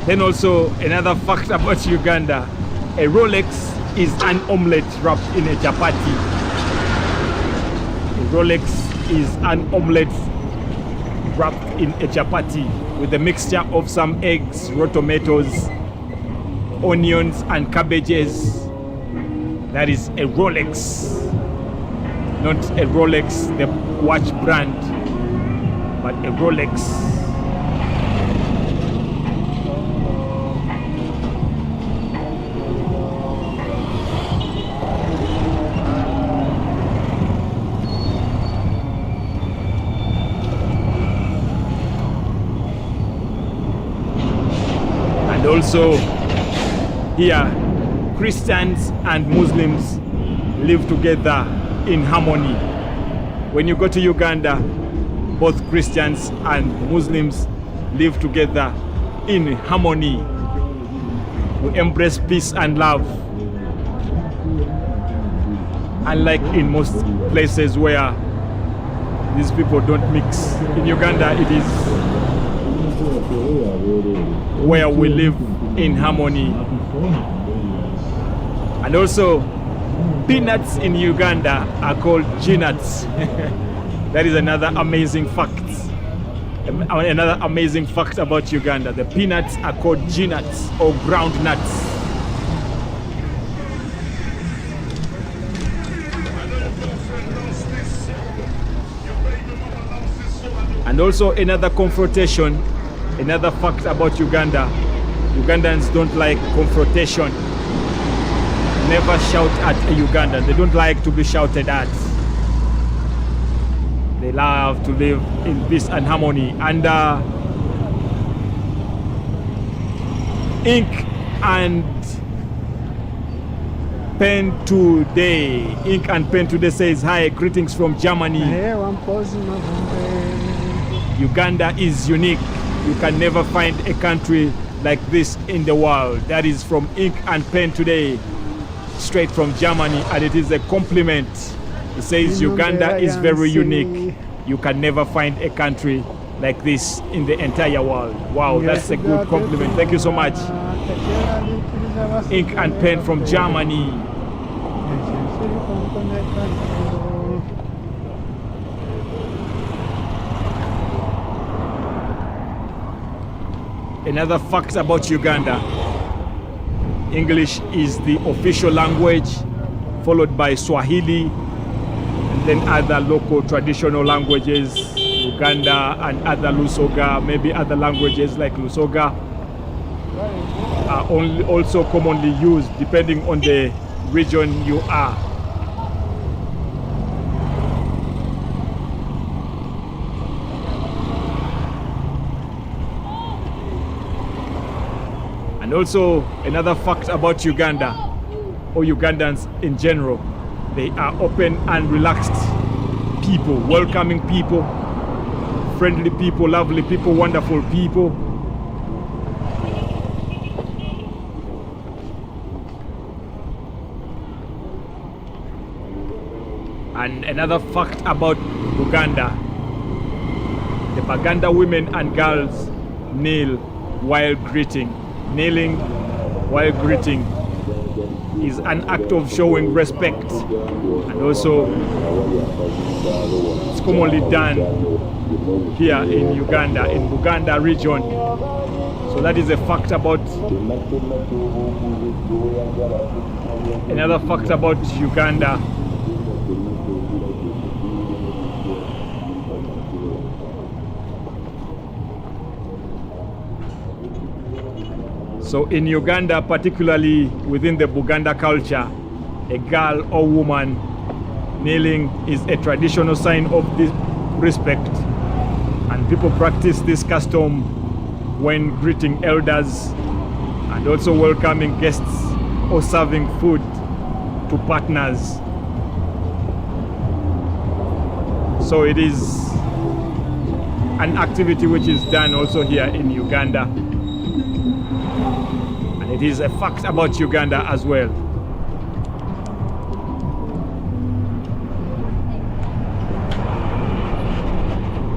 S1: Then also another fact about Uganda, a Rolex is an omelette wrapped in a chapati. A Rolex is an omelette wrapped in a chapati with a mixture of some eggs, raw tomatoes, onions and cabbages. That is a Rolex, not a Rolex, the watch brand, but a Rolex. Also here, Christians and Muslims live together in harmony. When you go to Uganda, both Christians and Muslims live together in harmony. We embrace peace and love. Unlike in most places where these people don't mix. In Uganda, it is where we live in harmony. And also, peanuts in Uganda are called G-nuts. That is another amazing fact. Another amazing fact about Uganda. The peanuts are called G-nuts or ground nuts. And also another confrontation, another fact about Uganda. Ugandans don't like confrontation. Never shout at a Ugandan. They don't like to be shouted at. They love to live in peace and harmony. And ink and pen today. Ink and pen today says, hi, greetings from Germany. Uganda is unique. You can never find a country like this in the world. That is from Ink and Pen Today, straight from Germany, and it is a compliment. It says Uganda is very unique. You can never find a country like this in the entire world. Wow, that's a good compliment. Thank you so much. Ink and pen from Germany. Another fact about Uganda: English is the official language, followed by Swahili, and then other local traditional languages, Uganda and other Lusoga, maybe other languages like Lusoga are also commonly used depending on the region you are. And also another fact about Uganda, or Ugandans in general, they are open and relaxed people, welcoming people, friendly people, lovely people, wonderful people. And another fact about Uganda: the Baganda women and girls kneel while greeting. Kneeling while greeting is an act of showing respect, and also it's commonly done here in Uganda, in Buganda region. So that is a fact about, another fact about Uganda. So in Uganda, particularly within the Buganda culture, a girl or woman kneeling is a traditional sign of this respect, and people practice this custom when greeting elders and also welcoming guests or serving food to partners. So it is an activity which is done also here in Uganda. It is a fact about Uganda as well.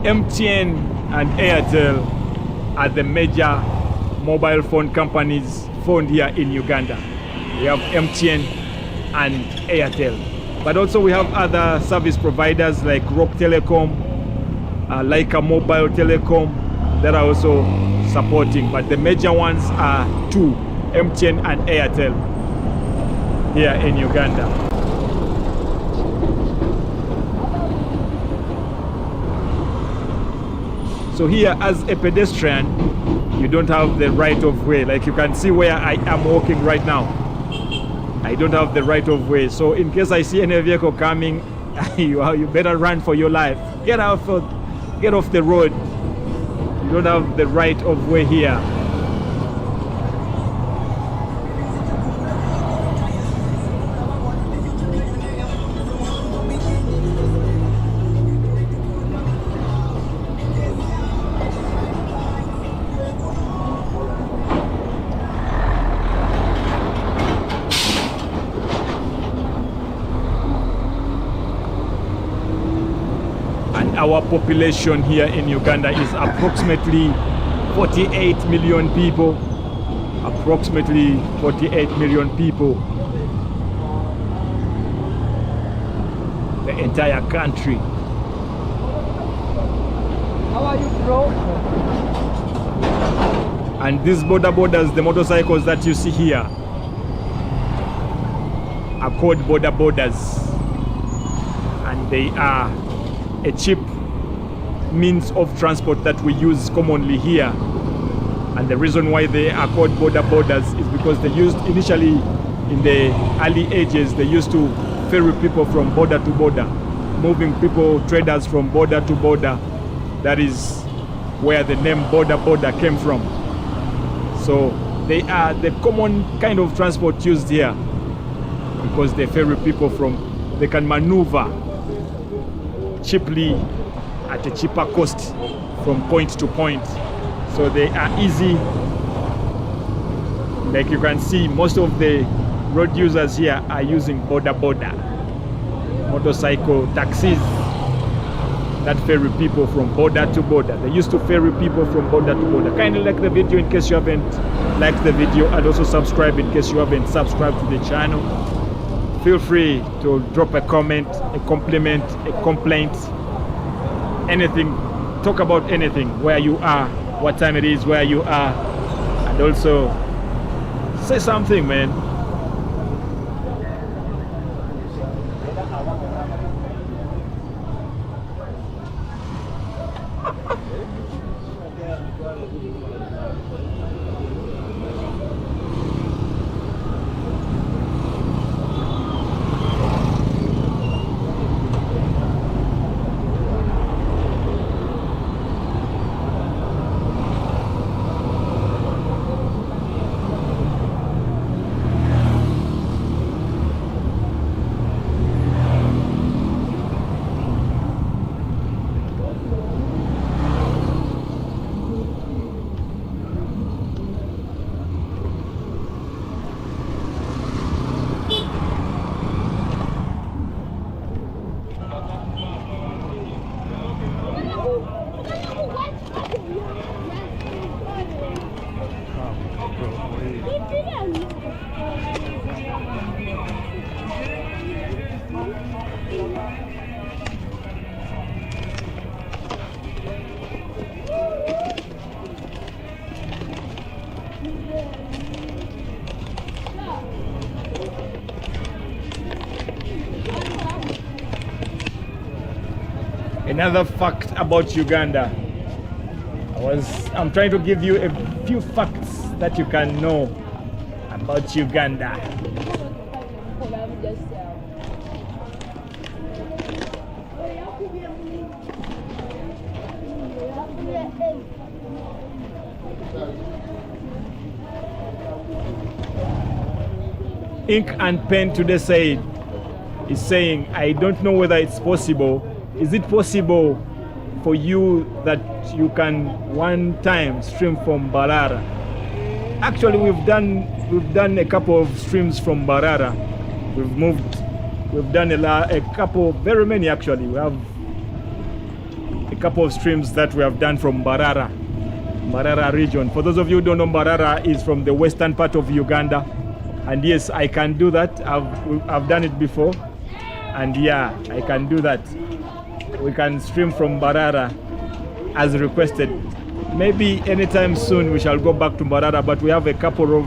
S1: MTN and Airtel are the major mobile phone companies found here in Uganda. We have MTN and Airtel. But also we have other service providers like Rock Telecom, Laika Mobile Telecom, that are also supporting. But the major ones are two: MTN and Airtel here in Uganda. So here, as a pedestrian, you don't have the right of way. Like you can see where I am walking right now, I don't have the right of way. So in case I see any vehicle coming, you better run for your life. Get off the road. You don't have the right of way here. Our population here in Uganda is approximately 48 million people. Approximately 48 million people. The entire country.
S3: How are you, bro?
S1: And these borders, the motorcycles that you see here, are called borders. And they are a cheap means of transport that we use commonly here. And the reason why they are called borders is because they used initially, in the early ages, they used to ferry people from border to border, moving people, traders from border to border. That is where the name border came from. So they are the common kind of transport used here, because they ferry people they can maneuver cheaply at a cheaper cost from point to point. So they are easy. Like you can see, most of the road users here are using border motorcycle taxis. that ferry people from border to border. They used to ferry people from border to border. Kindly like the video in case you haven't liked the video, and also subscribe in case you haven't subscribed to the channel. Feel free to drop a comment, a compliment, a complaint, anything. Talk about anything, where you are, what time it is, where you are, and also say something, man. Another fact about Uganda. I'm trying to give you a few facts that you can know about Uganda. Ink and Pen today is saying, I don't know whether it's possible. Is it possible for you that you can one time stream from Barara? Actually, we've done a couple of streams from Barara. We've done a couple, very many actually. We have a couple of streams that we have done from Barara region. For those of you who don't know, Barara is from the western part of Uganda. And yes, I can do that. I've done it before. And yeah, I can do that. We can stream from Barara as requested. Maybe anytime soon we shall go back to Barara, but we have a couple of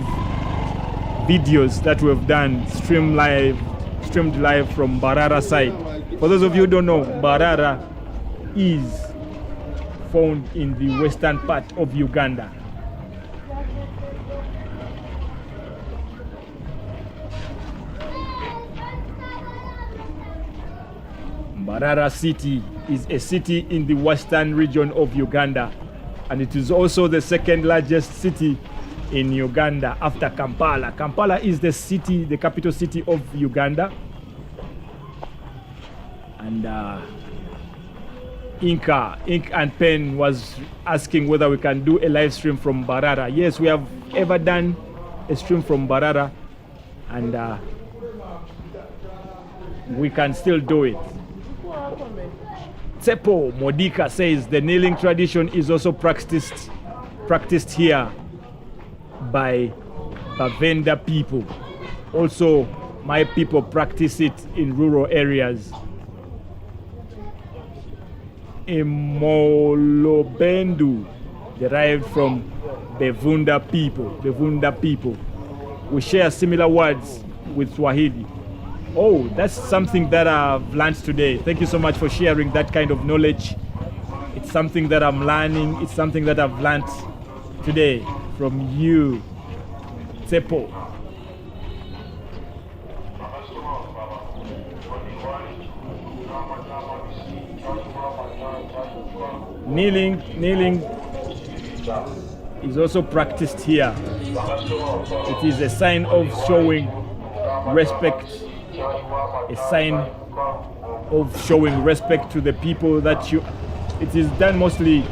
S1: videos that we've done streamed live from Barara side. For those of you who don't know, Barara is found in the western part of Uganda. Barara city is a city in the western region of Uganda, and it is also the second largest city in Uganda after Kampala. Kampala is the capital city of Uganda. And Ink and Pen was asking whether we can do a live stream from Barara. Yes, we have ever done a stream from Barara, and we can still do it. Tsepo Modika says the kneeling tradition is also practiced here by Bavenda people. Also, my people practice it in rural areas. Imolobendu, derived from Bevunda people. We share similar words with Swahili. Oh, that's something that I've learned today. Thank you so much for sharing that kind of knowledge. It's something that I'm learning. It's something that I've learned today from you, Tsepo. Kneeling is also practiced here. It is a sign of showing respect, a sign of showing respect to the people that you. It is done mostly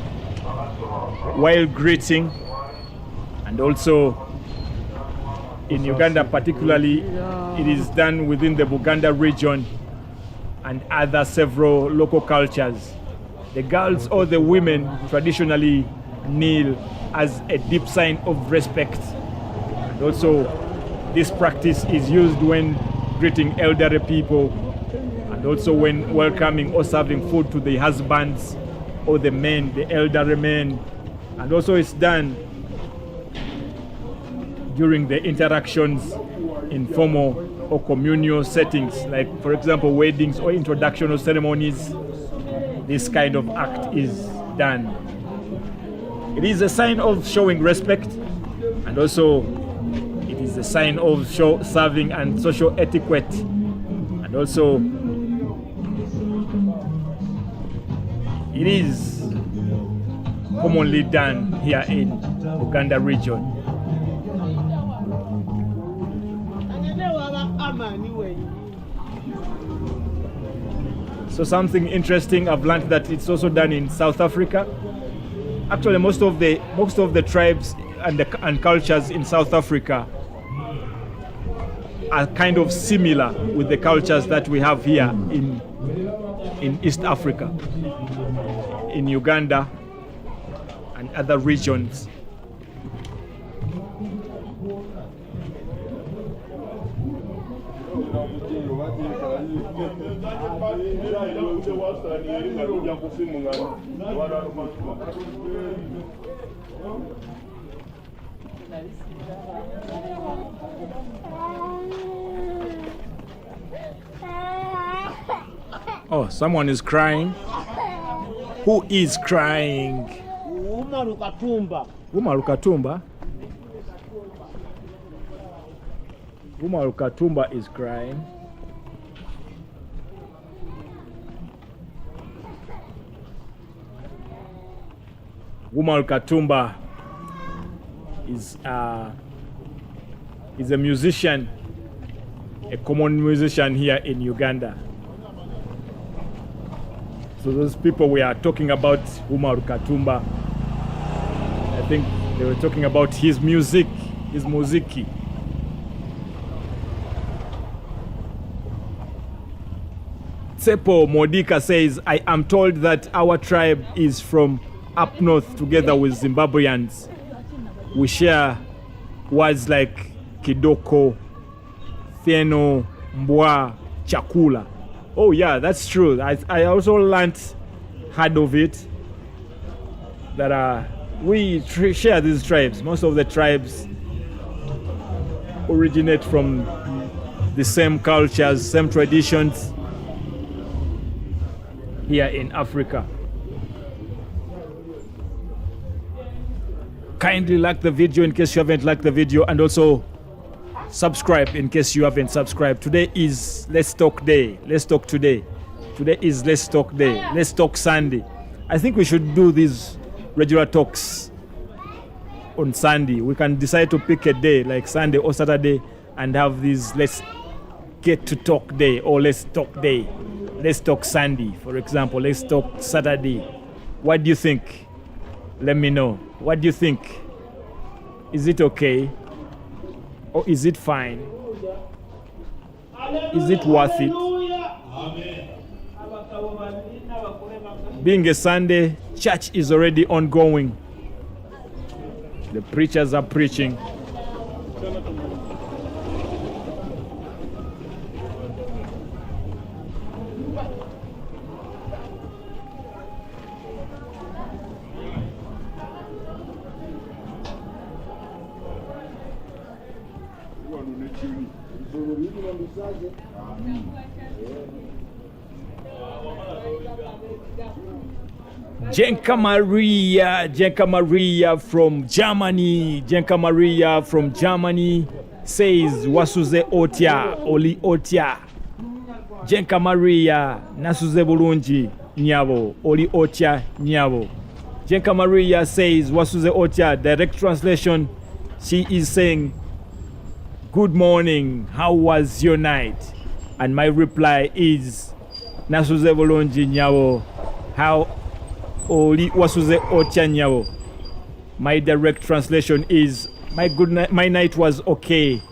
S1: while greeting, and also in Uganda particularly, it is done within the Buganda region and other several local cultures. The girls or the women traditionally kneel as a deep sign of respect. And also, this practice is used when greeting elderly people and also when welcoming or serving food to the husbands or the men, the elderly men. And also it's done during the interactions in formal or communal settings, like for example weddings or introductional ceremonies. This kind of act is done. It is a sign of showing respect, and also it is a sign of serving and social etiquette, and also it is commonly done here in Uganda region. So something interesting, I've learned that it's also done in South Africa. Actually, most of the tribes and cultures in South Africa are kind of similar with the cultures that we have here in East Africa, in Uganda and other regions. Oh, someone is crying. Who is crying? Umarukatumba. Umarukatumba is crying. Umarukatumba is a musician, a common musician here in Uganda. So those people we are talking about, Umarukatumba, I think they were talking about his music, his muziki. Tsepo Modika says, I am told that our tribe is from up north together with Zimbabweans. We share words like Kidoko, Feno, Mbwa, Chakula. Oh yeah, that's true. I also heard of it, that we share these tribes. Most of the tribes originate from the same cultures, same traditions here in Africa. Kindly like the video in case you haven't liked the video, and also subscribe in case you haven't subscribed. Today is Let's Talk Day. Let's talk today. Today is Let's Talk Day. Let's Talk Sunday. I think we should do these regular talks on Sunday. We can decide to pick a day like Sunday or Saturday and have these Let's Get to Talk Day or Let's Talk Day. Let's Talk Sunday, for example. Let's Talk Saturday. What do you think? Let me know. What do you think? Is it okay? Or is it fine? Is it worth it? Being a Sunday, church is already ongoing. The preachers are preaching. Jenka Maria from Germany. Jenka Maria from Germany says, Wasuze Otia, Oli Otia. Jenka Maria, Nasuze Bulungi, Nyabo, Oli Otia, Nyabo. Jenka Maria says, Wasuze Otia. Direct translation, she is saying, good morning, how was your night? And my reply is, Nasuze Bulungi, Nyabo, how Oli wasuze ocha nyawo. My direct translation is, my night was okay.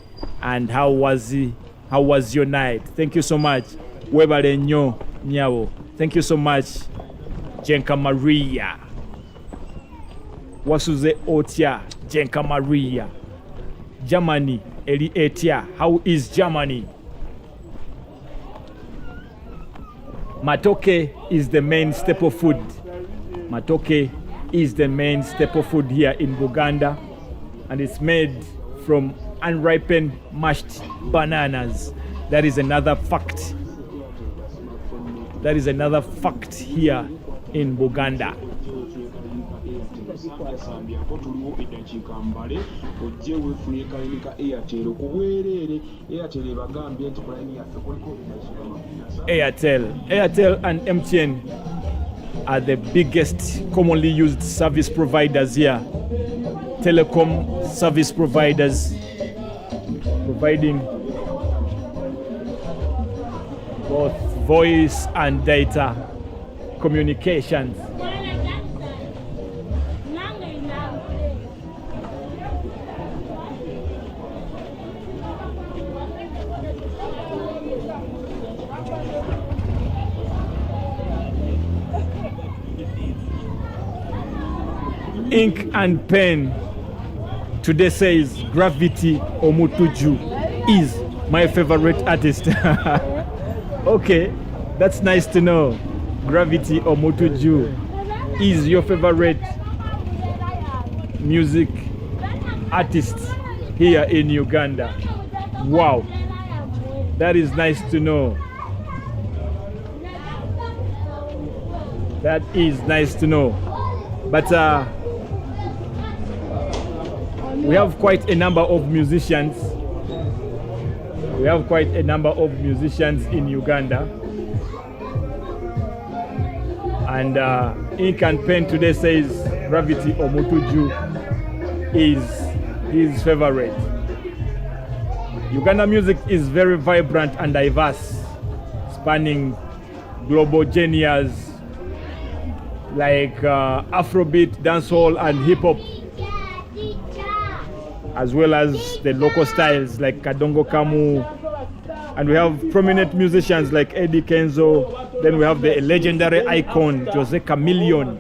S1: And how was your night? Thank you so much. Webale nyo nyawo. Thank you so much. Jenka Maria. Wasuze Otia, Jenka Maria. Germany, Eli Etia. How is Germany? Matoke is the main staple food. Matoke is the main staple food here in Uganda, and it's made from unripened mashed bananas. That is another fact. That is another fact here in Uganda. Airtel and MTN are the biggest commonly used service providers here. Telecom service providers providing both voice and data communications. Ink and pen today says Gravity Omutuju is my favorite artist. Okay, that's nice to know. Gravity Omutuju is your favorite music artist here in Uganda. Wow, that is nice to know. That is nice to know. But we have quite a number of musicians. We have quite a number of musicians in Uganda. And Ink and Pen today says Gravity Omutuju is his favorite. Uganda music is very vibrant and diverse, spanning global genres like Afrobeat, dancehall, and hip-hop, as well as the local styles like Kadongo Kamu. And we have prominent musicians like Eddie Kenzo. Then we have the legendary icon Jose Chameleone,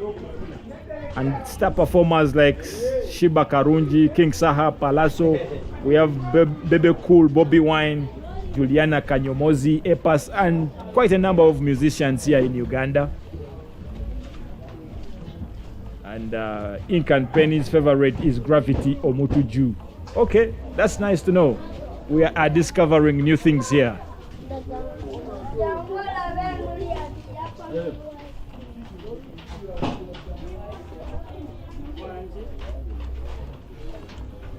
S1: and star performers like Shiba Karungi, King Saha, Palazzo. We have Bebe Cool, Bobby Wine, Juliana Kanyomozi, Epas, and quite a number of musicians here in Uganda. And Ink and Penny's favorite is Gravity Omutuju. Okay, that's nice to know. We are discovering new things here.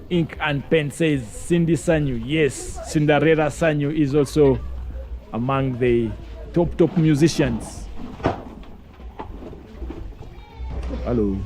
S1: Ink and Pen says Cindy Sanyu. Yes, Cinderella Sanyu is also among the top musicians. Hello.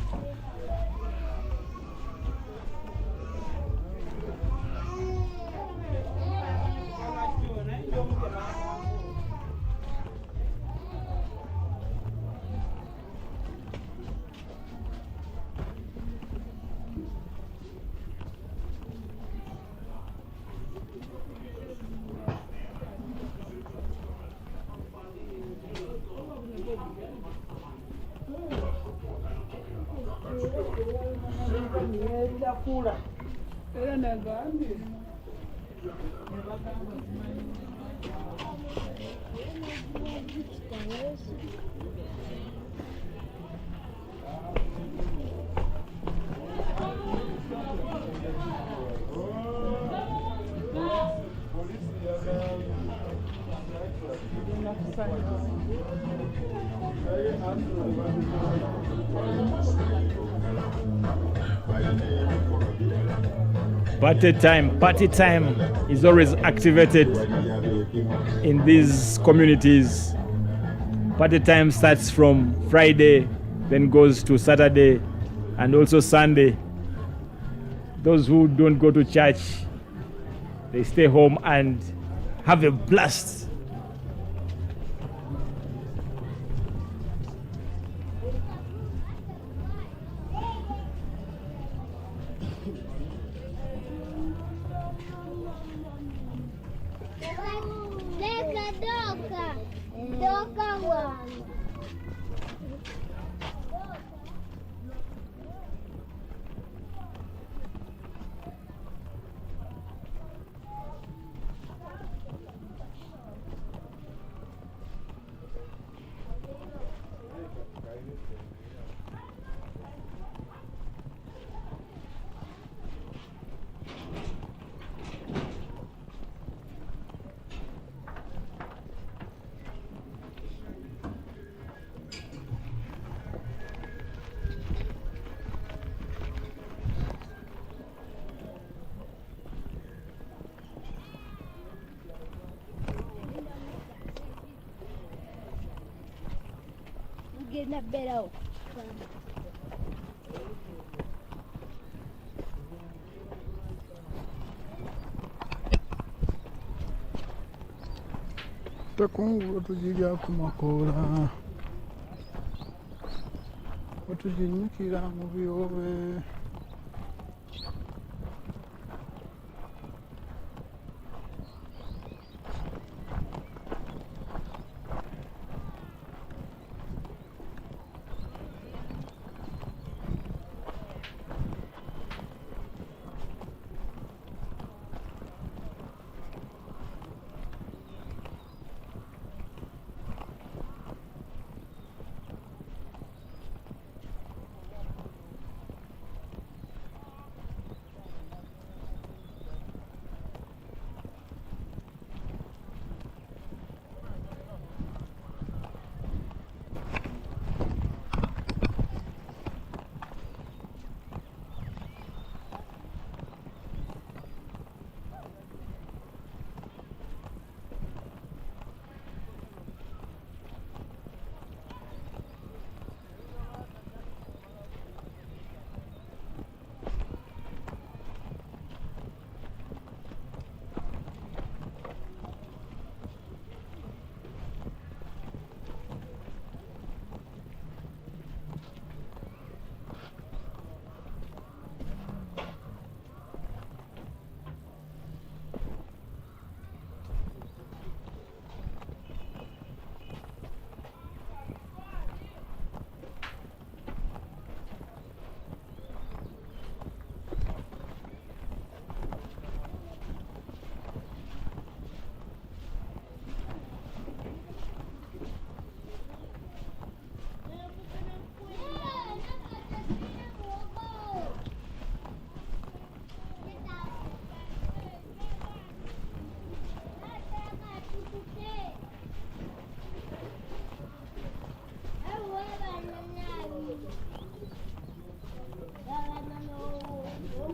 S1: Party time is always activated in these communities. Party time starts from Friday, then goes to Saturday and also Sunday. Those who don't go to church, they stay home and have a blast.
S5: getting that bed out.
S2: Takungura tujiga kumakora. Watujinyukira mu biyobe.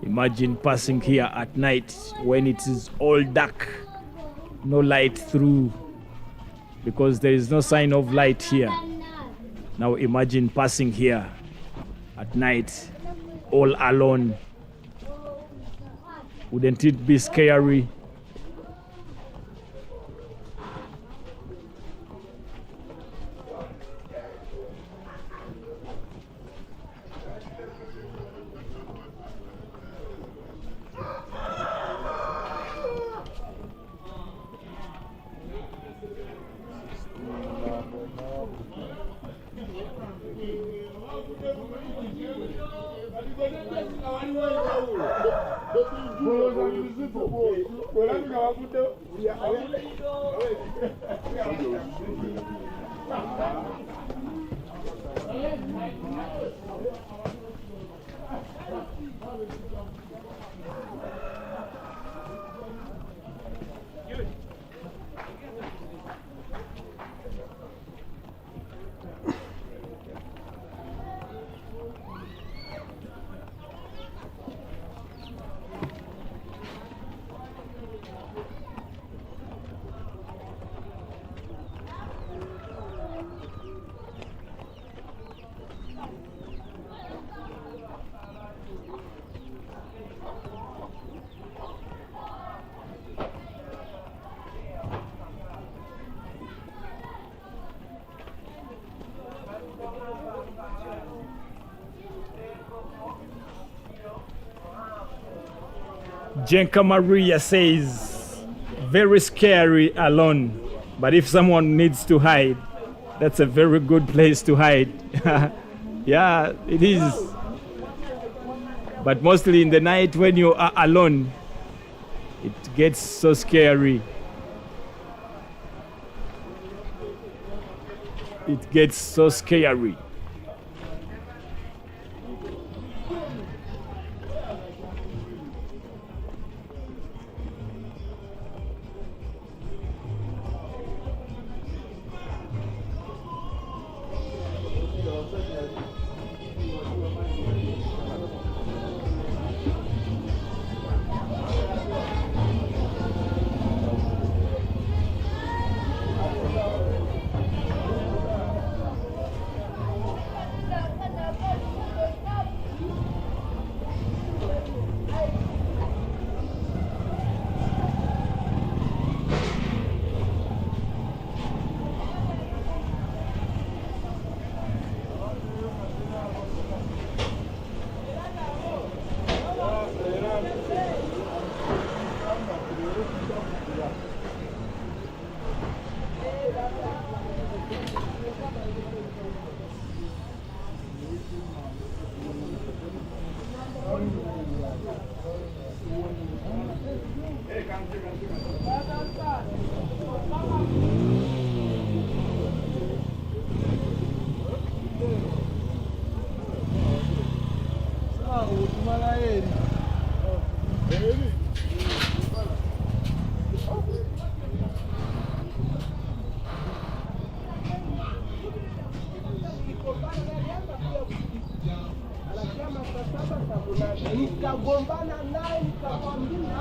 S1: Imagine passing here at night when it is all dark, no light through, because there is no sign of light here. Now imagine passing here at night all alone. Wouldn't it be scary? Jenka Maria says, very scary alone, but if someone needs to hide, that's a very good place to hide. Yeah, it is. But mostly in the night when you are alone, it gets so scary. It gets so scary.
S3: Nikagombana naye nikamwambia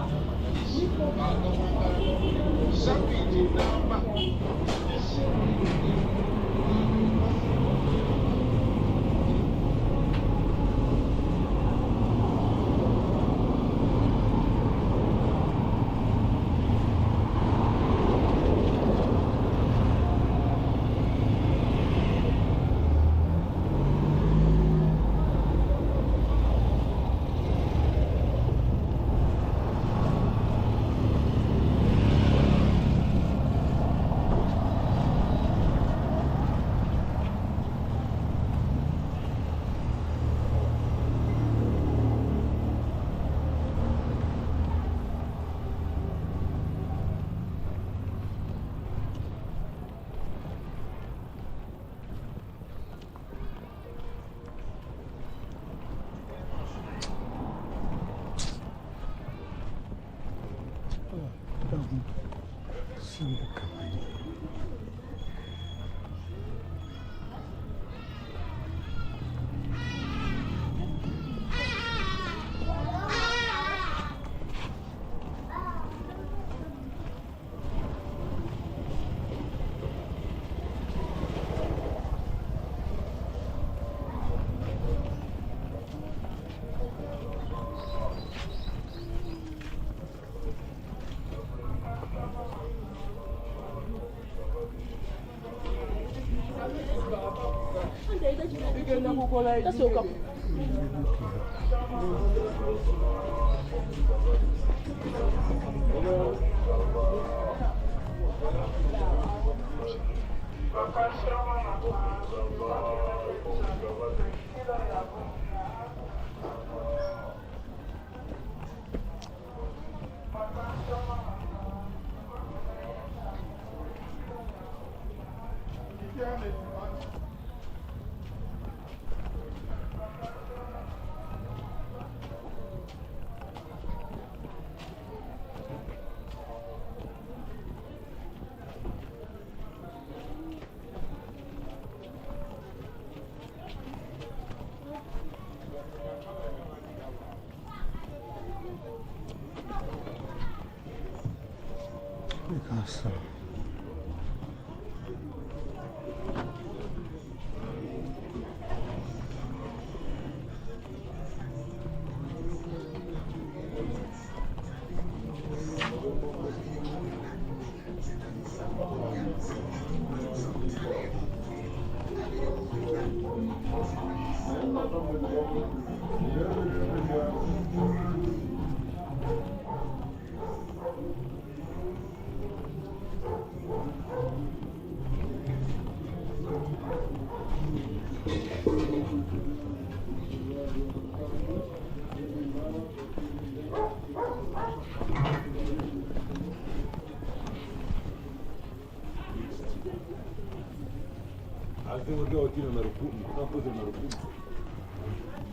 S2: Casa.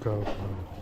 S2: Kampala.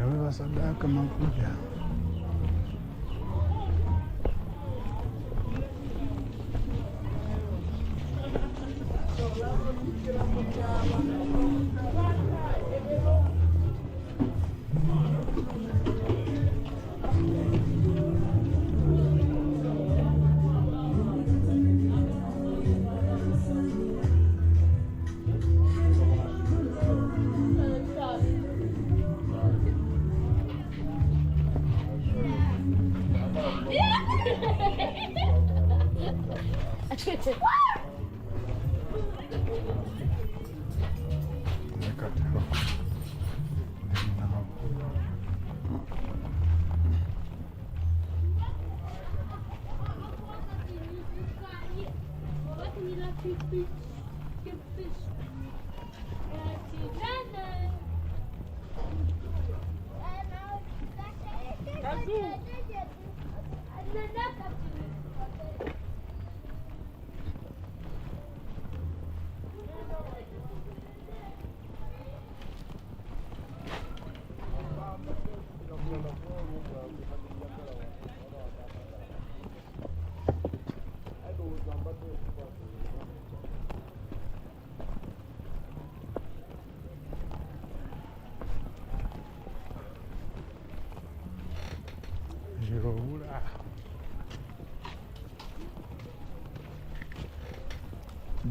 S2: nawe wasadaka makuja.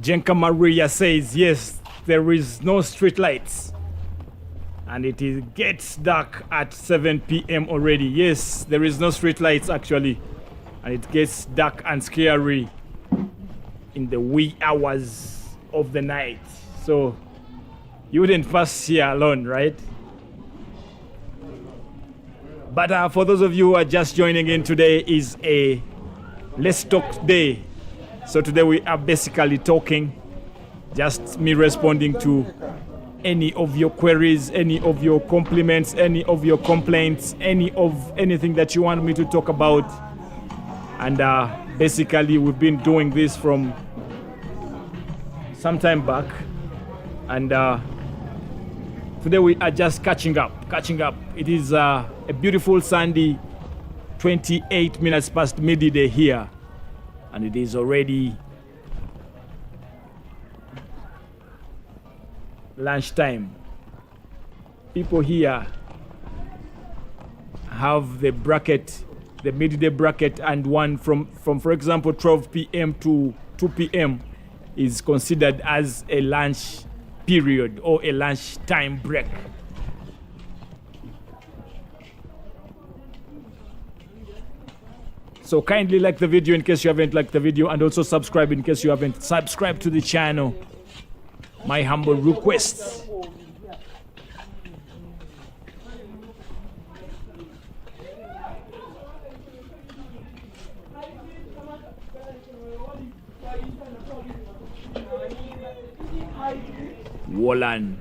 S1: Jenka Maria says, yes, there is no street lights. And gets dark at 7 p.m. already. Yes, there is no street lights actually. And it gets dark and scary in the wee hours of the night. So you wouldn't pass here alone, right? But for those of you who are just joining in, today is a Let's Talk Day. So today we are basically talking, just me responding to any of your queries, any of your compliments, any of your complaints, anything that you want me to talk about. And basically we've been doing this from some time back. And today we are just catching up. It is a beautiful Sunday, 28 minutes past midday here. And it is already lunchtime. People here have the bracket, the midday bracket, and one from for example 12 p.m. to 2 p.m. is considered as a lunch period or a lunch time break. So kindly like the video in case you haven't liked the video, and also subscribe in case you haven't subscribed to the channel. My humble request. Wolan.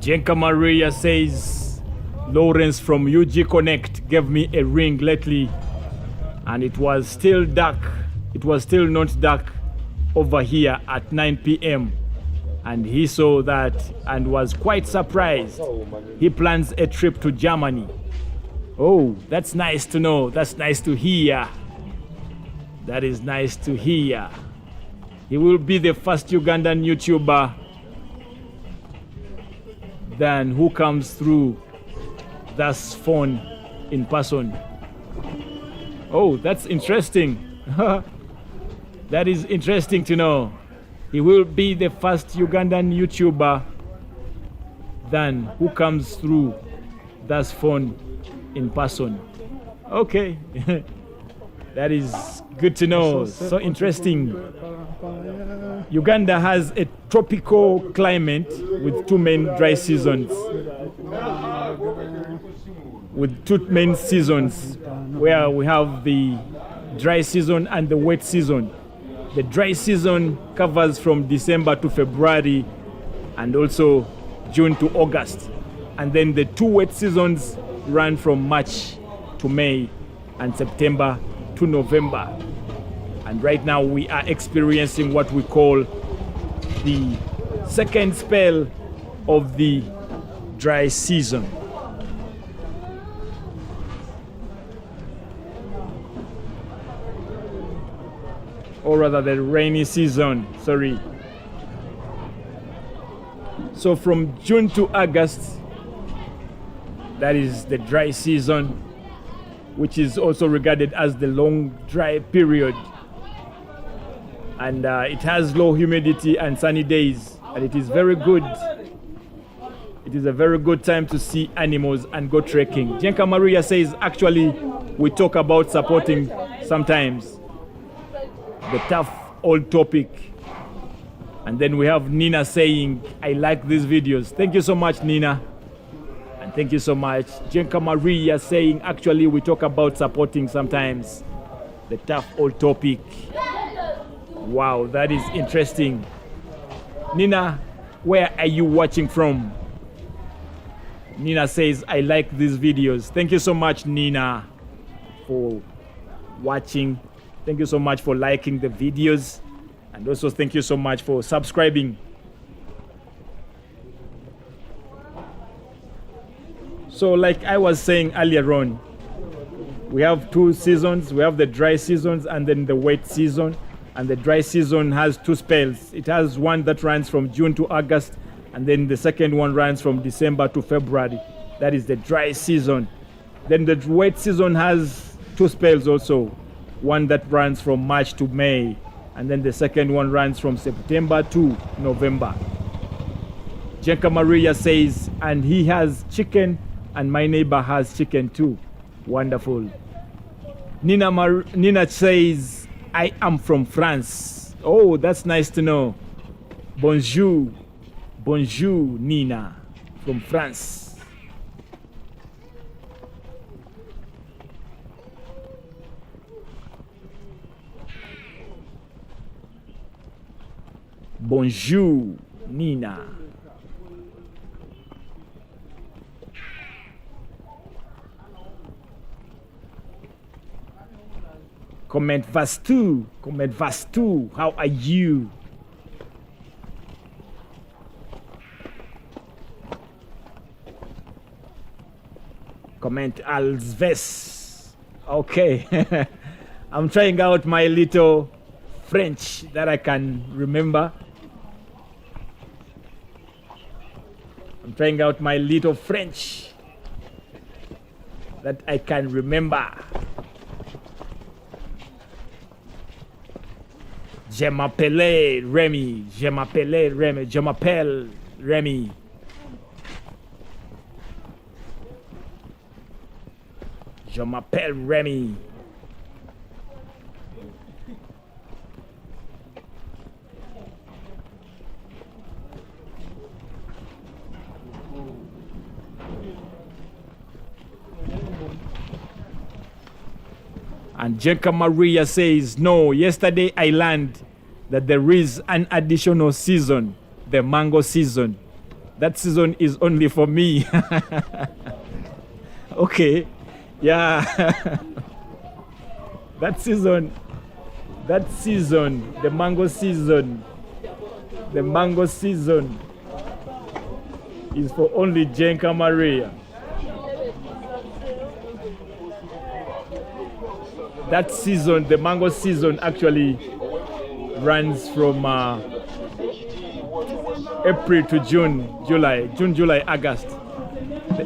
S1: Jenka Maria says, Lawrence from UG Connect gave me a ring lately and it was still dark. It was still not dark over here at 9 p.m. And he saw that and was quite surprised. He plans a trip to Germany. Oh, that's nice to know. That's nice to hear. That is nice to hear. He will be the first Ugandan YouTuber then who comes through this phone in person. Oh, that's interesting. That is interesting to know. He will be the first Ugandan YouTuber then who comes through this phone in person. Okay. That is good to know. So interesting. Uganda has a tropical climate with two main dry seasons. With two main seasons where we have the dry season and the wet season. The dry season covers from December to February and also June to August. And then the two wet seasons run from March to May and September to November. And right now we are experiencing what we call the second spell of the dry season. Or rather the rainy season, sorry. So from June to August, that is the dry season, which is also regarded as the long dry period. And it has low humidity and sunny days, and it is very good. It is a very good time to see animals and go trekking. Jenka Maria says, actually, we talk about supporting sometimes the tough old topic. And then we have Nina saying, I like these videos. Thank you so much, Nina. And thank you so much. Jenka Maria saying, actually, we talk about supporting sometimes the tough old topic. Wow, that is interesting. Nina, where are you watching from? Nina says, I like these videos. Thank you so much, Nina, for watching. Thank you so much for liking the videos. And also thank you so much for subscribing. So like I was saying earlier on, we have two seasons. We have the dry seasons and then the wet season. And the dry season has two spells. It has one that runs from June to August, and then the second one runs from December to February. That is the dry season. Then the wet season has two spells also. One that runs from March to May, and then the second one runs from September to November. Jenka Maria says, and he has chicken, and my neighbor has chicken too. Wonderful. Nina says, I am from France. Oh, that's nice to know. Bonjour. Bonjour, Nina, from France. Bonjour, Nina. Comment vas-tu? Comment vas-tu? How are you? Comment alves. Okay. I'm trying out my little French that I can remember. I'm trying out my little French that I can remember. Je m'appelle Remy. Je m'appelle Remy. Je m'appelle Remy. Je m'appelle Remy. And Jenka Maria says, no, yesterday I learned that there is an additional season, the mango season. That season is only for me. Okay, yeah. That season, the mango season is for only Jenka Maria. That season, the mango season, actually runs from April to June, July, August.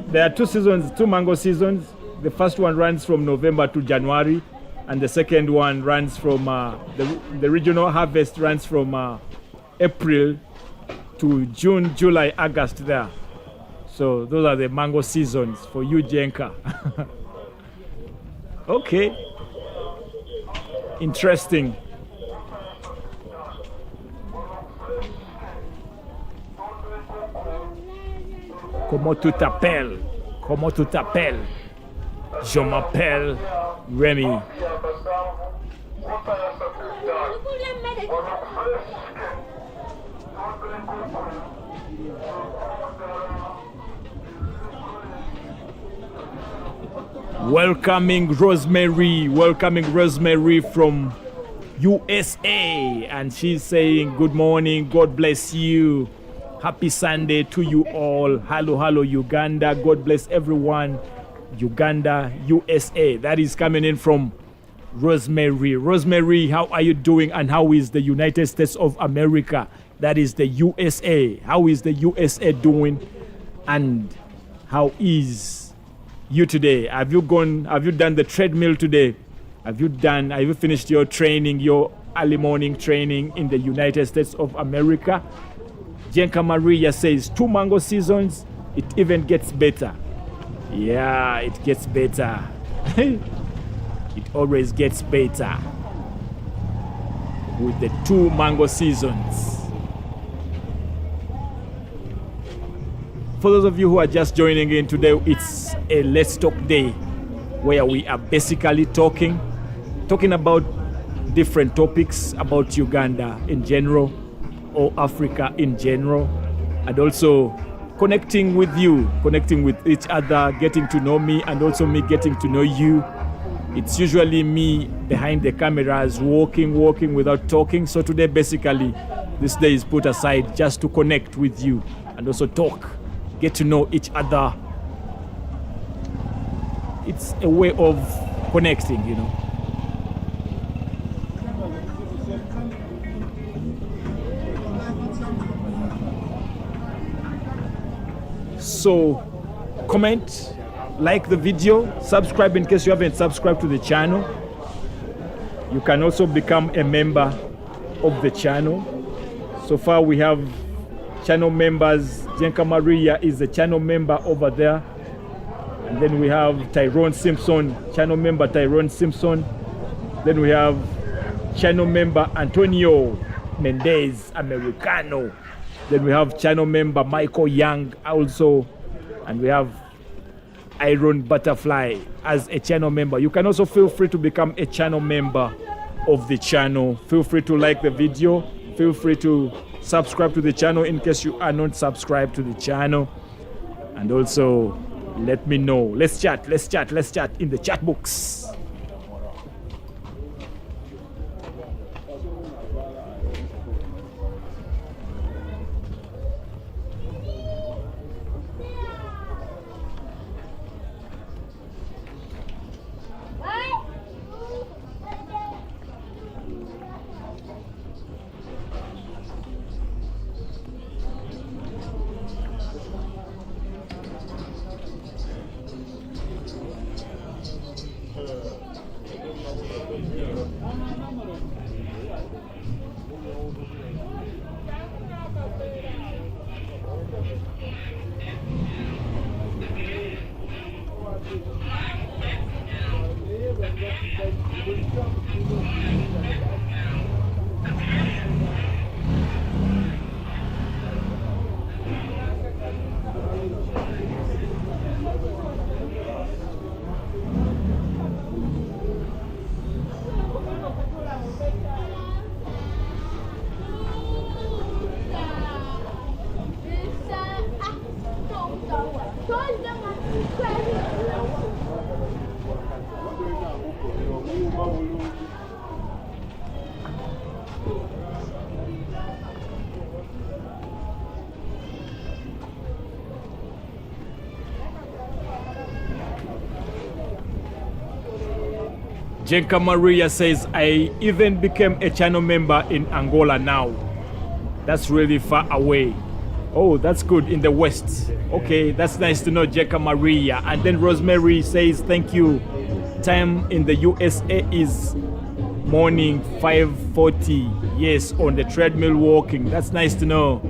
S1: There are two seasons, two mango seasons. The first one runs from November to January, and the second one runs from the regional harvest runs from April to June, July, August there. So those are the mango seasons for you, Jenka. Okay. Interesting. Comment tu t'appelles? Comment tu t'appelles? Je m'appelle Remy. Welcoming Rosemary from USA, and she's saying good morning, God bless you, happy Sunday to you all. Hello Uganda, God bless everyone. Uganda, USA. That is coming in from Rosemary, how are you doing, and how is the United States of America? That is the USA. How is the USA doing, and how is you today? Have you done the treadmill today? Have you finished your training, your early morning training in the United States of America? Jenka Maria says 2 mango seasons, it even gets better. Yeah, it gets better. It always gets better with the 2 mango seasons. For those of you who are just joining in today, it's a Let's Talk Day where we are basically talking about different topics about Uganda in general or Africa in general, and also connecting with you, connecting with each other, getting to know me, and also me getting to know you. It's usually me behind the cameras walking without talking. So today basically this day is put aside just to connect with you and also talk, get to know each other. It's a way of connecting, you know. So comment, like the video, subscribe in case you haven't subscribed to the channel. You can also become a member of the channel. So far we have channel members. Jenka Maria is a channel member over there. And then we have Tyrone Simpson, channel member Tyrone Simpson. Then we have channel member Antonio Mendez Americano. Then we have channel member Michael Young also. And we have Iron Butterfly as a channel member. You can also feel free to become a channel member of the channel. Feel free to like the video. Feel free to subscribe to the channel in case you are not subscribed to the channel. And also let me know. Let's chat in the chat box. Jenka Maria says, I even became a channel member in Angola now. That's really far away. Oh, that's good, in the west. Okay, that's nice to know, Jenka Maria. And then Rosemary says, thank you. Time in the USA is morning 5:40. Yes, on the treadmill walking. That's nice to know,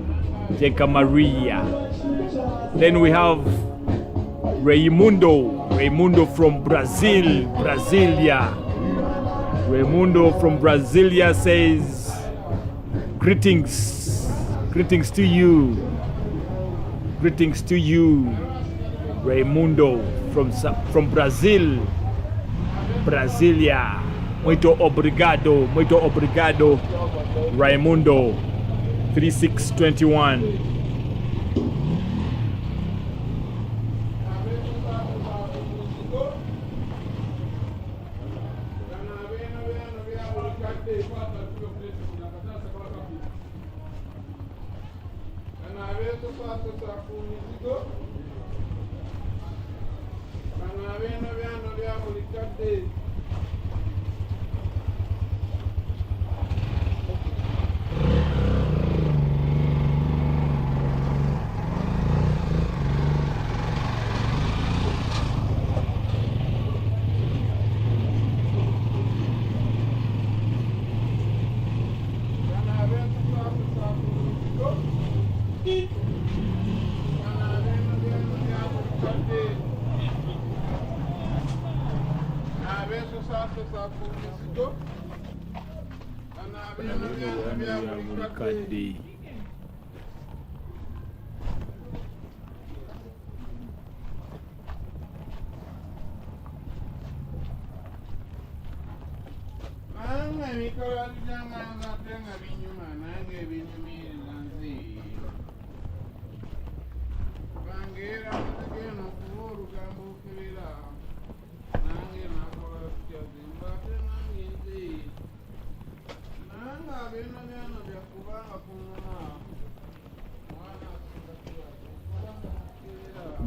S1: Jenka Maria. Then we have Raimundo from Brazil, Brasilia. Raimundo from Brasilia says, greetings to you. Greetings to you, Raimundo from Brazil, Brasilia. Muito obrigado, Raimundo. 3621.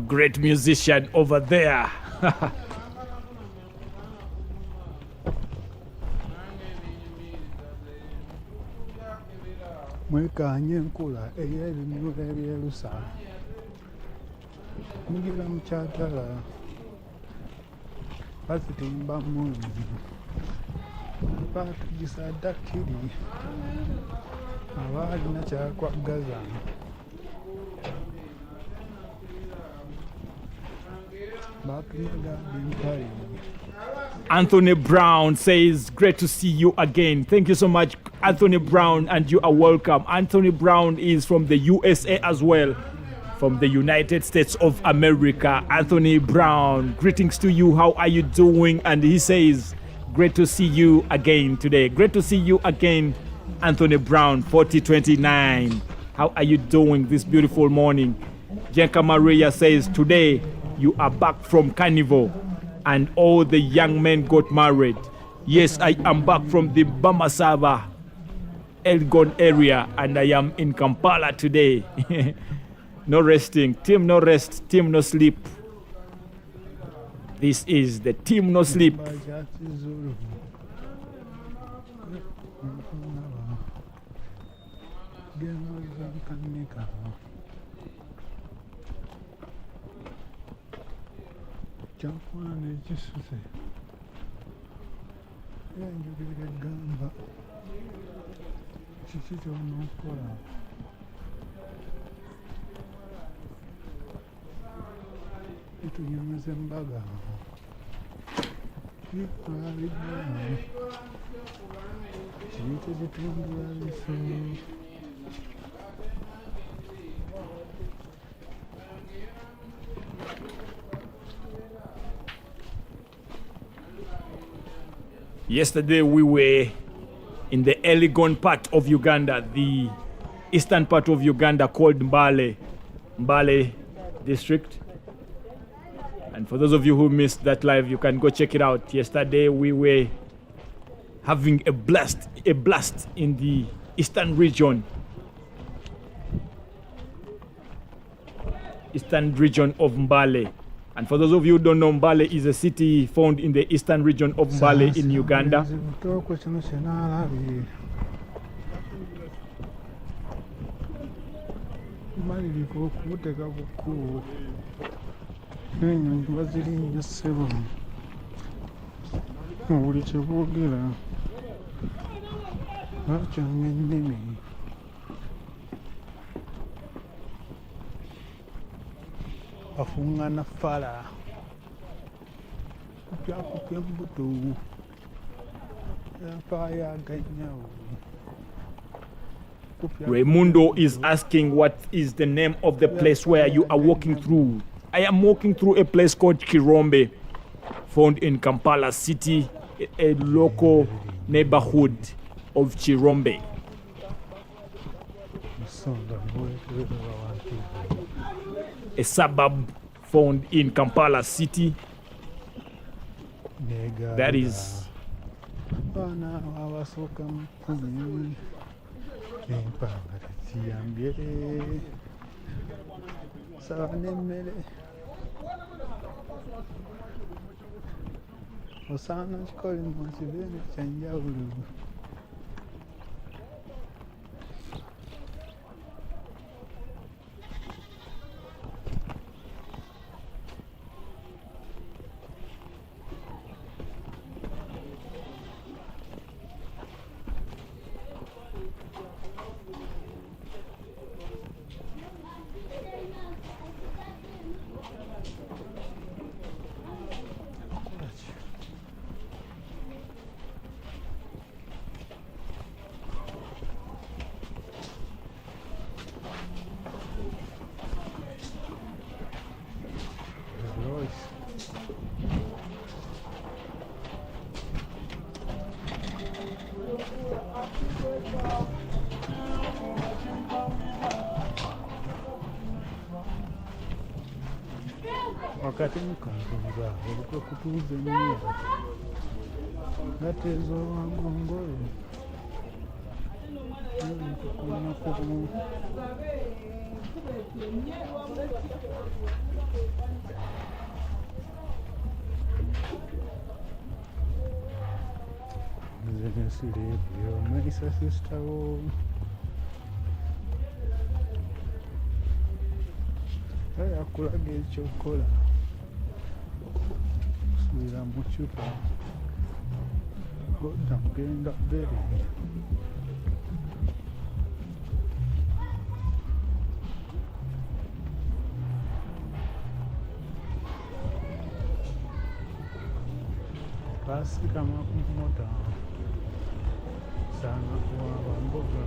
S1: Great musician over there.
S2: Mwekanye nkula eyeri nyuleri elusa. Mugira mchatala. Pasitimba muni. Pakisadakiri. Awali na chakwa gaza.
S1: Anthony Brown says, great to see you again. Thank you so much, Anthony Brown, and you are welcome. Anthony Brown is from the USA as well, from the United States of America. Anthony Brown, greetings to you. How are you doing? And he says, great to see you again today. Great to see you again, Anthony Brown, 4029. How are you doing this beautiful morning? Jenka Maria says, today you are back from Carnival and all the young men got married. Yes, I am back from the Bamasava, Elgon area, and I am in Kampala today. No resting. Team no rest, team no sleep. This is the team no sleep.
S2: Jamani jisuse yanjugire gamba kiki ky'onookola etunyumiza embaga kitwaliddwamu kiyite bitundula biso.
S1: Yesterday we were in the Elgon part of Uganda, the eastern part of Uganda called Mbale district. And for those of you who missed that live, you can go check it out. Yesterday we were having a blast in the eastern region of Mbale. And for those of you who don't know, Mbale is a city found in the eastern region of Mbale in Uganda.
S2: Afungana fala kupya mbuto ya ganyao.
S1: Raimundo is asking what is the name of the place where you are walking through. I am walking through a place called Kirombe, found in Kampala city, a local neighborhood of Chirombe. A suburb found in Kampala city. That is
S2: wakati mkanzunza ulikuwa kutuuze nyinyi gatezo wagongoro kuna kumu zene silivyo maisa sistawo akulaga ekyokola subira mu kyupa godda mugenda bere basikama ku mota sana kuwaba mboga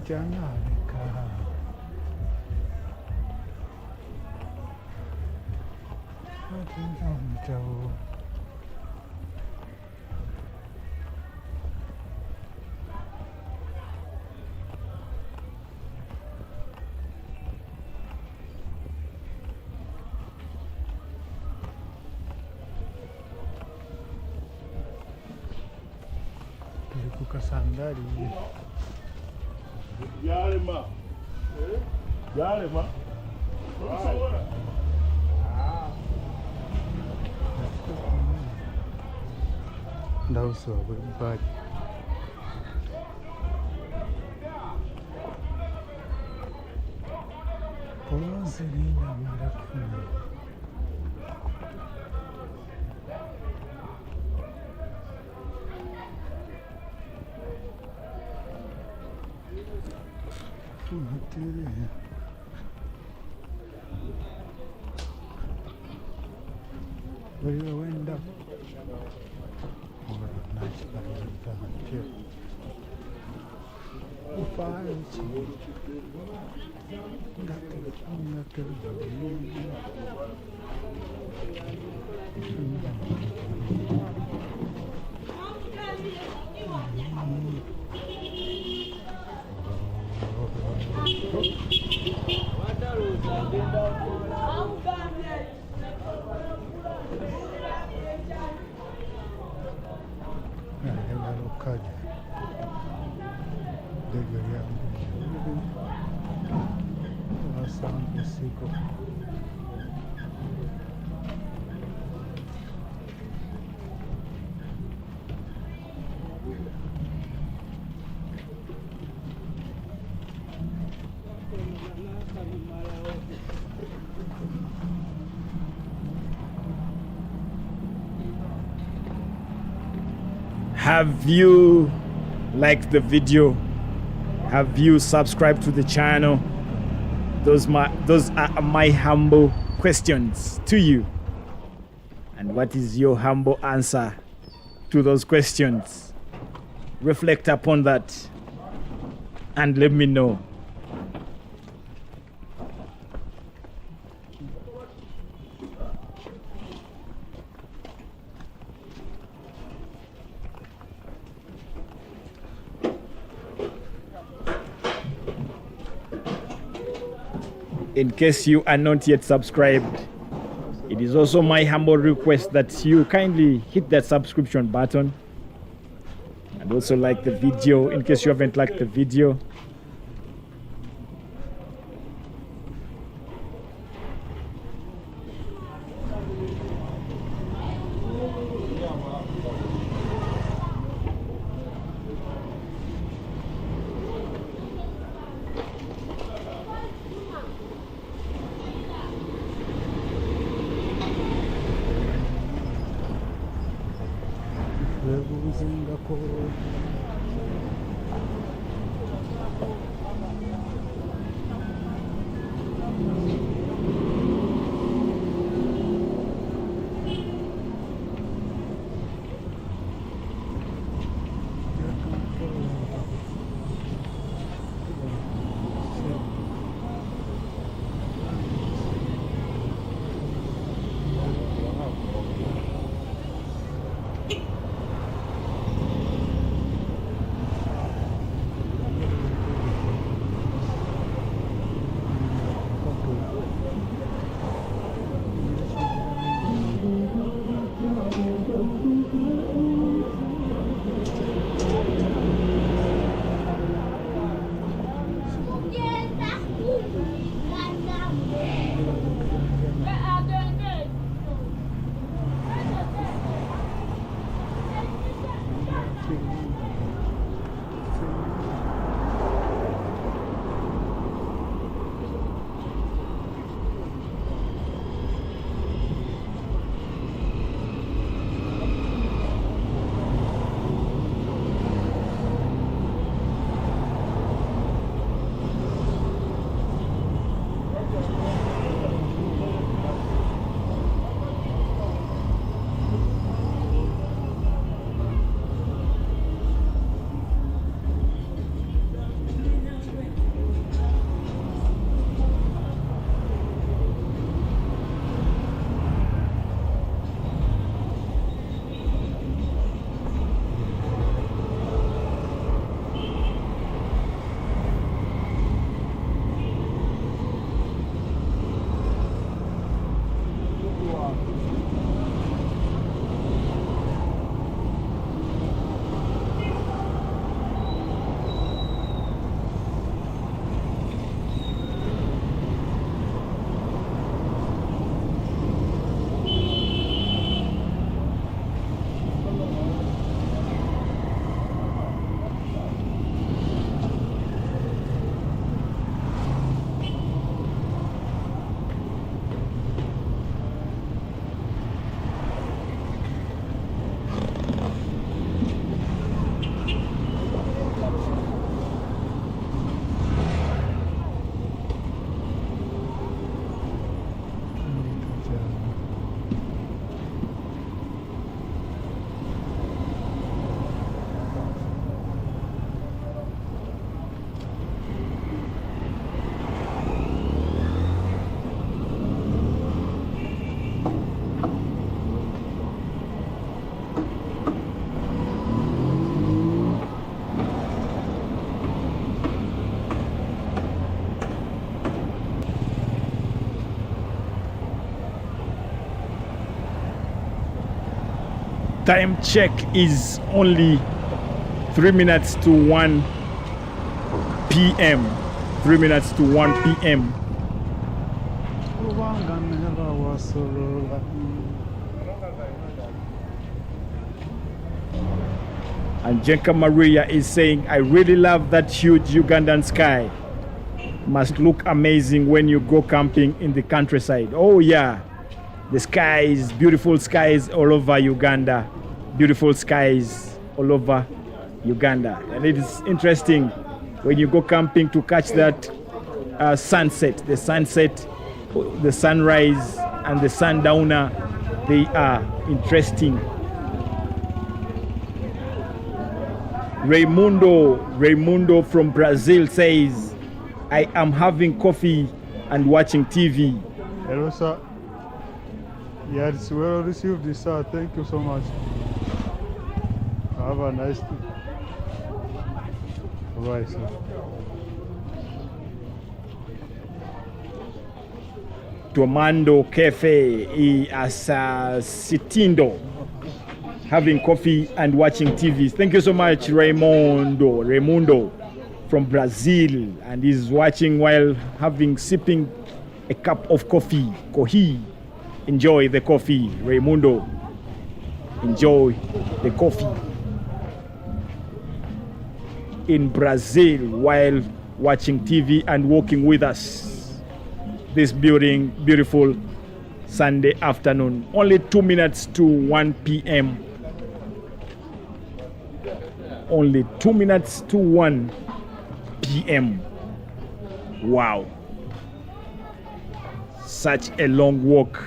S2: janaleka atinjamtawo kulikukasandali
S4: Yalema. Yalema.
S2: ndawusoba bwempaki olwazirina malakuna funatire waliwo wenda nakikaliza ntyo
S1: Have you liked the video? Have you subscribed to the channel? Those are my humble questions to you. And what is your humble answer to those questions? Reflect upon that and let me know. In case you are not yet subscribed, it is also my humble request that you kindly hit that subscription button and also like the video in case you haven't liked the video. time check is only 3 minutes to 1 p.m. 3 minutes to 1 p.m. And Jenka Maria is saying, I really love that huge Ugandan sky. Must look amazing when you go camping in the countryside. Oh yeah, the skies, beautiful skies all over Uganda. Beautiful skies all over Uganda. And it is interesting when you go camping to catch that sunset, the sunrise and the sundowner. They are interesting. Raimundo from Brazil says, I am having coffee and watching TV.
S2: Hello, sir. Yeah, it's well received, sir. Thank you so much. Have a nice day. Bye, sir.
S1: Tomando Cafe Sitindo, having coffee and watching TV. Thank you so much, Raimundo from Brazil, and he's watching while sipping a cup of coffee. Enjoy the coffee, Raimundo. Enjoy the coffee in Brazil while watching TV and walking with us this beautiful Sunday afternoon. Only 2 minutes to 1 p.m. Only 2 minutes to 1 p.m. Wow. Such a long walk.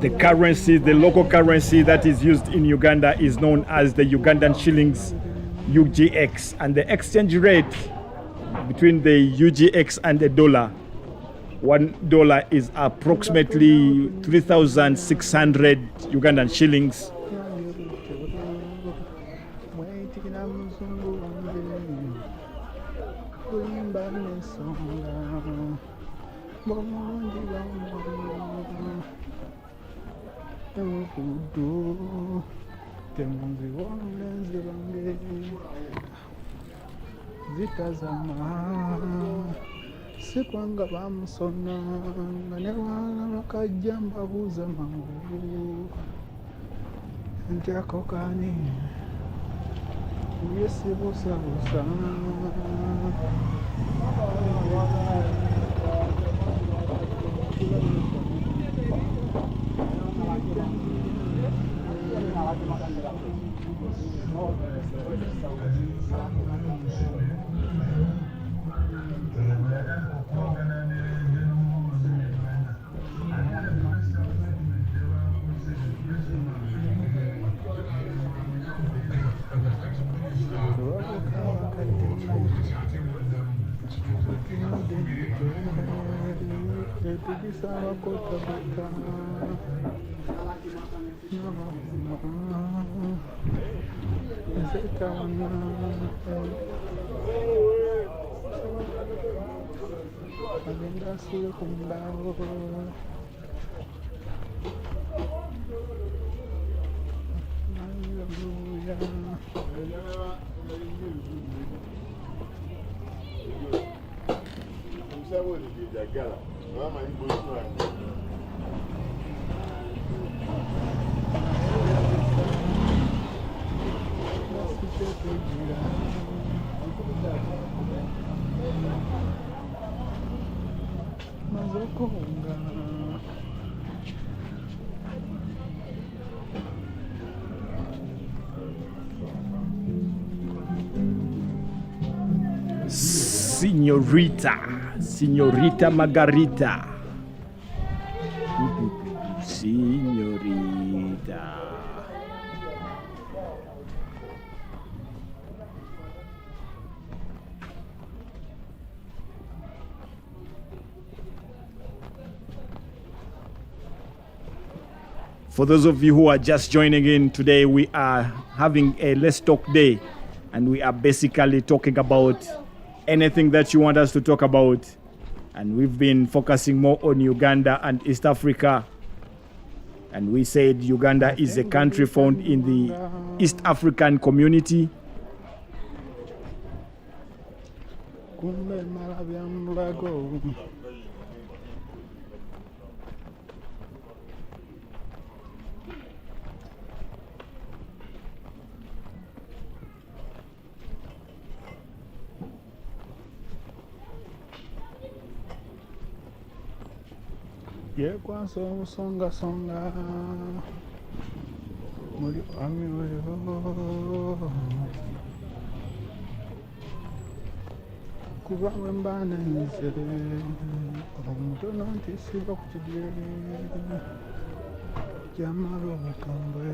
S1: The currency, the local currency that is used in Uganda is known as the Ugandan shillings, UGX, and the exchange rate between the UGX and the dollar, $1 is approximately 3,600 Ugandan shillings.
S5: Sikwanga bamusona ne wana bakajja mbabuuza mangu nti ako kaani yesibuusabuusa etukisa abakotakota ezetawana agenda asule ku mbaawo. Mazokonga
S1: Signorita Margarita. Signorita. For those of you who are just joining in today, we are having a Let's Talk Day, and we are basically talking about anything that you want us to talk about. And we've been focusing more on Uganda and East Africa. And we said Uganda is a country found in the East African community.
S5: yekwanso omusongasonga muli amyoyo kuba bwe mbananize omutono nti siba ku kidyeri kyamala obukambwe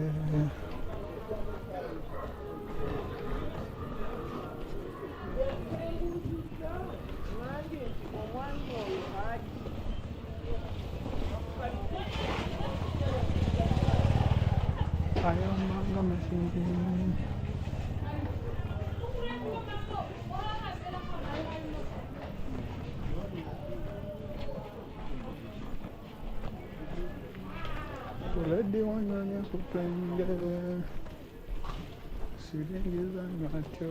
S5: ayomanga masindi kuledi wanyanya kupenge siringiza macho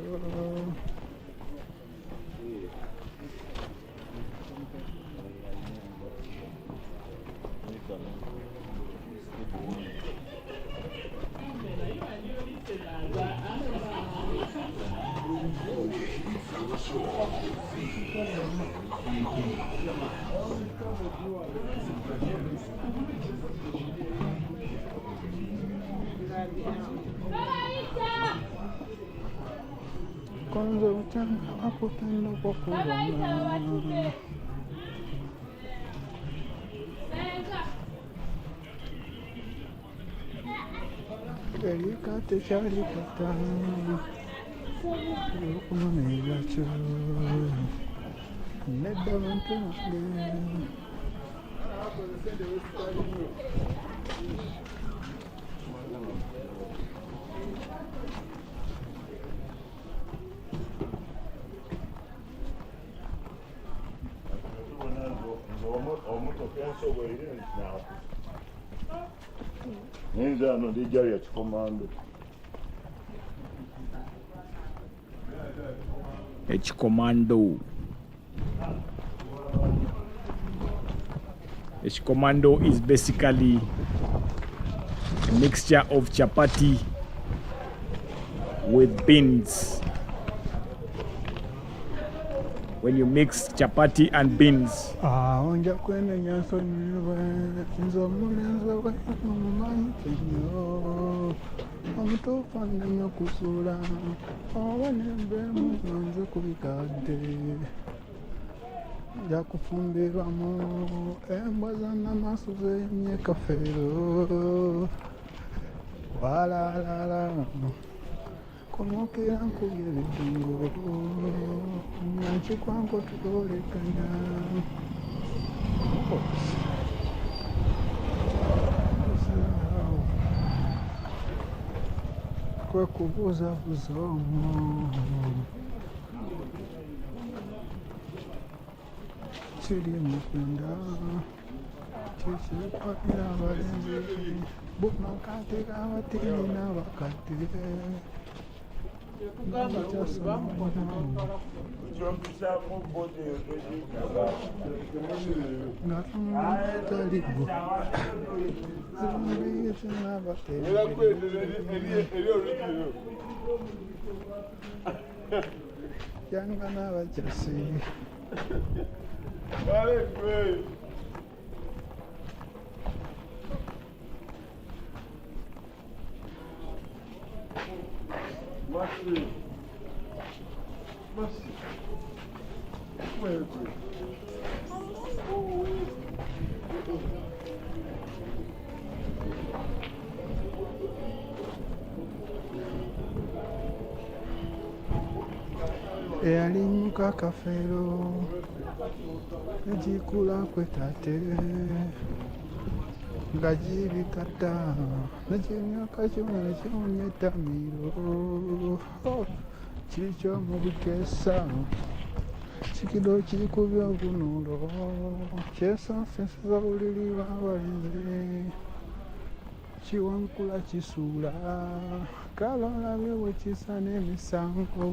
S5: kwanza utanga akupenda kwa kuona delikate shalikata yokunonegacho nedda bantu nange
S6: Nza no dijja ya kikomando.
S1: Echikomando. Echikomando is basically a mixture of chapati with beans. When you mix chapati and beans,
S5: onja kwenenya nsonyiwe nze omulenzi omumanyi kenyo omutuufu annema kusuula oba nembeemu nze ku bikadde nja kufumbirwamu embwa zannamaaso zeeyimye kafeero walaalala komokera nkubye ebidungo nankikwanko tuloolekanya kwe kubuzabuza omwo kiri mu kwenda kikipakira abalenzi buno kati kabatini n'abakadde
S6: Ekyompisaamu bode
S5: talibo zimbiyise n'abatende yanga n'abajasi eyali muka kafeero egikula kwetate nga gibikadda nekimyaka kimu nekiwunya etamiiro kikyo mu bukesa kikido kikubya obunuulo kyesonsesa buliri bw'abalenzi kiwankula kisuula kale olabye bwe kisa n'emisango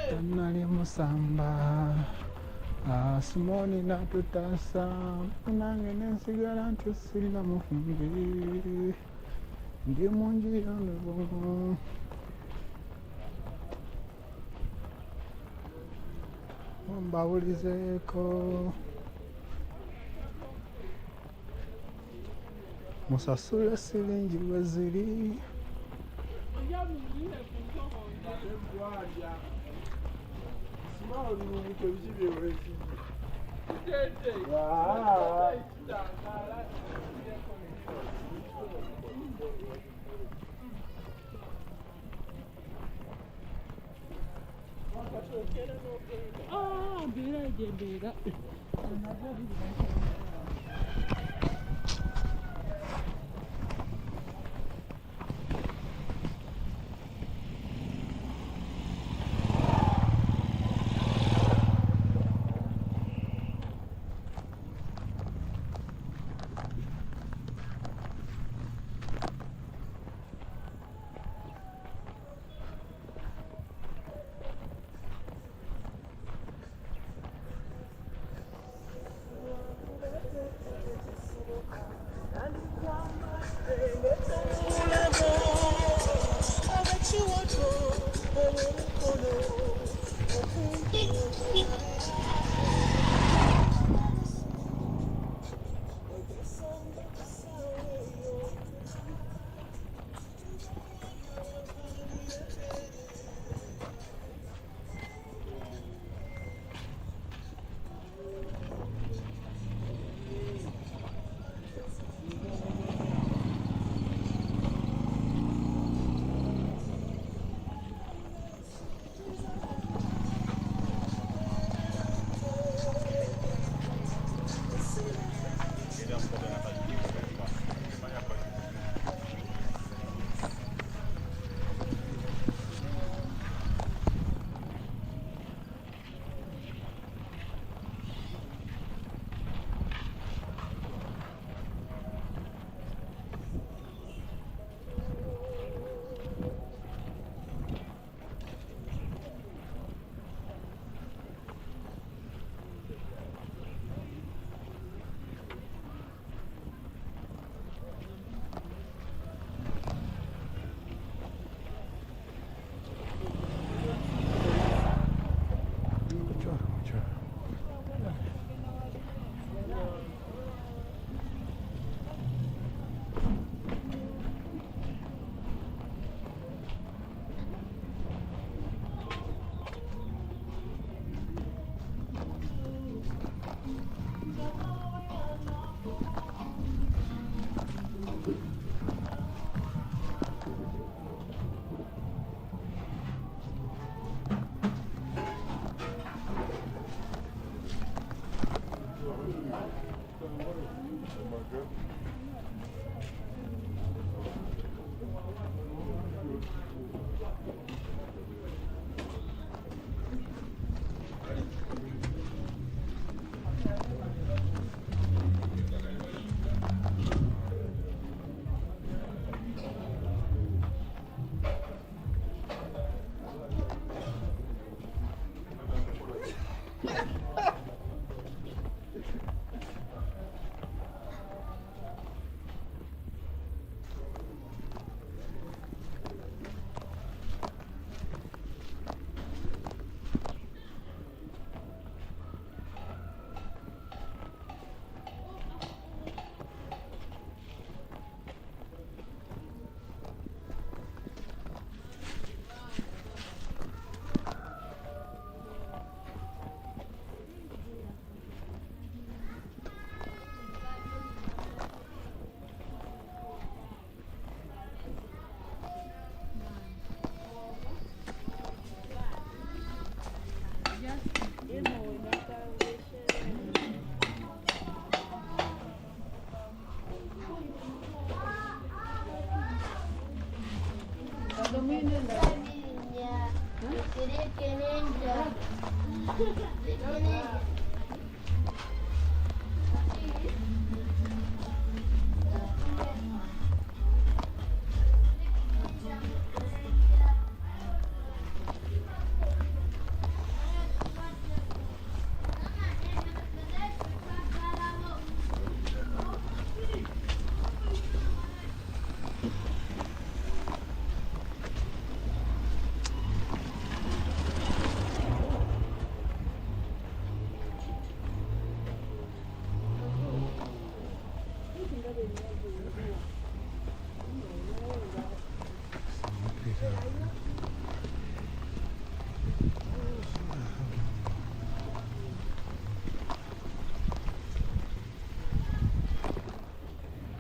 S5: tanali musamba Simoni natutaasa nange nensigala nti sirina mufumbi ndi mungi yonobo mbawulizeeko musasule siringi we ziri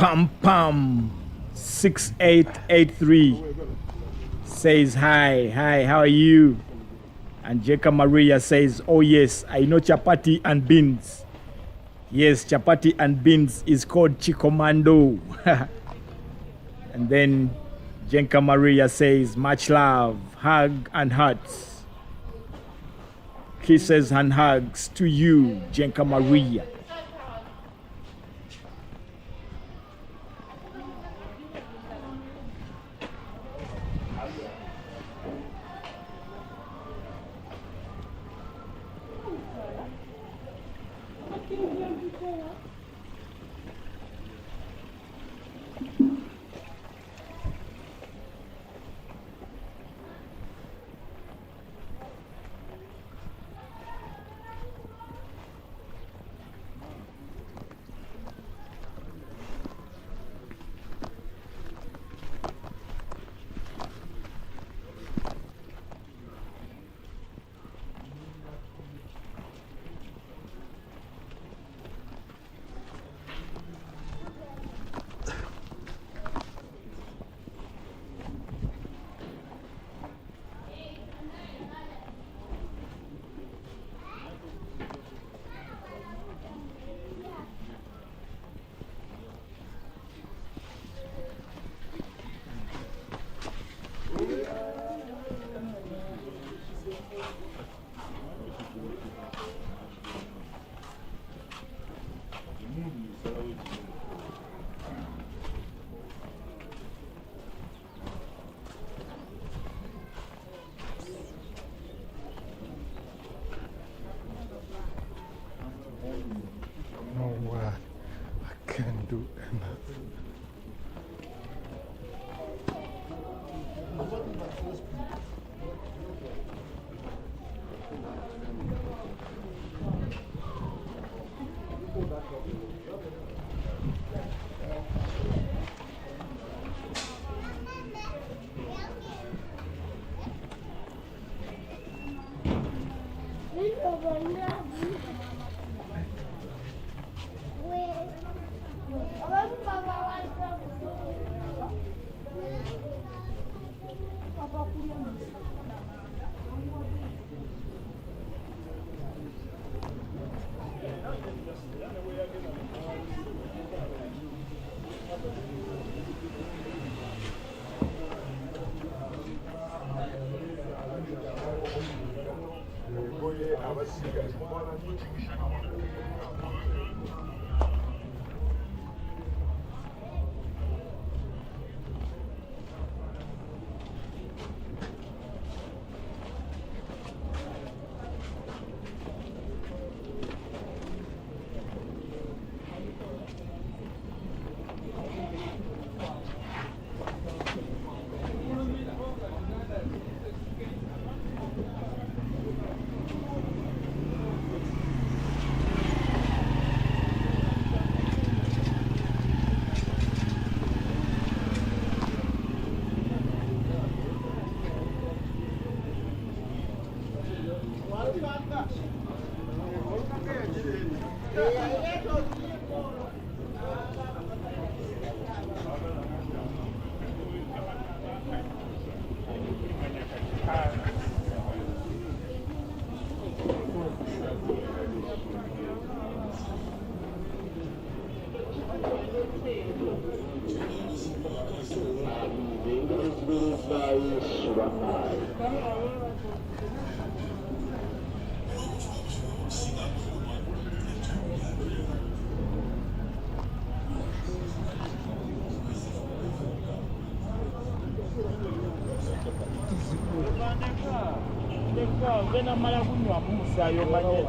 S1: Pam Pam 6883 says hi. Hi, how are you? And Jeka Maria says, oh yes, I know chapati and beans. Yes, chapati and beans is called chikomando. And then Jenka Maria says, much love, hug and hearts. Kisses and hugs to you, Jenka Maria.
S5: Do anything.
S1: Ngena mala kunywa musayo manye.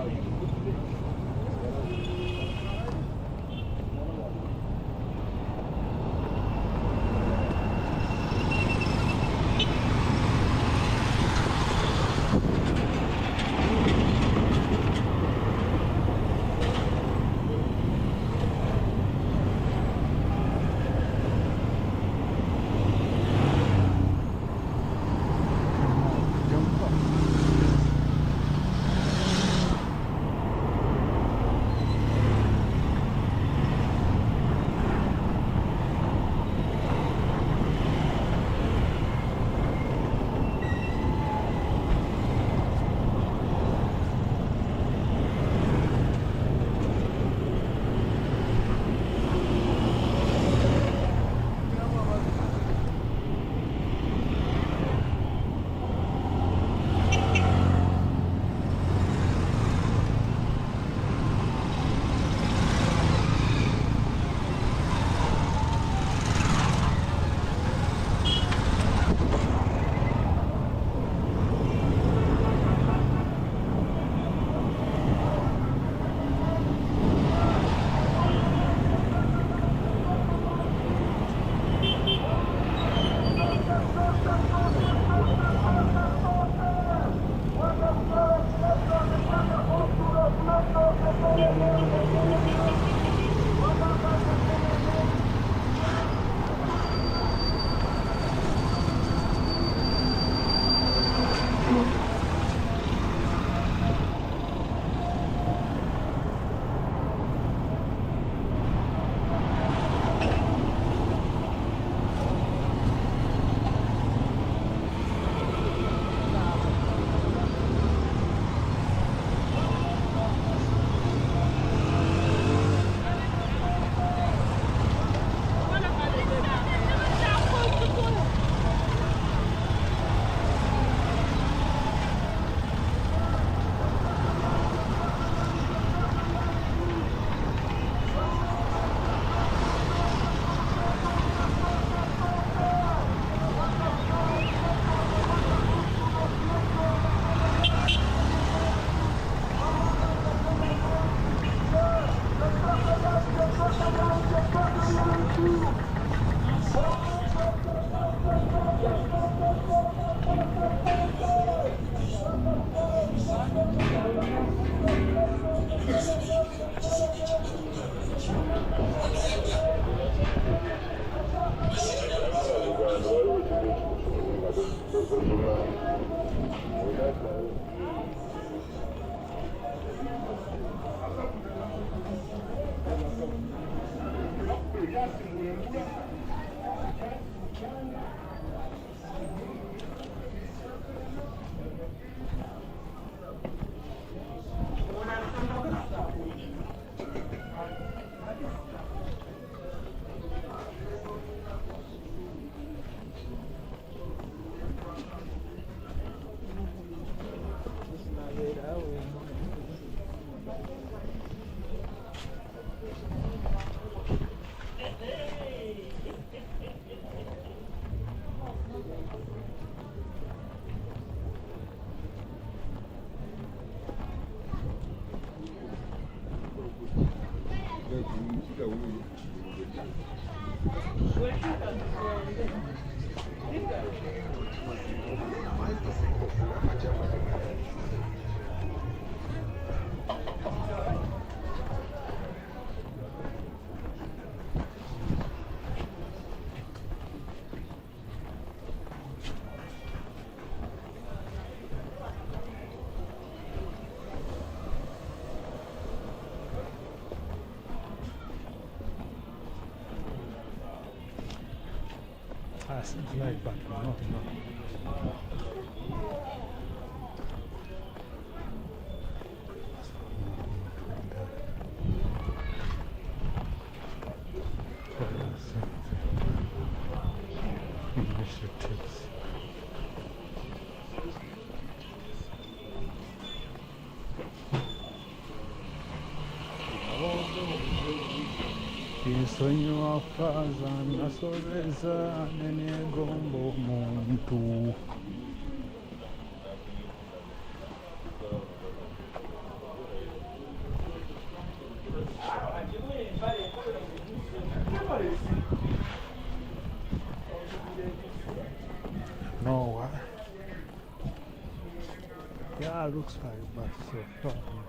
S5: It's like back. No, no. Initiatives.
S2: Sonho afaza na soresa nene gombo muntu. No, what? Yeah, looks like, but so probably.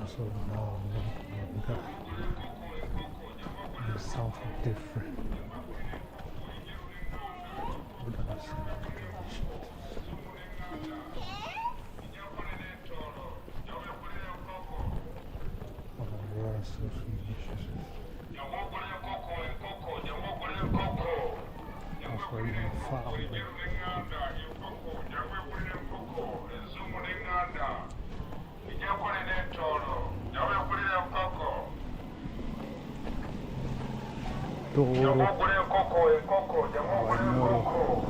S2: So no, there's something different. We don't have some tradition. Oh, there are social issues. That's why you farm them. Toro. Wanyoro.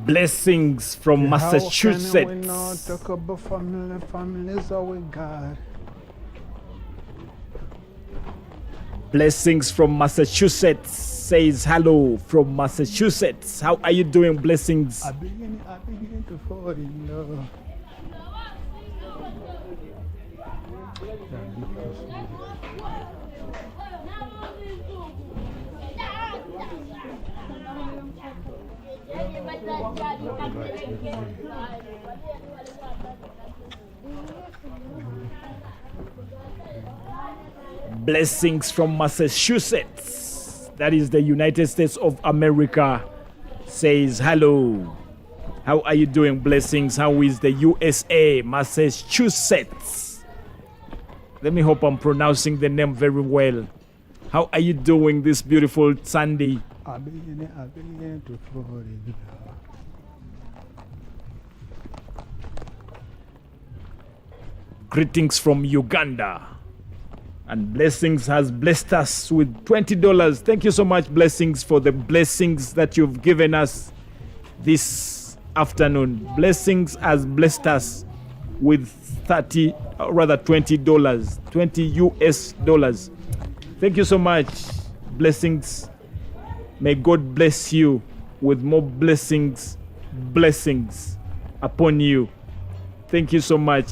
S1: Blessings from Massachusetts.
S2: How can we not talk about families are with God?
S1: Blessings from Massachusetts says hello from Massachusetts. How are you doing, Blessings?
S2: I begin to fall in love.
S1: Blessings from Massachusetts, that is the United States of America, says hello. How are you doing, Blessings? How is the USA, Massachusetts? Let me hope I'm pronouncing the name very well. How are you doing this beautiful Sunday?
S2: I begin to fall in love.
S1: Greetings from Uganda. And Blessings has blessed us with $20. Thank you so much, Blessings, for the blessings that you've given us this afternoon. Blessings has blessed us with $20, 20 US dollars. Thank you so much, Blessings. May God bless you with more blessings upon you. Thank you so much.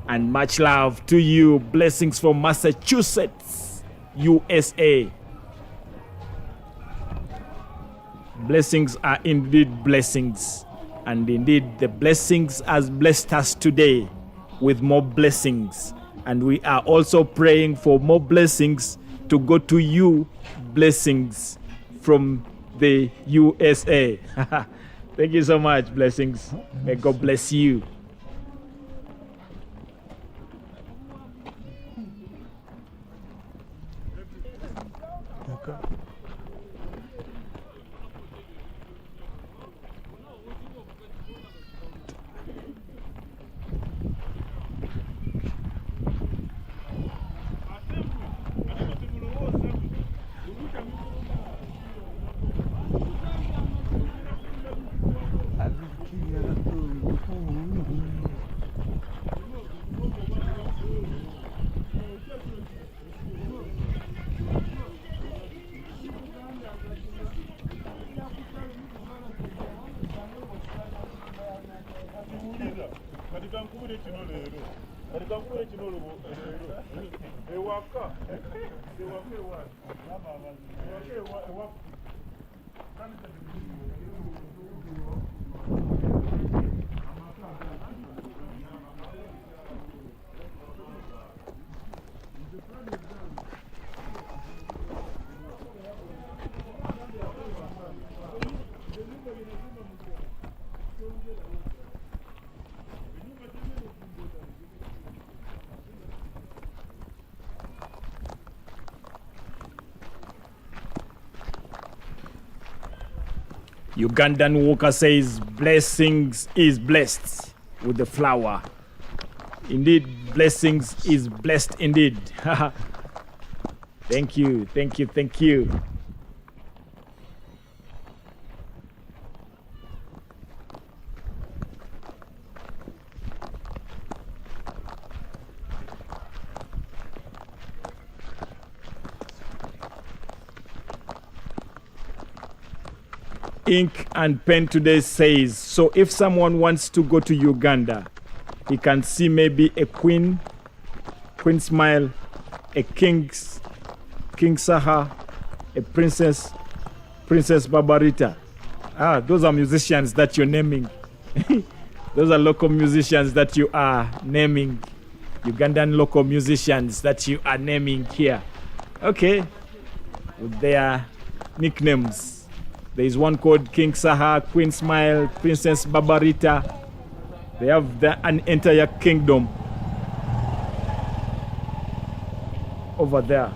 S1: And much love to you. Blessings from Massachusetts, USA. Blessings are indeed blessings. And indeed, the blessings has blessed us today with more blessings. And we are also praying for more blessings to go to you, Blessings from the USA. Thank you so much, Blessings. May God bless you.
S2: Okay.
S6: katika nkubule kino leero
S1: Ugandan worker says blessings is blessed with the flower. Indeed, blessings is blessed indeed. Thank you, thank you, thank you. Ink and Pen today says, so if someone wants to go to Uganda, he can see maybe a Queen Smile, a King Saha, a Princess Barbarita. Those are musicians that you're naming. Those are local musicians that you are naming. Ugandan local musicians that you are naming here. Okay, with their nicknames. There is one called King Saha, Queen Smile, Princess Barbarita. They have an entire kingdom over there.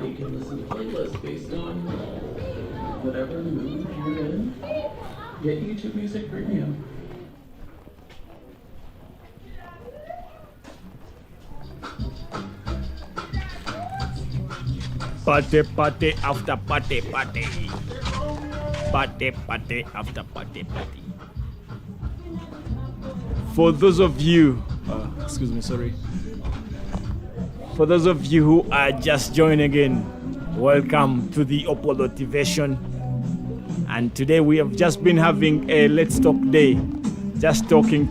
S7: You can listen to playlists based on whatever mood you're in. Get YouTube Music Premium.
S1: Party after party. Party after party. For those of you, for those of you who are just joining in, welcome to the Opal Motivation. And today we have just been having a Let's Talk day, just talking,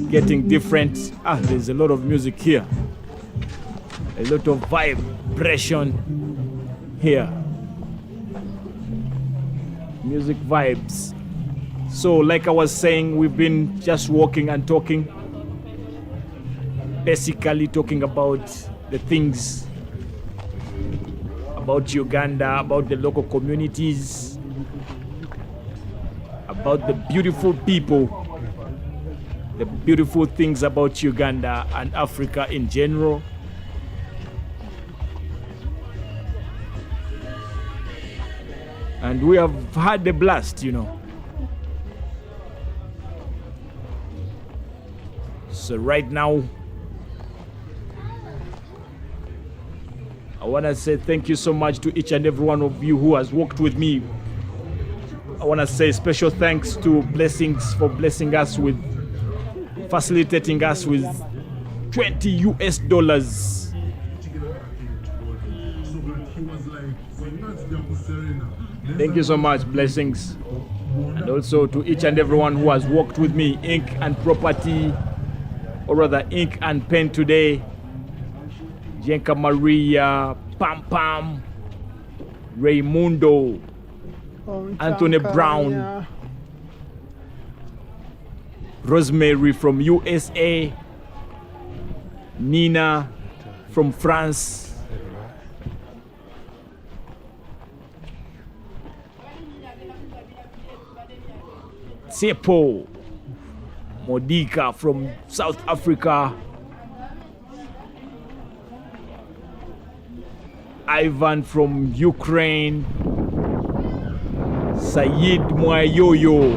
S1: getting different. There's a lot of music here, a lot of vibration here, music vibes. So like I was saying, we've been just walking and talking, basically talking about the things about Uganda, about the local communities, about the beautiful people, the beautiful things about Uganda and Africa in general. And we have had a blast, you know. So right now, I want to say thank you so much to each and every one of you who has worked with me. I want to say special thanks to Blessings for blessing us with, facilitating us with $20. Thank you so much, Blessings. And also to each and everyone who has worked with me, Ink and Property, or rather Ink and Pen today, Jenka Maria, Pam, Raymundo, Anthony Brown, Rosemary from USA, Nina from France, Sepo, Modika from South Africa, Ivan from Ukraine, Sayid Mwayoyo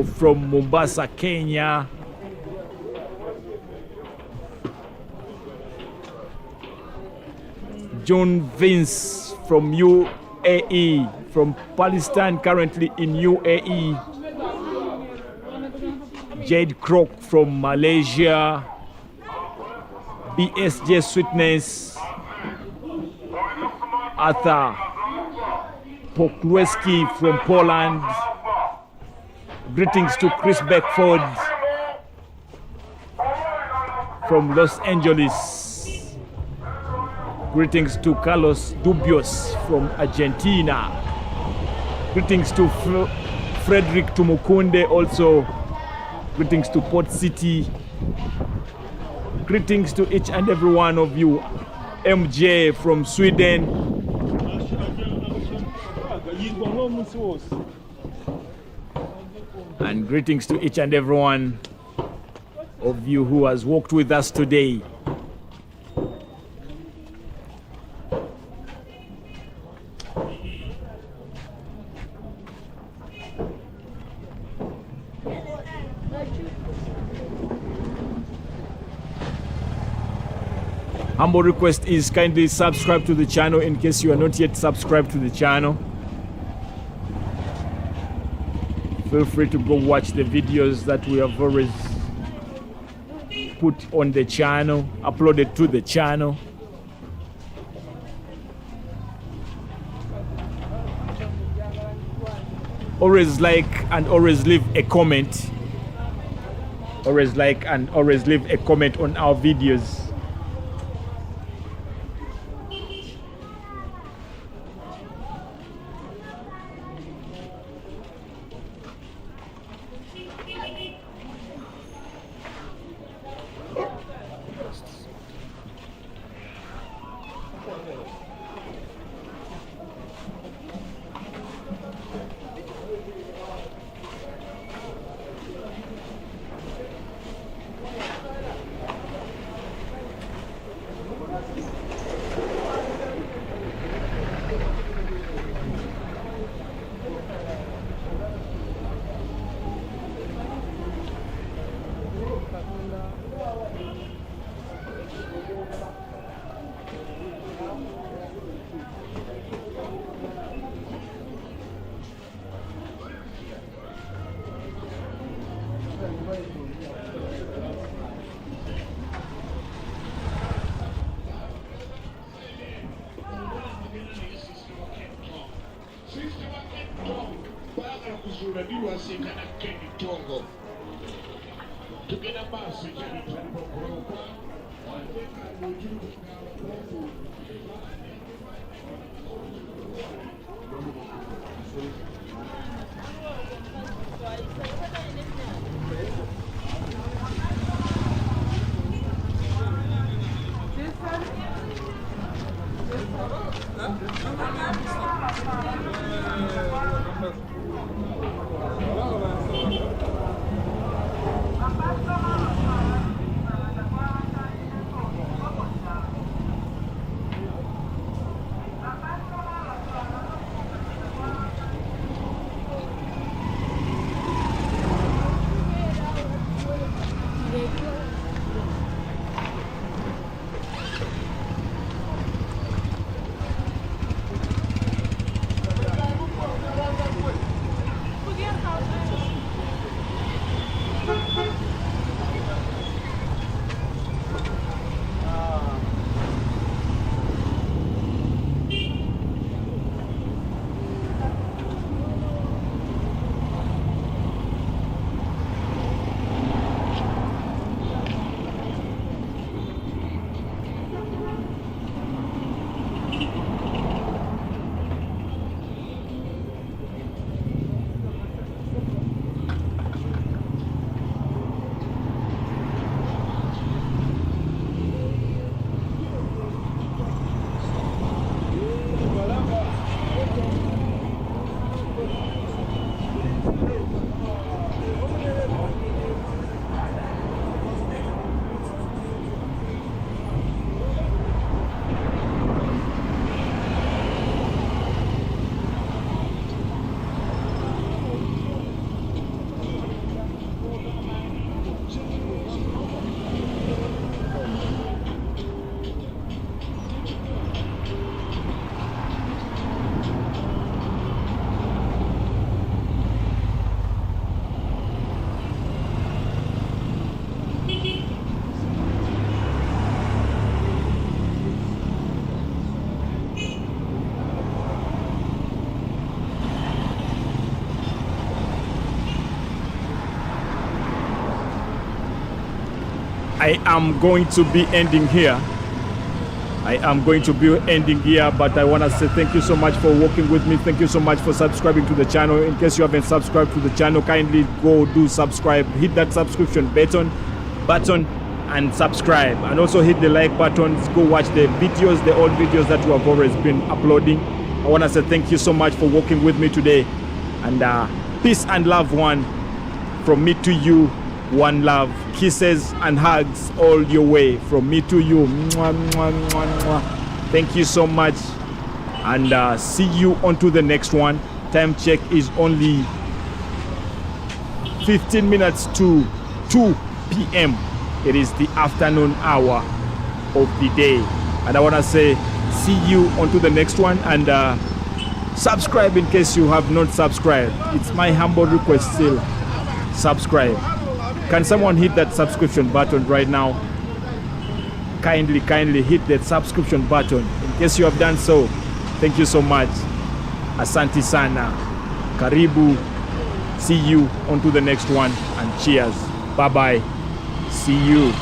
S1: from Mombasa, Kenya, John Vince from UAE, from Palestine, currently in UAE, Jade Croc from Malaysia, BSJ Sweetness, Arthur Pokleski from Poland. Greetings to Chris Beckford from Los Angeles. Greetings to Carlos Dubios from Argentina. Greetings to Frederick Tumukunde also. Greetings to Port City. Greetings to each and every one of you. MJ from Sweden. And greetings to each and every one of you who has walked with us today. Humble request is kindly subscribe to the channel in case you are not yet subscribed to the channel. Feel free to go watch the videos that we have always put on the channel, uploaded to the channel. Always like and always leave a comment. Always like and always leave a comment on our videos. I am going to be ending here. But I want to say thank you so much for working with me. Thank you so much for subscribing to the channel. In case you haven't subscribed to the channel, kindly go do subscribe. Hit that subscription button and subscribe, and also hit the like buttons. Go watch the videos, the old videos that we have always been uploading. I want to say thank you so much for working with me today, and peace and love, one from me to you. One love, kisses and hugs all your way from me to you. Mwah, mwah, mwah, mwah. Thank you so much, and see you on to the next one. Time check is only 15 minutes to 2 p.m. It is the afternoon hour of the day, and I want to say see you on to the next one, and subscribe in case you have not subscribed. It's my humble request still. Subscribe. Can someone hit that subscription button right now? Kindly hit that subscription button. In case you have done so, thank you so much. Asante sana. Karibu. See you on to the next one, and cheers. Bye bye. See you.